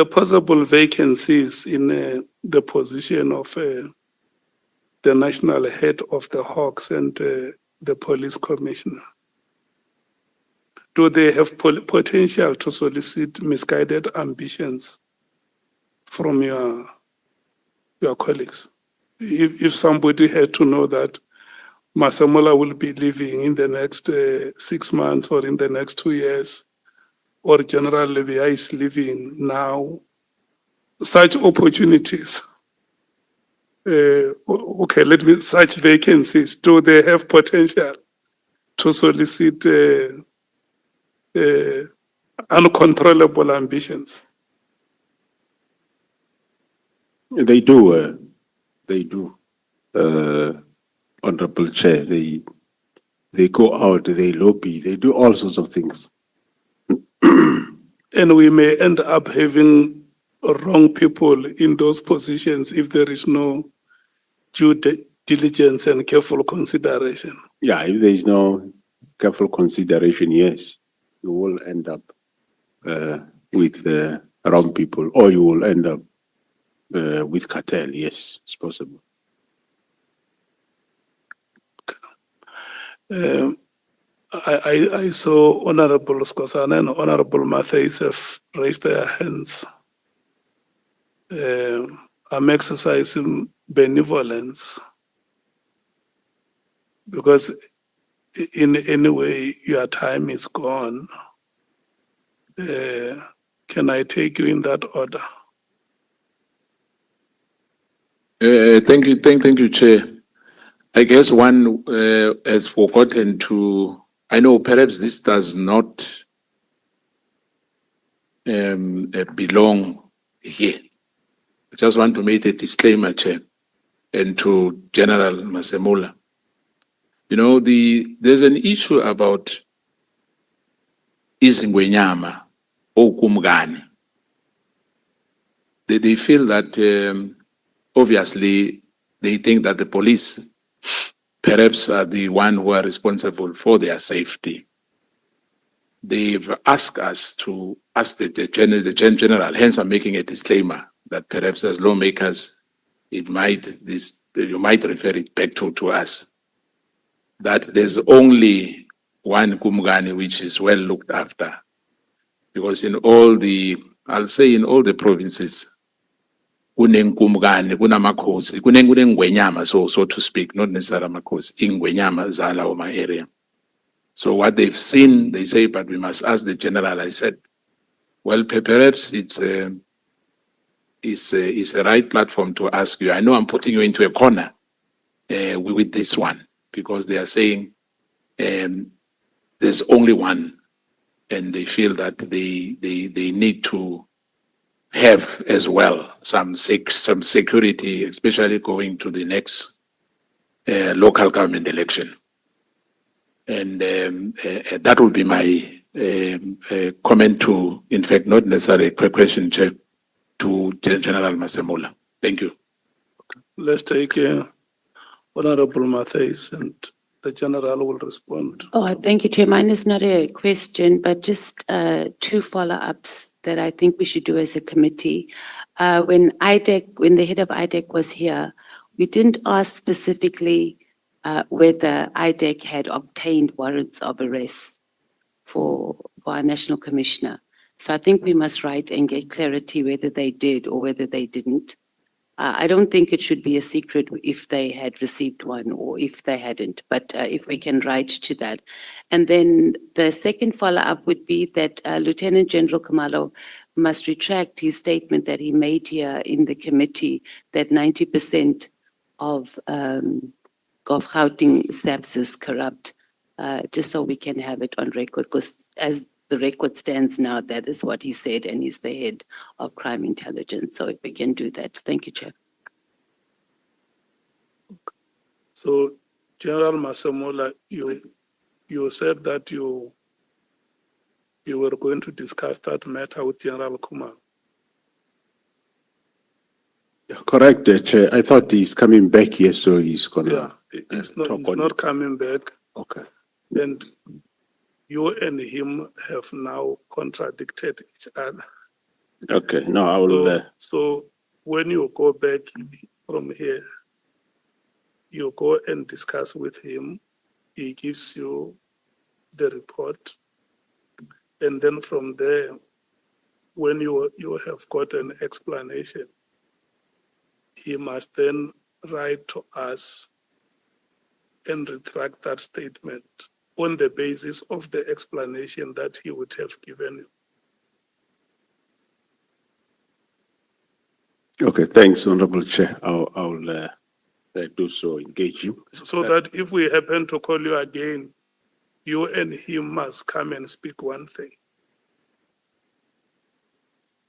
Speaker 3: possible vacancies in the position of the national head of the Hawks and the police commissioner, do they have potential to solicit misguided ambitions from your colleagues? If somebody had to know that Masemola will be leaving in the next 6 months or in the next 2 years, or General Levia is leaving now, such opportunities, such vacancies, do they have potential to solicit uncontrollable ambitions?
Speaker 1: They do. Honorable Chair, they go out, they lobby, they do all sorts of things.
Speaker 3: And we may end up having wrong people in those positions if there is no due diligence and careful consideration.
Speaker 1: Yeah, if there is no careful consideration, yes, you will end up with wrong people, or you will end up with cartel. Yes, it's possible.
Speaker 3: I saw Honorable Skosana and Honorable Matthys have raised their hands. I'm exercising benevolence because in any way your time is gone. Can I take you in that order?
Speaker 8: Thank you, Chair. I guess one has forgotten to, I know perhaps this does not belong here. I just want to make a disclaimer, Chair, and to General Masemola. You know, there's an issue about izingwenyama or kumgani. They feel that obviously they think that the police perhaps are the one who are responsible for their safety. They've asked us to ask the general, hence I'm making a disclaimer that perhaps as lawmakers, you might refer it back to us, that there's only one Kumgani which is well looked after. Because in all the provinces, kunenkumgani, kunamakhosi, kunengwenyama, so to speak, not necessarily makhosi, ingwenyama zala oma area. So what they've seen, they say, but we must ask the general. I said, well, perhaps it's a right platform to ask you. I know I'm putting you into a corner with this one, because they are saying there's only one, and they feel that they need to have as well some security, especially going to the next local government election. And that will be my a comment to, in fact, not necessarily a question, Chair, to General Masemola. Thank you.
Speaker 3: Let's take Honorable Mathies and the General will respond.
Speaker 9: Oh, thank you, Chair. Mine is not a question, but just two follow-ups that I think we should do as a committee. When the head of IDEC was here, we didn't ask specifically whether IDEC had obtained warrants of arrest for our National Commissioner. So I think we must write and get clarity whether they did or whether they didn't. I don't think it should be a secret if they had received one or if they hadn't, but if we can write to that. And then the second follow-up would be that Lieutenant General Khumalo must retract his statement that he made here in the committee that 90% of Gauteng SAPS is corrupt, just so we can have it on record, because as the record stands now, that is what he said, and he's the head of crime intelligence. So if we can do that. Thank you, Chair.
Speaker 3: So, General Masemola, you said that you were going to discuss that matter with General Khumalo.
Speaker 1: Yeah, correct, Chair. I thought he's coming back here, so he's gonna.
Speaker 3: Yeah, he's not coming back.
Speaker 1: Okay.
Speaker 3: And you and him have now contradicted each other.
Speaker 1: Okay. No, I will.
Speaker 3: So when you go back from here, you go and discuss with him. He gives you the report. And then from there, when you have got an explanation, he must then write to us and retract that statement on the basis of the explanation that he would have given you.
Speaker 1: Okay. Thanks, Honorable Chair. I'll do so. Engage you.
Speaker 3: So that if we happen to call you again, you and him must come and speak one thing.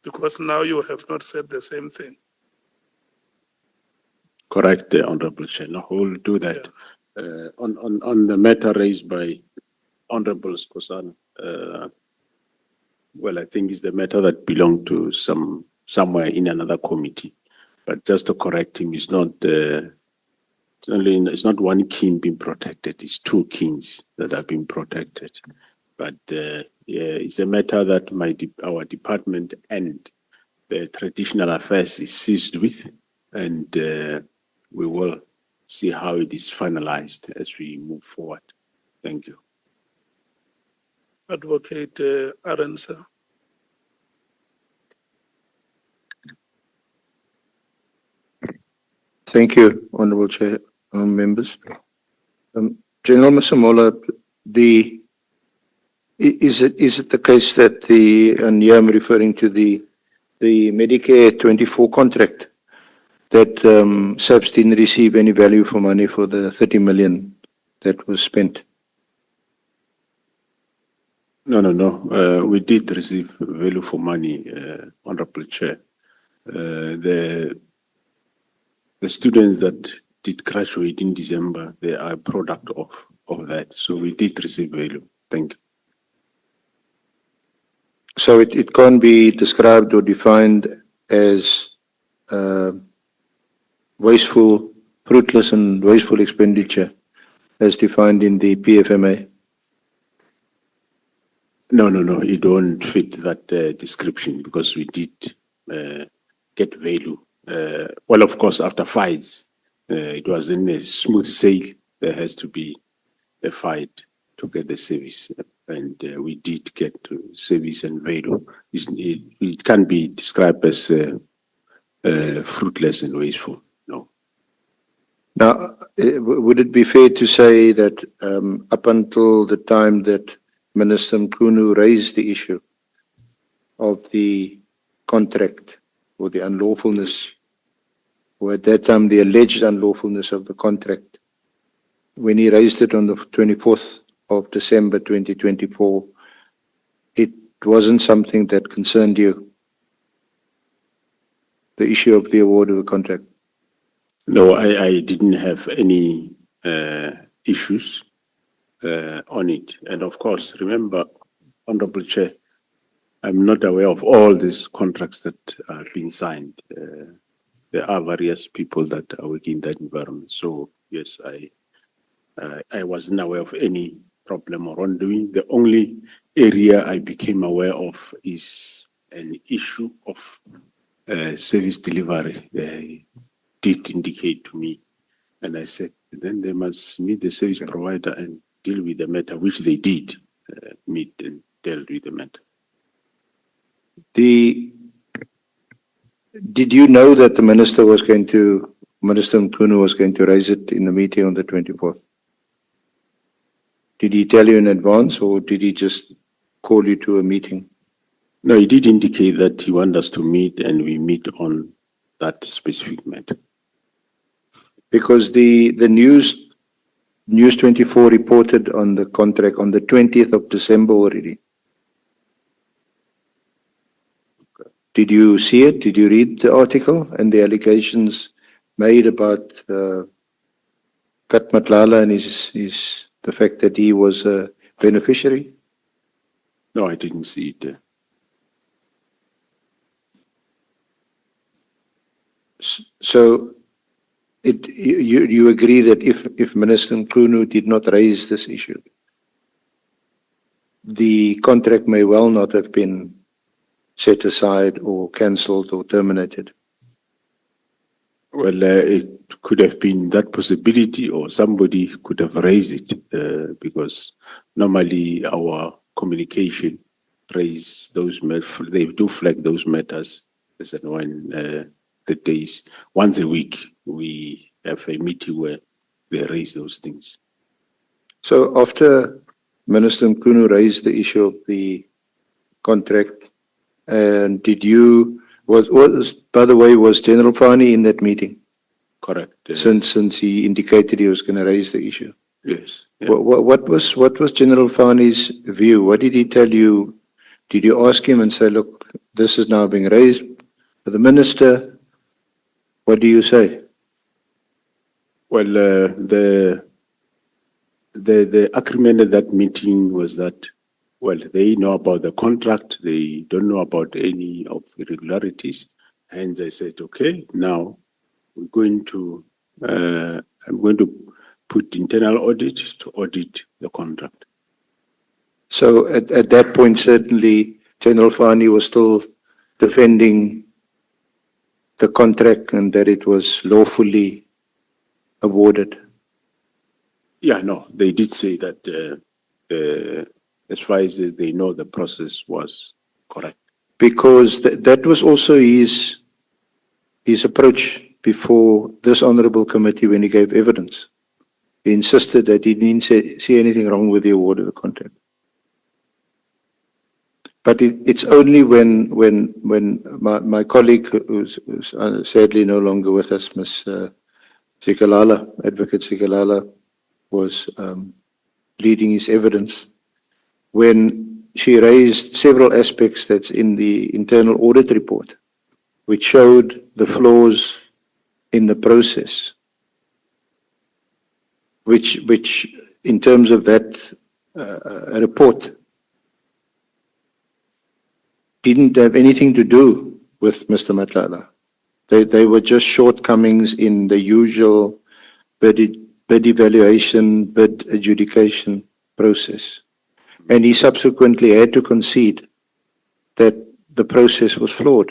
Speaker 3: Because now you have not said the same thing.
Speaker 1: Correct, Honorable Chair. No, we'll do that. On the matter raised by Honorable Skosana, well, I think it's the matter that belonged to somewhere in another committee. But just to correct him, it's not it's not one king being protected; it's two kings that have been protected. But yeah, it's a matter that our department and the traditional affairs is seized with, and we will see how it is finalized as we move forward. Thank you.
Speaker 3: Advocate Arendse.
Speaker 10: Thank you, Honorable Chair, members. General Masemola, is it the case that and here I'm referring to the Medicare 24 contract, that SAPS didn't receive any value for money for the 30 million that was spent?
Speaker 1: No. We did receive value for money, Honorable Chair. The students that did graduate in December, they are a product of that. So we did receive value. Thank you.
Speaker 10: So it can't be described or defined as wasteful, fruitless and wasteful expenditure as defined in the PFMA?
Speaker 1: No. It don't fit that description because we did get value. Well, of course, after fights, it wasn't a smooth sail. There has to be a fight to get the service. And we did get service and value. It can be described as fruitless and wasteful. No.
Speaker 10: Now, would it be fair to say that up until the time that Minister Mkhunu raised the issue of the contract or the unlawfulness, or at that time the alleged unlawfulness of the contract, when he raised it on the 24th of December 2024, it wasn't something that concerned you, the issue of the award of a contract?
Speaker 1: No, I didn't have any issues on it. And of course, remember, Honorable Chair, I'm not aware of all these contracts that are being signed. There are various people that are working in that environment. So yes, I wasn't aware of any problem or wrongdoing. The only area I became aware of is an issue of service delivery. They did indicate to me, and I said, then they must meet the service provider and deal with the matter, which they did meet and dealt with the matter.
Speaker 10: Did you know that the Minister Mkhunu was going to raise it in the meeting on the 24th? Did he tell you in advance, or did he just call you to a meeting?
Speaker 1: No, he did indicate that he wanted us to meet, and we meet on that specific matter.
Speaker 10: Because the News 24 reported on the contract on the 20th of December already. Did you see it? Did you read the article and the allegations made about Kat Matlala and the fact that he was a beneficiary?
Speaker 1: No, I didn't see it.
Speaker 10: So you agree that if Minister Mkhunu did not raise this issue, the contract may well not have been set aside or cancelled or terminated?
Speaker 1: Well, it could have been that possibility, or somebody could have raised it, because normally our communication raise those matters. They do flag those matters as and when the days. Once a week, we have a meeting where they raise those things.
Speaker 10: So after Minister Mkhunu raised the issue of the contract, and by the way, was General Fani in that meeting?
Speaker 1: Correct.
Speaker 10: Since he indicated he was going to raise the issue.
Speaker 1: Yes. Yeah.
Speaker 10: What was General Fani's view? What did he tell you? Did you ask him and say, look, this is now being raised by the minister? What do you say?
Speaker 1: Well, the agreement at that meeting was that, well, they know about the contract, they don't know about any of the irregularities. And I said, okay, now I'm going to put internal audit to audit the contract.
Speaker 10: So at that point, certainly, General Fani was still defending the contract and that it was lawfully awarded.
Speaker 1: Yeah, no, they did say that as far as they know, the process was correct.
Speaker 10: Because that was also his approach before this honorable committee when he gave evidence. He insisted that he didn't see anything wrong with the award of the contract. But it's only when my colleague, who's sadly no longer with us, Ms. Sikalala, Advocate Sikalala, was leading his evidence, when she raised several aspects that's in the internal audit report, which showed the flaws in the process, which in terms of that report didn't have anything to do with Mr. Matlala. They were just shortcomings in the usual bid evaluation, bid adjudication process. And he subsequently had to concede that the process was flawed.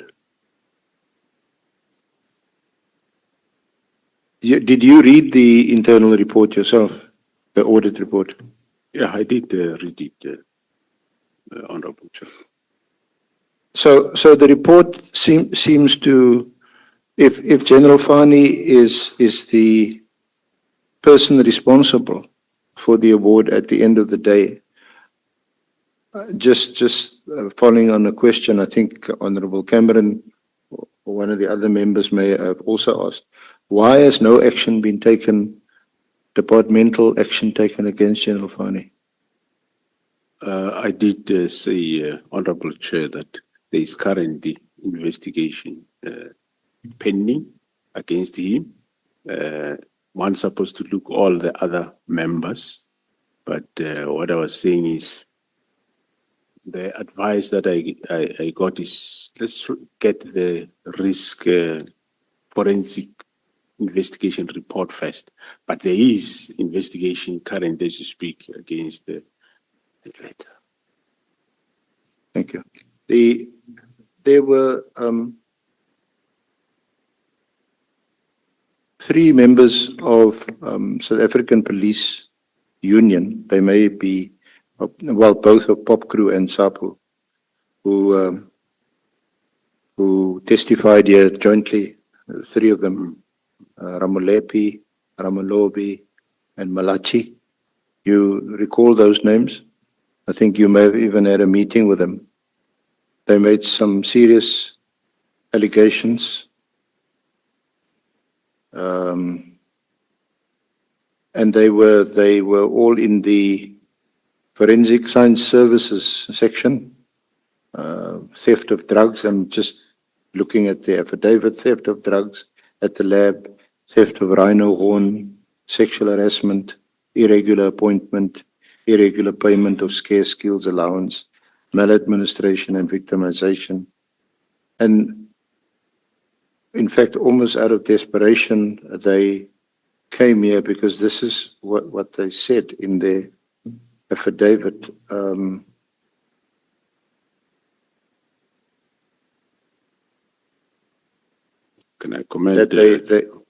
Speaker 10: Did you read the internal report yourself, the audit report?
Speaker 1: Yeah, I did read it, Honorable Chair.
Speaker 10: So the report seems to, if General Fani is the person responsible for the award at the end of the day, just following on a question, I think Honorable Cameron or one of the other members may have also asked, why has no action been taken, departmental action taken against General Fani?
Speaker 1: I did say, Honorable Chair, that there is currently investigation pending against him. One's supposed to look all the other members, but what I was saying is the advice that I got is let's get the risk forensic investigation report first. But there is investigation current as you speak against the letter.
Speaker 10: Thank you. There were 3 members of South African Police Union. They may be, well, both of Pop Crew and SAPU, who testified here jointly, 3 of them, Ramolepi, Ramolobi, and Malachi. You recall those names? I think you may have even had a meeting with them. They made some serious allegations. And they were all in the Forensic Science Services section. Theft of drugs, I'm just looking at the affidavit, theft of drugs at the lab, theft of rhino horn, sexual harassment, irregular appointment, irregular payment of scarce skills allowance, maladministration and victimization. And in fact, almost out of desperation, they came here because this is what they said in their affidavit.
Speaker 1: Can I comment?
Speaker 10: That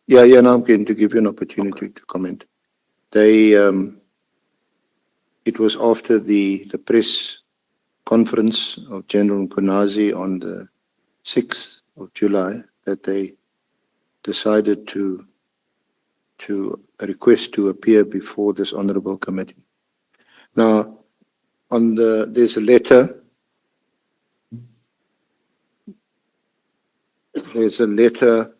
Speaker 10: now I'm going to give you an opportunity to comment. It was after the press conference of General Nkonazi on the 6th of July that they decided to request to appear before this honorable committee. Now, there's a letter. There's a letter.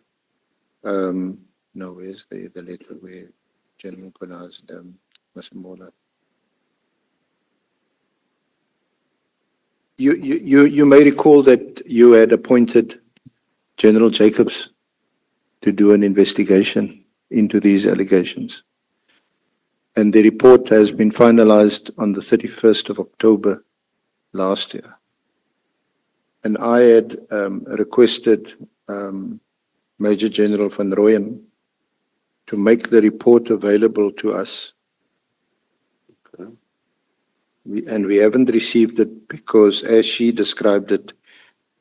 Speaker 10: No, where's the letter where General Nkonazi Masemola? You may recall that you had appointed General Jacobs to do an investigation into these allegations. And the report has been finalized on the 31st of October last year. And I had requested Major General van Rooyen to make the report available to us. We haven't received it because, as she described it,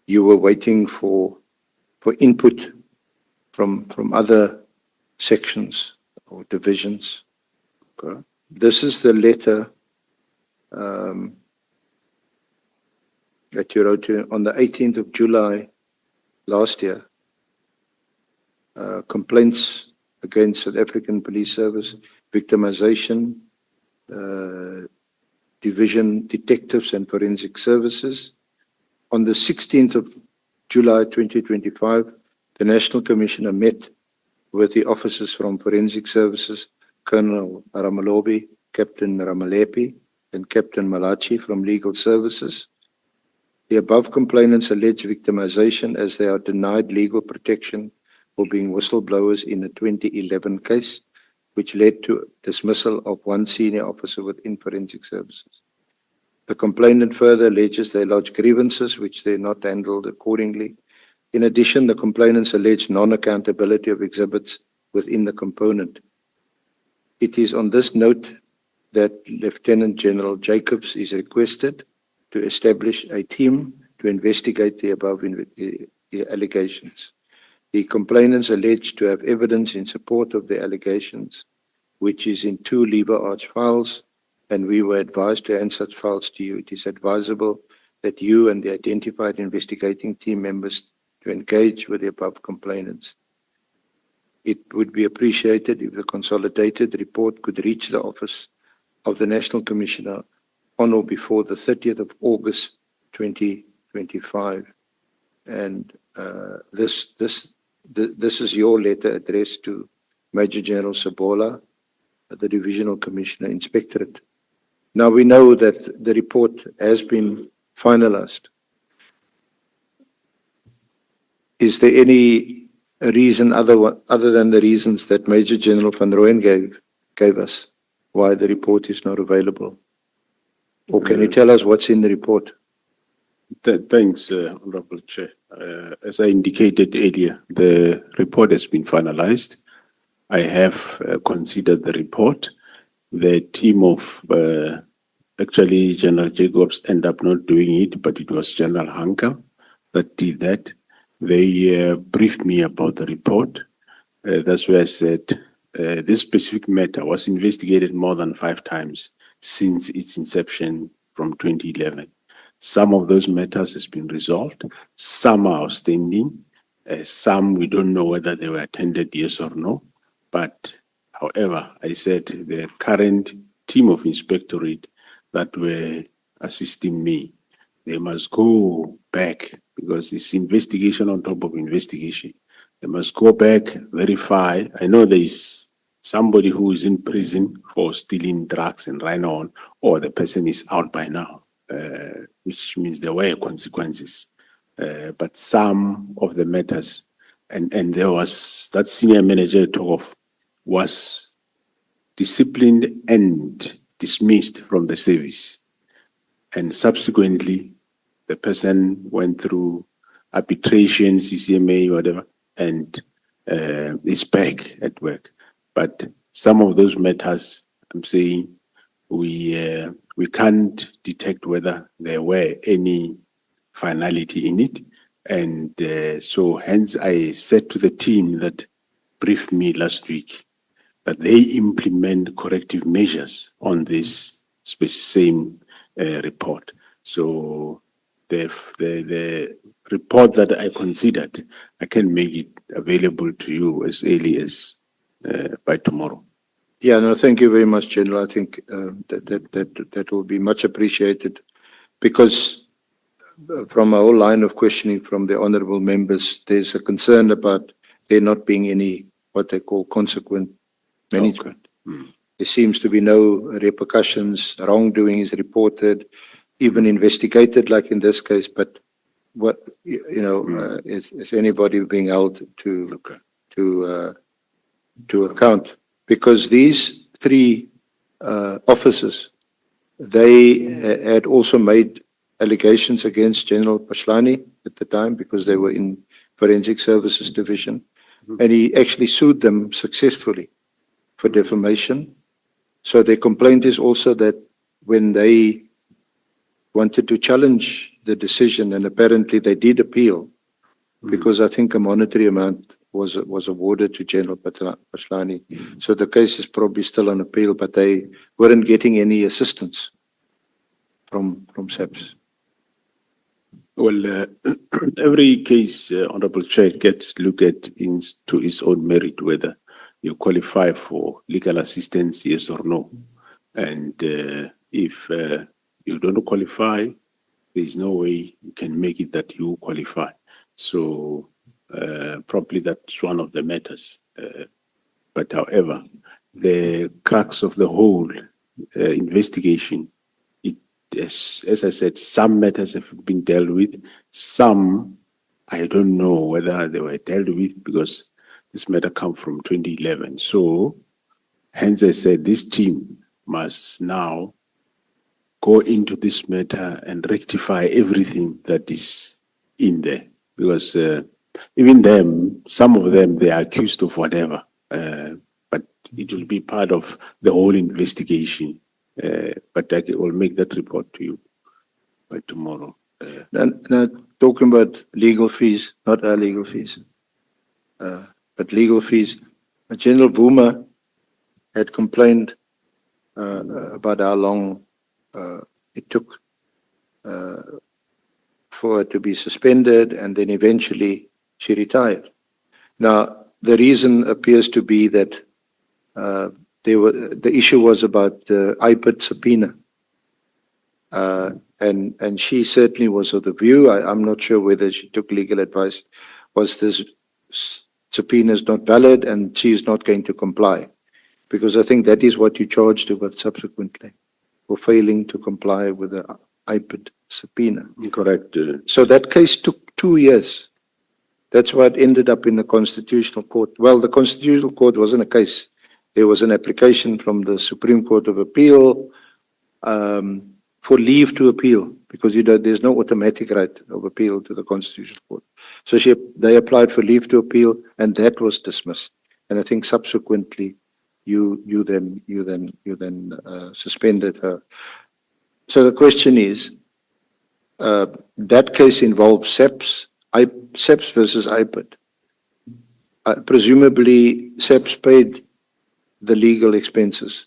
Speaker 10: you were waiting for input from other sections or divisions. Okay. This is the letter that you wrote on the 18th of July last year. Complaints against South African Police Service, victimization, Division Detectives and Forensic Services. On the 16th of July 2025, the National Commissioner met with the officers from Forensic Services, Colonel Ramalobi, Captain Ramalepi, and Captain Malachi from Legal Services. The above complainants allege victimization as they are denied legal protection for being whistleblowers in a 2011 case, which led to dismissal of one senior officer within Forensic Services. The complainant further alleges they lodged grievances which they not handled accordingly. In addition, the complainants allege non-accountability of exhibits within the component. It is on this note that Lieutenant General Jacobs is requested to establish a team to investigate the above allegations. The complainants allege to have evidence in support of the allegations, which is in 2 lever arch files, and we were advised to hand such files to you. It is advisable that you and the identified investigating team members to engage with the above complainants. It would be appreciated if the consolidated report could reach the office of the National Commissioner on or before the 30th of August 2025. And this is your letter addressed to Major General Sabola, the Divisional Commissioner Inspectorate. Now we know that the report has been finalized. Is there any reason other than the reasons that Major General van Rooyen gave us why the report is not available? Or can you tell us what's in the report?
Speaker 1: Thanks, Honorable Chair. As I indicated earlier, the report has been finalized. I have considered the report. The team of actually General Jacobs ended up not doing it, but it was General Hanka that did that. They briefed me about the report. That's where I said this specific matter was investigated more than 5 times since its inception from 2011. Some of those matters has been resolved. Some are outstanding. Some we don't know whether they were attended, yes or no. But however, I said the current team of inspectorate that were assisting me, they must go back because it's investigation on top of investigation. They must go back, verify. I know there is somebody who is in prison for stealing drugs and right on, or the person is out by now, which means there were consequences. But some of the matters, and there was that senior manager talk of was disciplined and dismissed from the service. And subsequently, the person went through arbitration, CCMA, whatever, and is back at work. But some of those matters, I'm saying, we can't detect whether there were any finality in it. And so hence I said to the team that briefed me last week that they implement corrective measures on this same report. So the report that I considered, I can make it available to you as early as by tomorrow.
Speaker 10: Yeah, no, thank you very much, General. I think that will be much appreciated because from a whole line of questioning from the honorable members, there's a concern about there not being any what they call consequent management.
Speaker 1: Okay.
Speaker 10: There seems to be no repercussions. Wrongdoing is reported, even investigated, like in this case. But what is anybody being held to account? Because these 3 officers, they had also made allegations against General Pashlani at the time because they were in Forensic Services Division, and he actually sued them successfully for defamation. So their complaint is also that when they wanted to challenge the decision, and apparently they did appeal, because I think a monetary amount was awarded to General Pashlani. So the case is probably still on appeal, but they weren't getting any assistance from SAPS.
Speaker 1: Well, every case, Honorable Chair, gets looked at to its own merit, whether you qualify for legal assistance, yes or no. And if you don't qualify, there is no way you can make it that you qualify. So probably that's one of the matters. But however, the crux of the whole investigation, as I said, some matters have been dealt with. Some, I don't know whether they were dealt with because this matter come from 2011. So hence I said this team must now go into this matter and rectify everything that is in there. Because even them, some of them, they are accused of whatever. But it will be part of the whole investigation. But I will make that report to you by tomorrow.
Speaker 10: Now, talking about legal fees, not our legal fees, but legal fees. General Vuma had complained about how long it took for her to be suspended, and then eventually she retired. Now, the reason appears to be that the issue was about the IPID subpoena. And she certainly was of the view, I'm not sure whether she took legal advice, was this subpoena is not valid and she is not going to comply. Because I think that is what you charged her with subsequently, for failing to comply with the IPID subpoena.
Speaker 1: Correct.
Speaker 10: So that case took 2 years. That's what ended up in the Constitutional Court. Well, the Constitutional Court wasn't a case. There was an application from the Supreme Court of Appeal for leave to appeal, because there's no automatic right of appeal to the Constitutional Court. So they applied for leave to appeal, and that was dismissed. And I think subsequently, you then suspended her. So the question is, that case involved SEPS versus IPID. Presumably, SEPS paid the legal expenses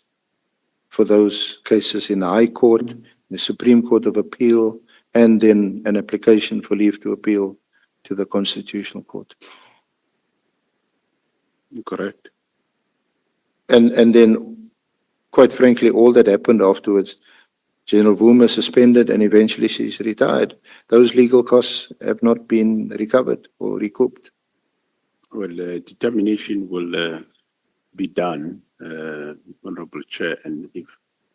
Speaker 10: for those cases in the High Court, the Supreme Court of Appeal, and then an application for leave to appeal to the Constitutional Court.
Speaker 1: Correct.
Speaker 10: And then, quite frankly, all that happened afterwards, General Wuma suspended and eventually she's retired. Those legal costs have not been recovered or recouped.
Speaker 1: Well, determination will be done, Honorable Chair, and if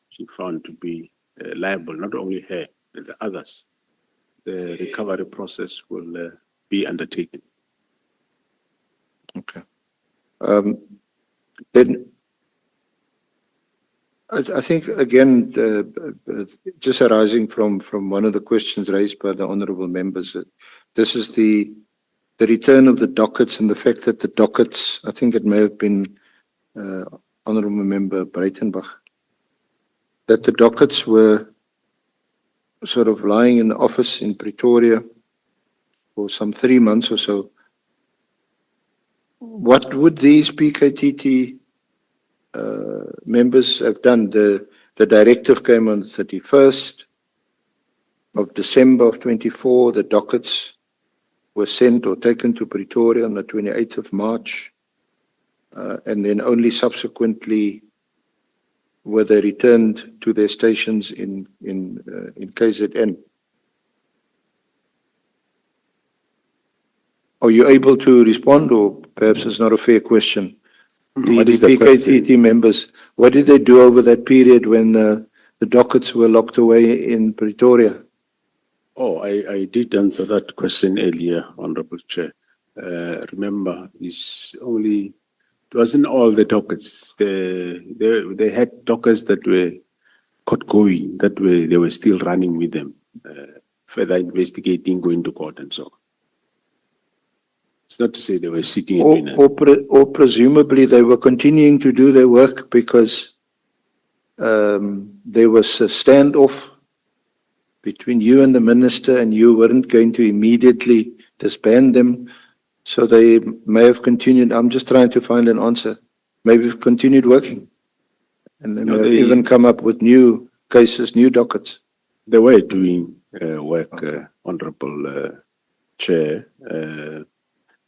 Speaker 1: she found to be liable, not only her, but the others, the recovery process will be undertaken.
Speaker 10: Okay. Then I think, again, just arising from one of the questions raised by the honorable members, this is the return of the dockets and the fact that the dockets, I think it may have been Honorable Member Breitenbach, that the dockets were sort of lying in the office in Pretoria for some 3 months or so. What would these PKTT members have done? The directive came on the 31st of December of 24. The dockets were sent or taken to Pretoria on the 28th of March. And then only subsequently were they returned to their stations in KZN. Are you able to respond, or perhaps it's not a fair question?
Speaker 1: What
Speaker 10: The
Speaker 1: is the
Speaker 10: PKTT members, what did they do over that period when the dockets were locked away in Pretoria?
Speaker 1: Oh, I did answer that question earlier, Honorable Chair. Remember, it wasn't all the dockets. They had dockets that were caught going, they were still running with them, further investigating, going to court and so on. It's not to say they were sitting in
Speaker 10: Or presumably they were continuing to do their work because there was a standoff between you and the minister, and you weren't going to immediately disband them. So they may have continued. I'm just trying to find an answer. Maybe have continued working. And they may have even come up with new cases, new dockets.
Speaker 1: They were doing work, Honorable Chair.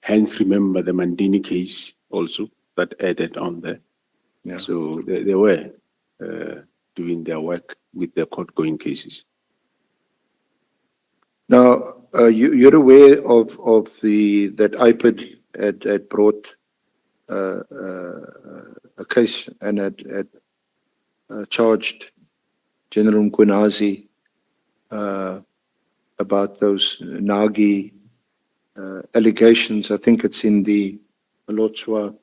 Speaker 1: Hence, remember the Mandini case also that added on there.
Speaker 10: Yeah.
Speaker 1: So they were doing their work with the court-going cases.
Speaker 10: Now, you're aware of that IPID had brought a case and had charged General Mkhwanazi about those Nagi allegations. I think it's in the Malotswa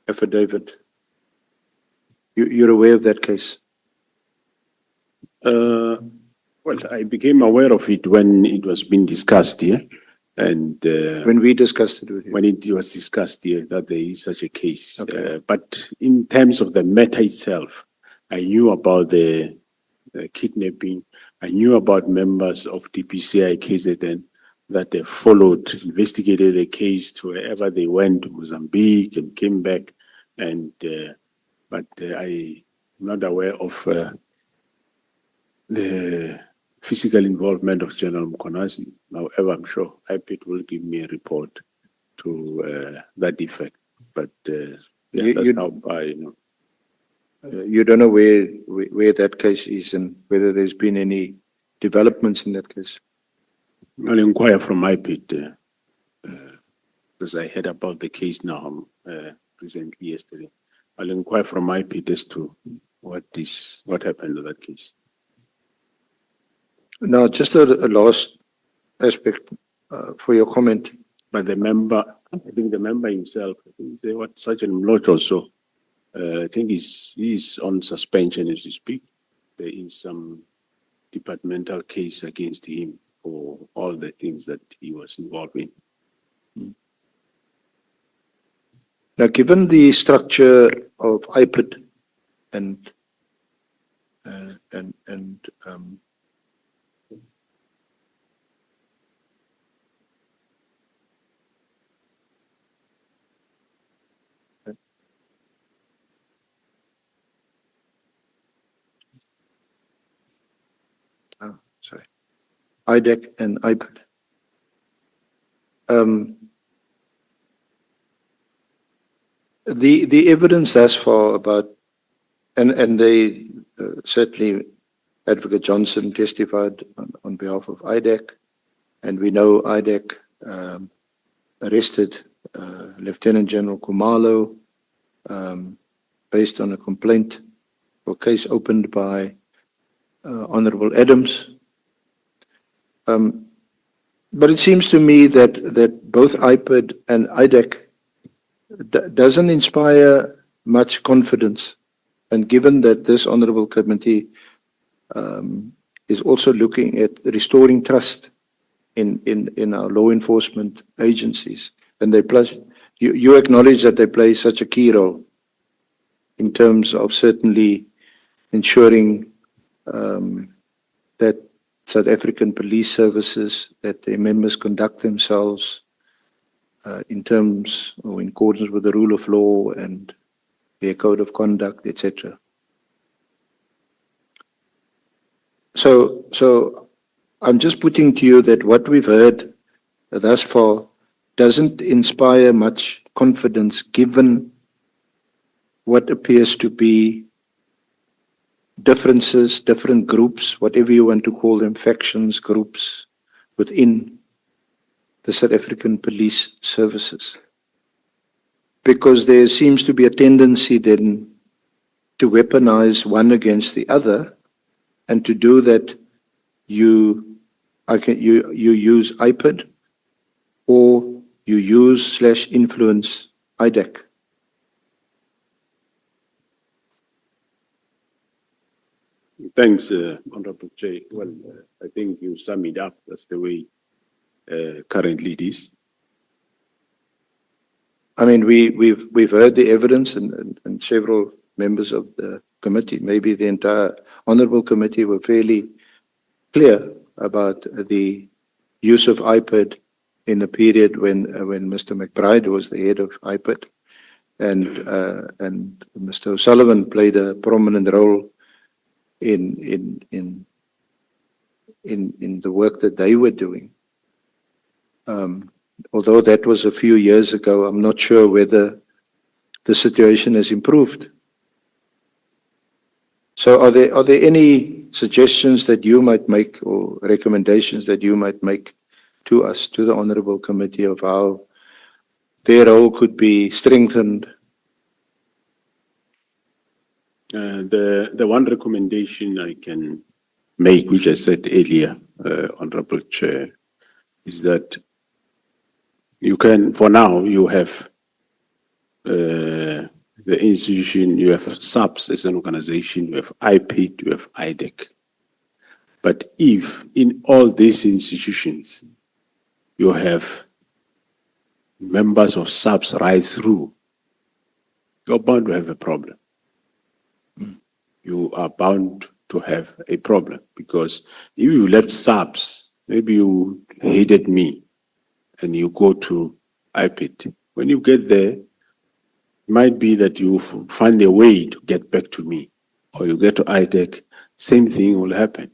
Speaker 10: affidavit. You're aware of that case?
Speaker 1: Well, I became aware of it when it was being discussed here, and
Speaker 10: When we discussed it with you.
Speaker 1: when it was discussed here that there is such a case.
Speaker 10: Okay.
Speaker 1: But in terms of the matter itself, I knew about the kidnapping. I knew about members of DPCI KZN that they followed, investigated the case to wherever they went, to Mozambique, and came back. And but I'm not aware of the physical involvement of General Mkhwanazi. However, I'm sure IPID will give me a report to that effect. But that's how I know.
Speaker 10: You don't know where that case is and whether there's been any developments in that case?
Speaker 1: I'll inquire from IPID because I heard about the case now recently yesterday. I'll inquire from IPID as to what happened to that case.
Speaker 10: Now, just a last aspect for your comment.
Speaker 1: But the member, I think the member himself, I think Sergeant Mlot also, I think he's on suspension as we speak. there is some departmental case against him for all the things that he was involved in.
Speaker 10: Now, given the structure of IPID and IDEC and IPID. The evidence thus far about, and they certainly, Advocate Johnson testified on behalf of IDEC, and we know IDEC arrested Lieutenant General Kumalo based on a complaint or case opened by Honorable Adams. But it seems to me that both IPID and IDEC doesn't inspire much confidence. And given that this honorable committee is also looking at restoring trust in our law enforcement agencies, and they plus you acknowledge that they play such a key role in terms of certainly ensuring that South African police services, that their members conduct themselves in terms or in accordance with the rule of law and their code of conduct, etc. So I'm just putting to you that what we've heard thus far doesn't inspire much confidence given what appears to be differences, different groups, whatever you want to call them, factions, groups within the South African police services. Because there seems to be a tendency then to weaponize one against the other, and to do that you use IPID or you use/influence IDEC.
Speaker 1: Thanks, Honorable Chair. Well, I think you sum it up. That's the way currently it is.
Speaker 10: I mean, we've heard the evidence, and several members of the committee, maybe the entire honorable committee, were fairly clear about the use of IPID in the period when Mr. McBride was the head of IPID, and Mr. O'Sullivan played a prominent role in the work that they were doing. Although that was a few years ago, I'm not sure whether the situation has improved. So are there any suggestions that you might make or recommendations that you might make to us, to the Honorable Committee, of how their role could be strengthened?
Speaker 1: The one recommendation I can make, which I said earlier, Honorable Chair, is that you can, for now, you have the institution, you have SAPS as an organization, you have IPID, you have IDEC. But if in all these institutions you have members of SAPS right through, you're bound to have a problem. You are bound to have a problem, because if you left SAPS, maybe you hated me and you go to IPID. When you get there, it might be that you find a way to get back to me, or you get to IDEC, same thing will happen.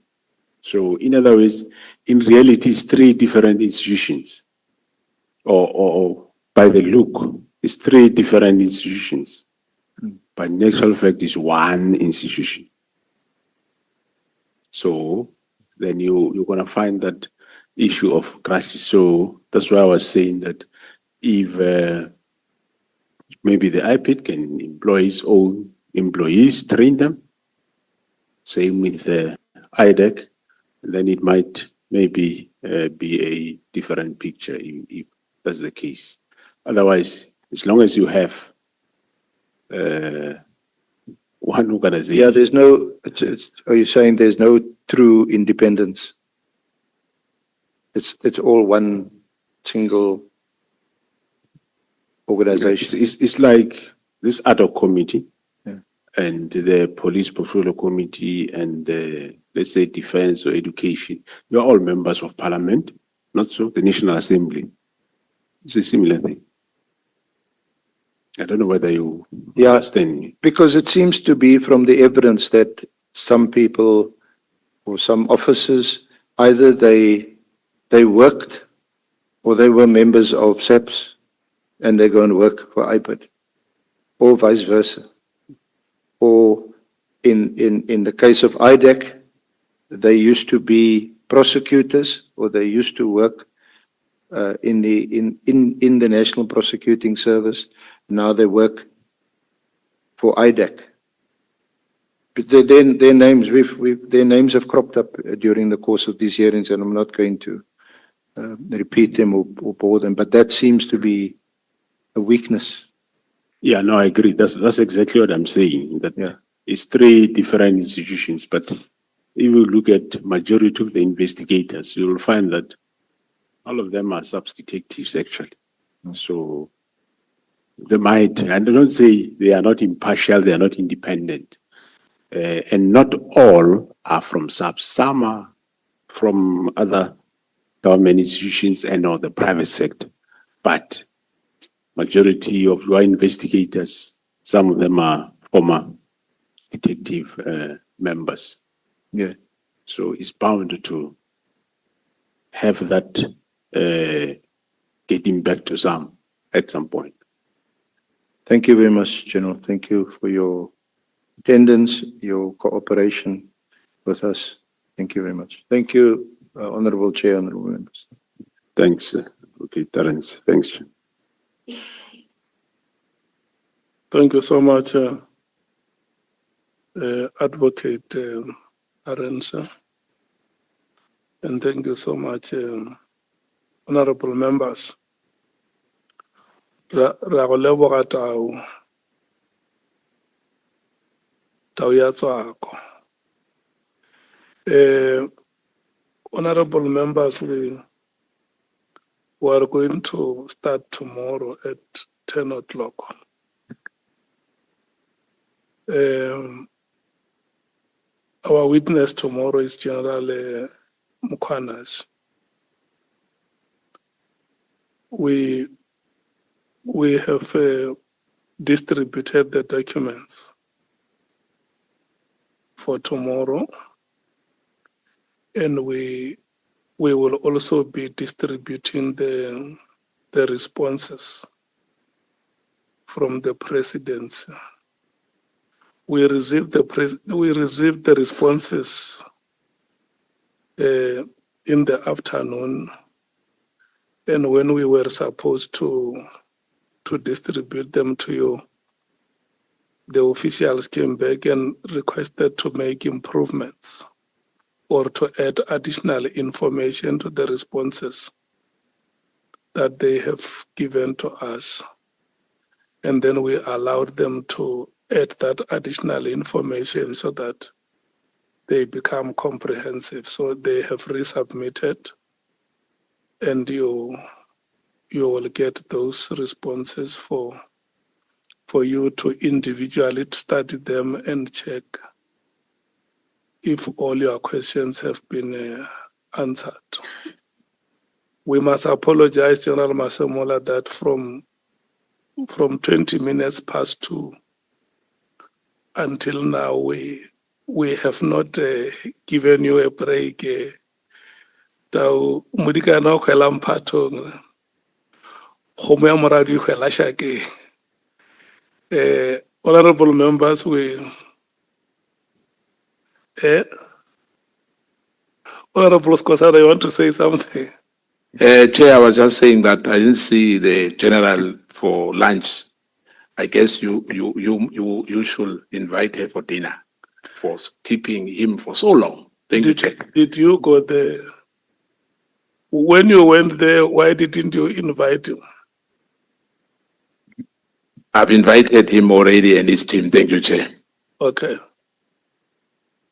Speaker 1: So in other words, in reality, it's three different institutions, or by the look, it's three different institutions. But in actual fact, it's one institution. So then you're going to find that issue of crashes. So that's why I was saying that if maybe the IPID can employ its own employees, train them, same with the IDEC, then it might maybe be a different picture if that's the case. Otherwise, as long as you have one organization.
Speaker 10: Yeah, there's no, are you saying there's no true independence? It's all one single organization.
Speaker 1: It's like this ad hoc committee
Speaker 10: Yeah.
Speaker 1: and the police portfolio committee and let's say defense or education. You're all members of parliament, not so? The National Assembly. It's a similar thing. I don't know whether you
Speaker 10: Yeah.
Speaker 1: understand me.
Speaker 10: Because it seems to be from the evidence that some people or some officers, either they worked or they were members of SAPS and they go and work for IPID, or vice versa. Or in the case of IDEC, they used to be prosecutors or they used to work in the National Prosecuting Service. Now they work for IDEC. But their names, their names have cropped up during the course of these hearings, and I'm not going to repeat them or bore them, but that seems to be a weakness.
Speaker 1: Yeah, no, I agree. That's exactly what I'm saying. That
Speaker 10: Yeah.
Speaker 1: it's three different institutions, but if you look at majority of the investigators, you will find that all of them are substitutives actually. So they might, and I don't say they are not impartial, they are not independent. And not all are from SAPS. Some are from other government institutions and or the private sector. But majority of your investigators, some of them are former detective members.
Speaker 10: Yeah.
Speaker 1: So it's bound to have that getting back to some at some point.
Speaker 10: Thank you very much, General. Thank you for your attendance, your cooperation with us. Thank you very much. Thank you, Honorable Chair, Honorable Members.
Speaker 1: Thanks. Okay, Terence. Thanks.
Speaker 3: Thank you so much, Advocate Arensa. And thank you so much, honorable members. Ra go leboga tau ya tswako. Honorable members, we are going to start tomorrow at 10 o'clock. Our witness tomorrow is General Mukwanas. We have distributed the documents for tomorrow, and we will also be distributing the responses from the presidency. We received the responses in the afternoon, and when we were supposed to distribute them to you, the officials came back and requested to make improvements or to add additional information to the responses that they have given to us. And then we allowed them to add that additional information so that they become comprehensive. So they have resubmitted, and you will get those responses for you to individually study them and check if all your questions have been answered. We must apologize, General Masemola, that from 20 minutes past 2 until now, we have not given you a break. Tau mudikana khwela mphatong khomo ya moradi khwela shake. Honorable members, Honorable Skosana, you want to say something?
Speaker 8: Chair, I was just saying that I didn't see the general for lunch. I guess you should invite her for dinner for keeping him for so long. Thank you, Chair.
Speaker 3: Did you go there? When you went there, why didn't you invite him?
Speaker 8: I've invited him already and his team. Thank you, Chair.
Speaker 3: Okay.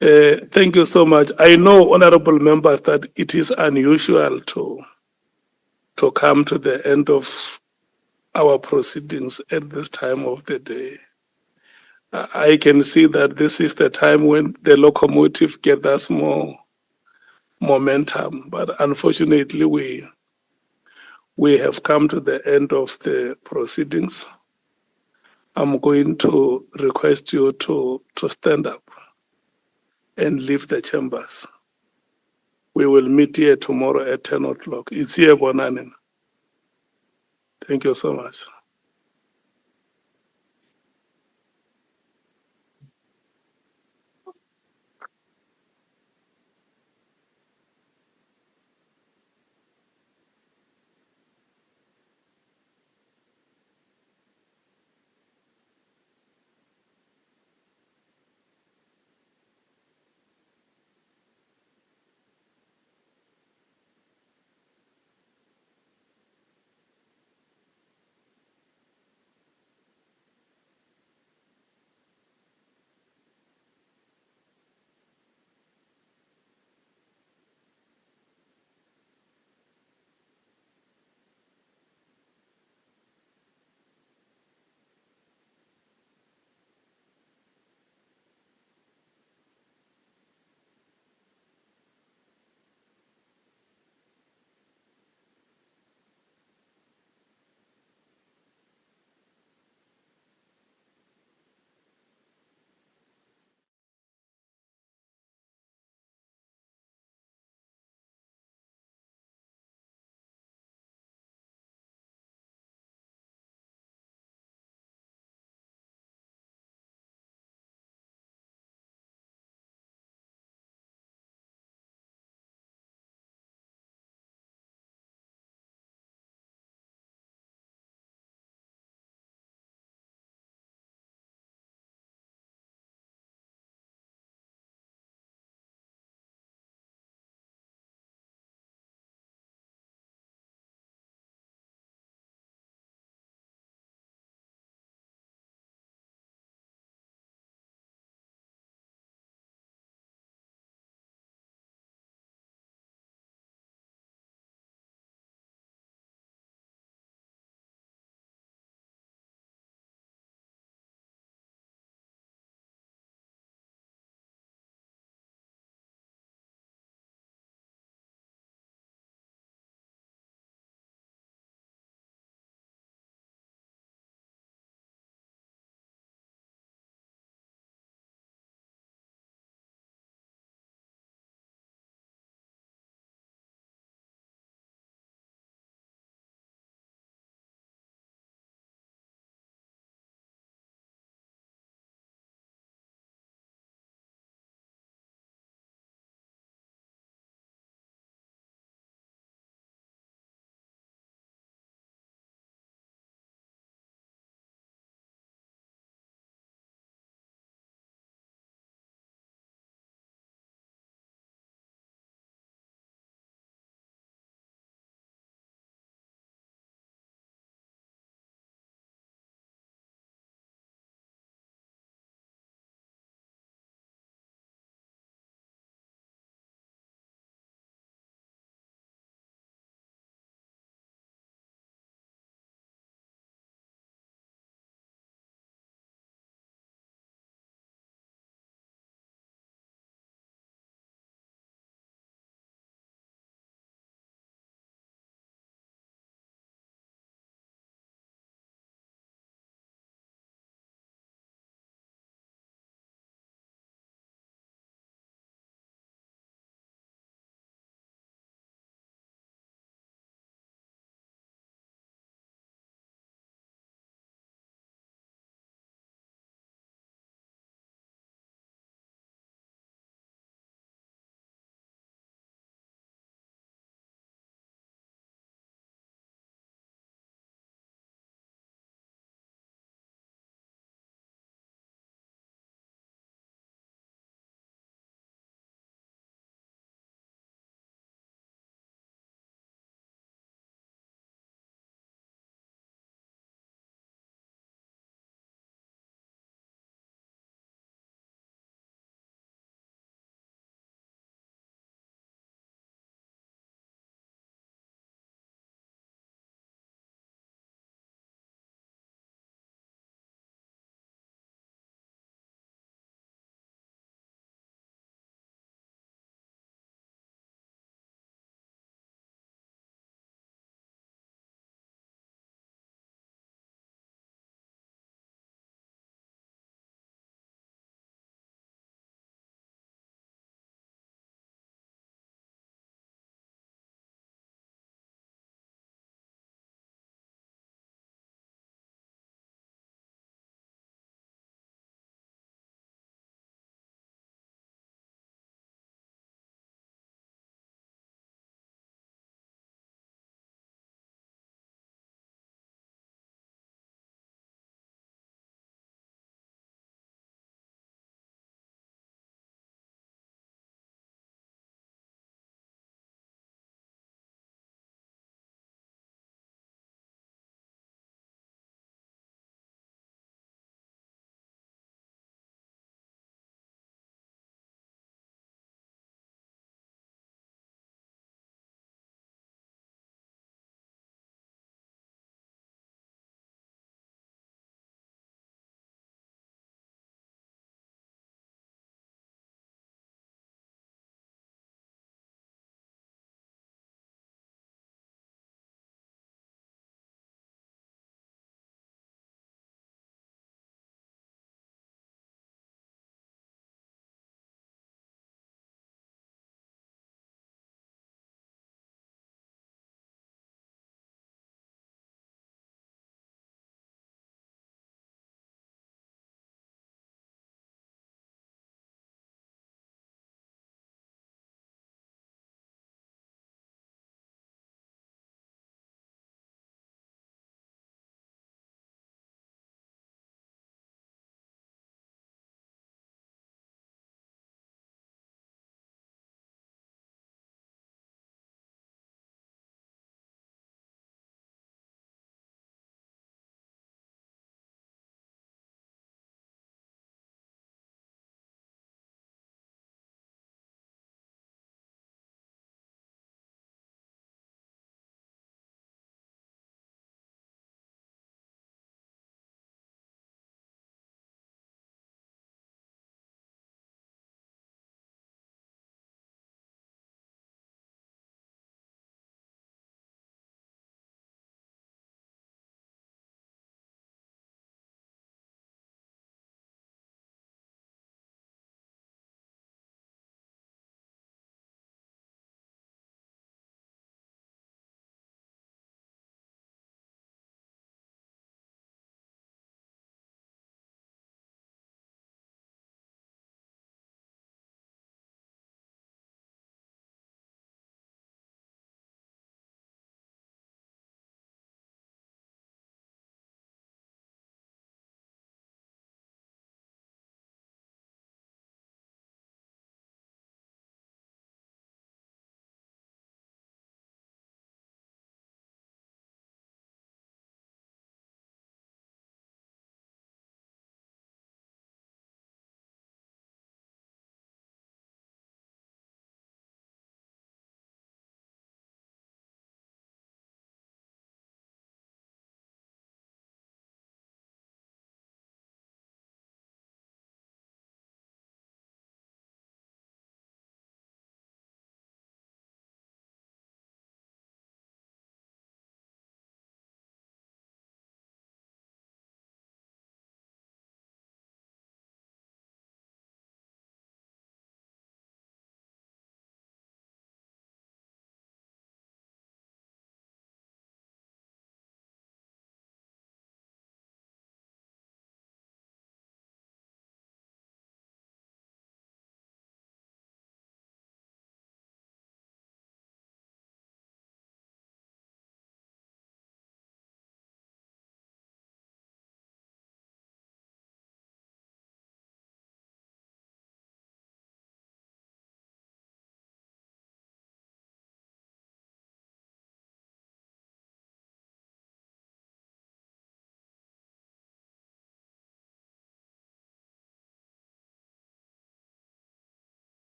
Speaker 3: Thank you so much. I know, honorable members, that it is unusual to come to the end of our proceedings at this time of the day. I can see that this is the time when the locomotive gathers more momentum, but unfortunately we have come to the end of the proceedings. I'm going to request you to stand up and leave the chambers. We will meet here tomorrow at 10 o'clock. It's here, Bonanen. Thank you so much.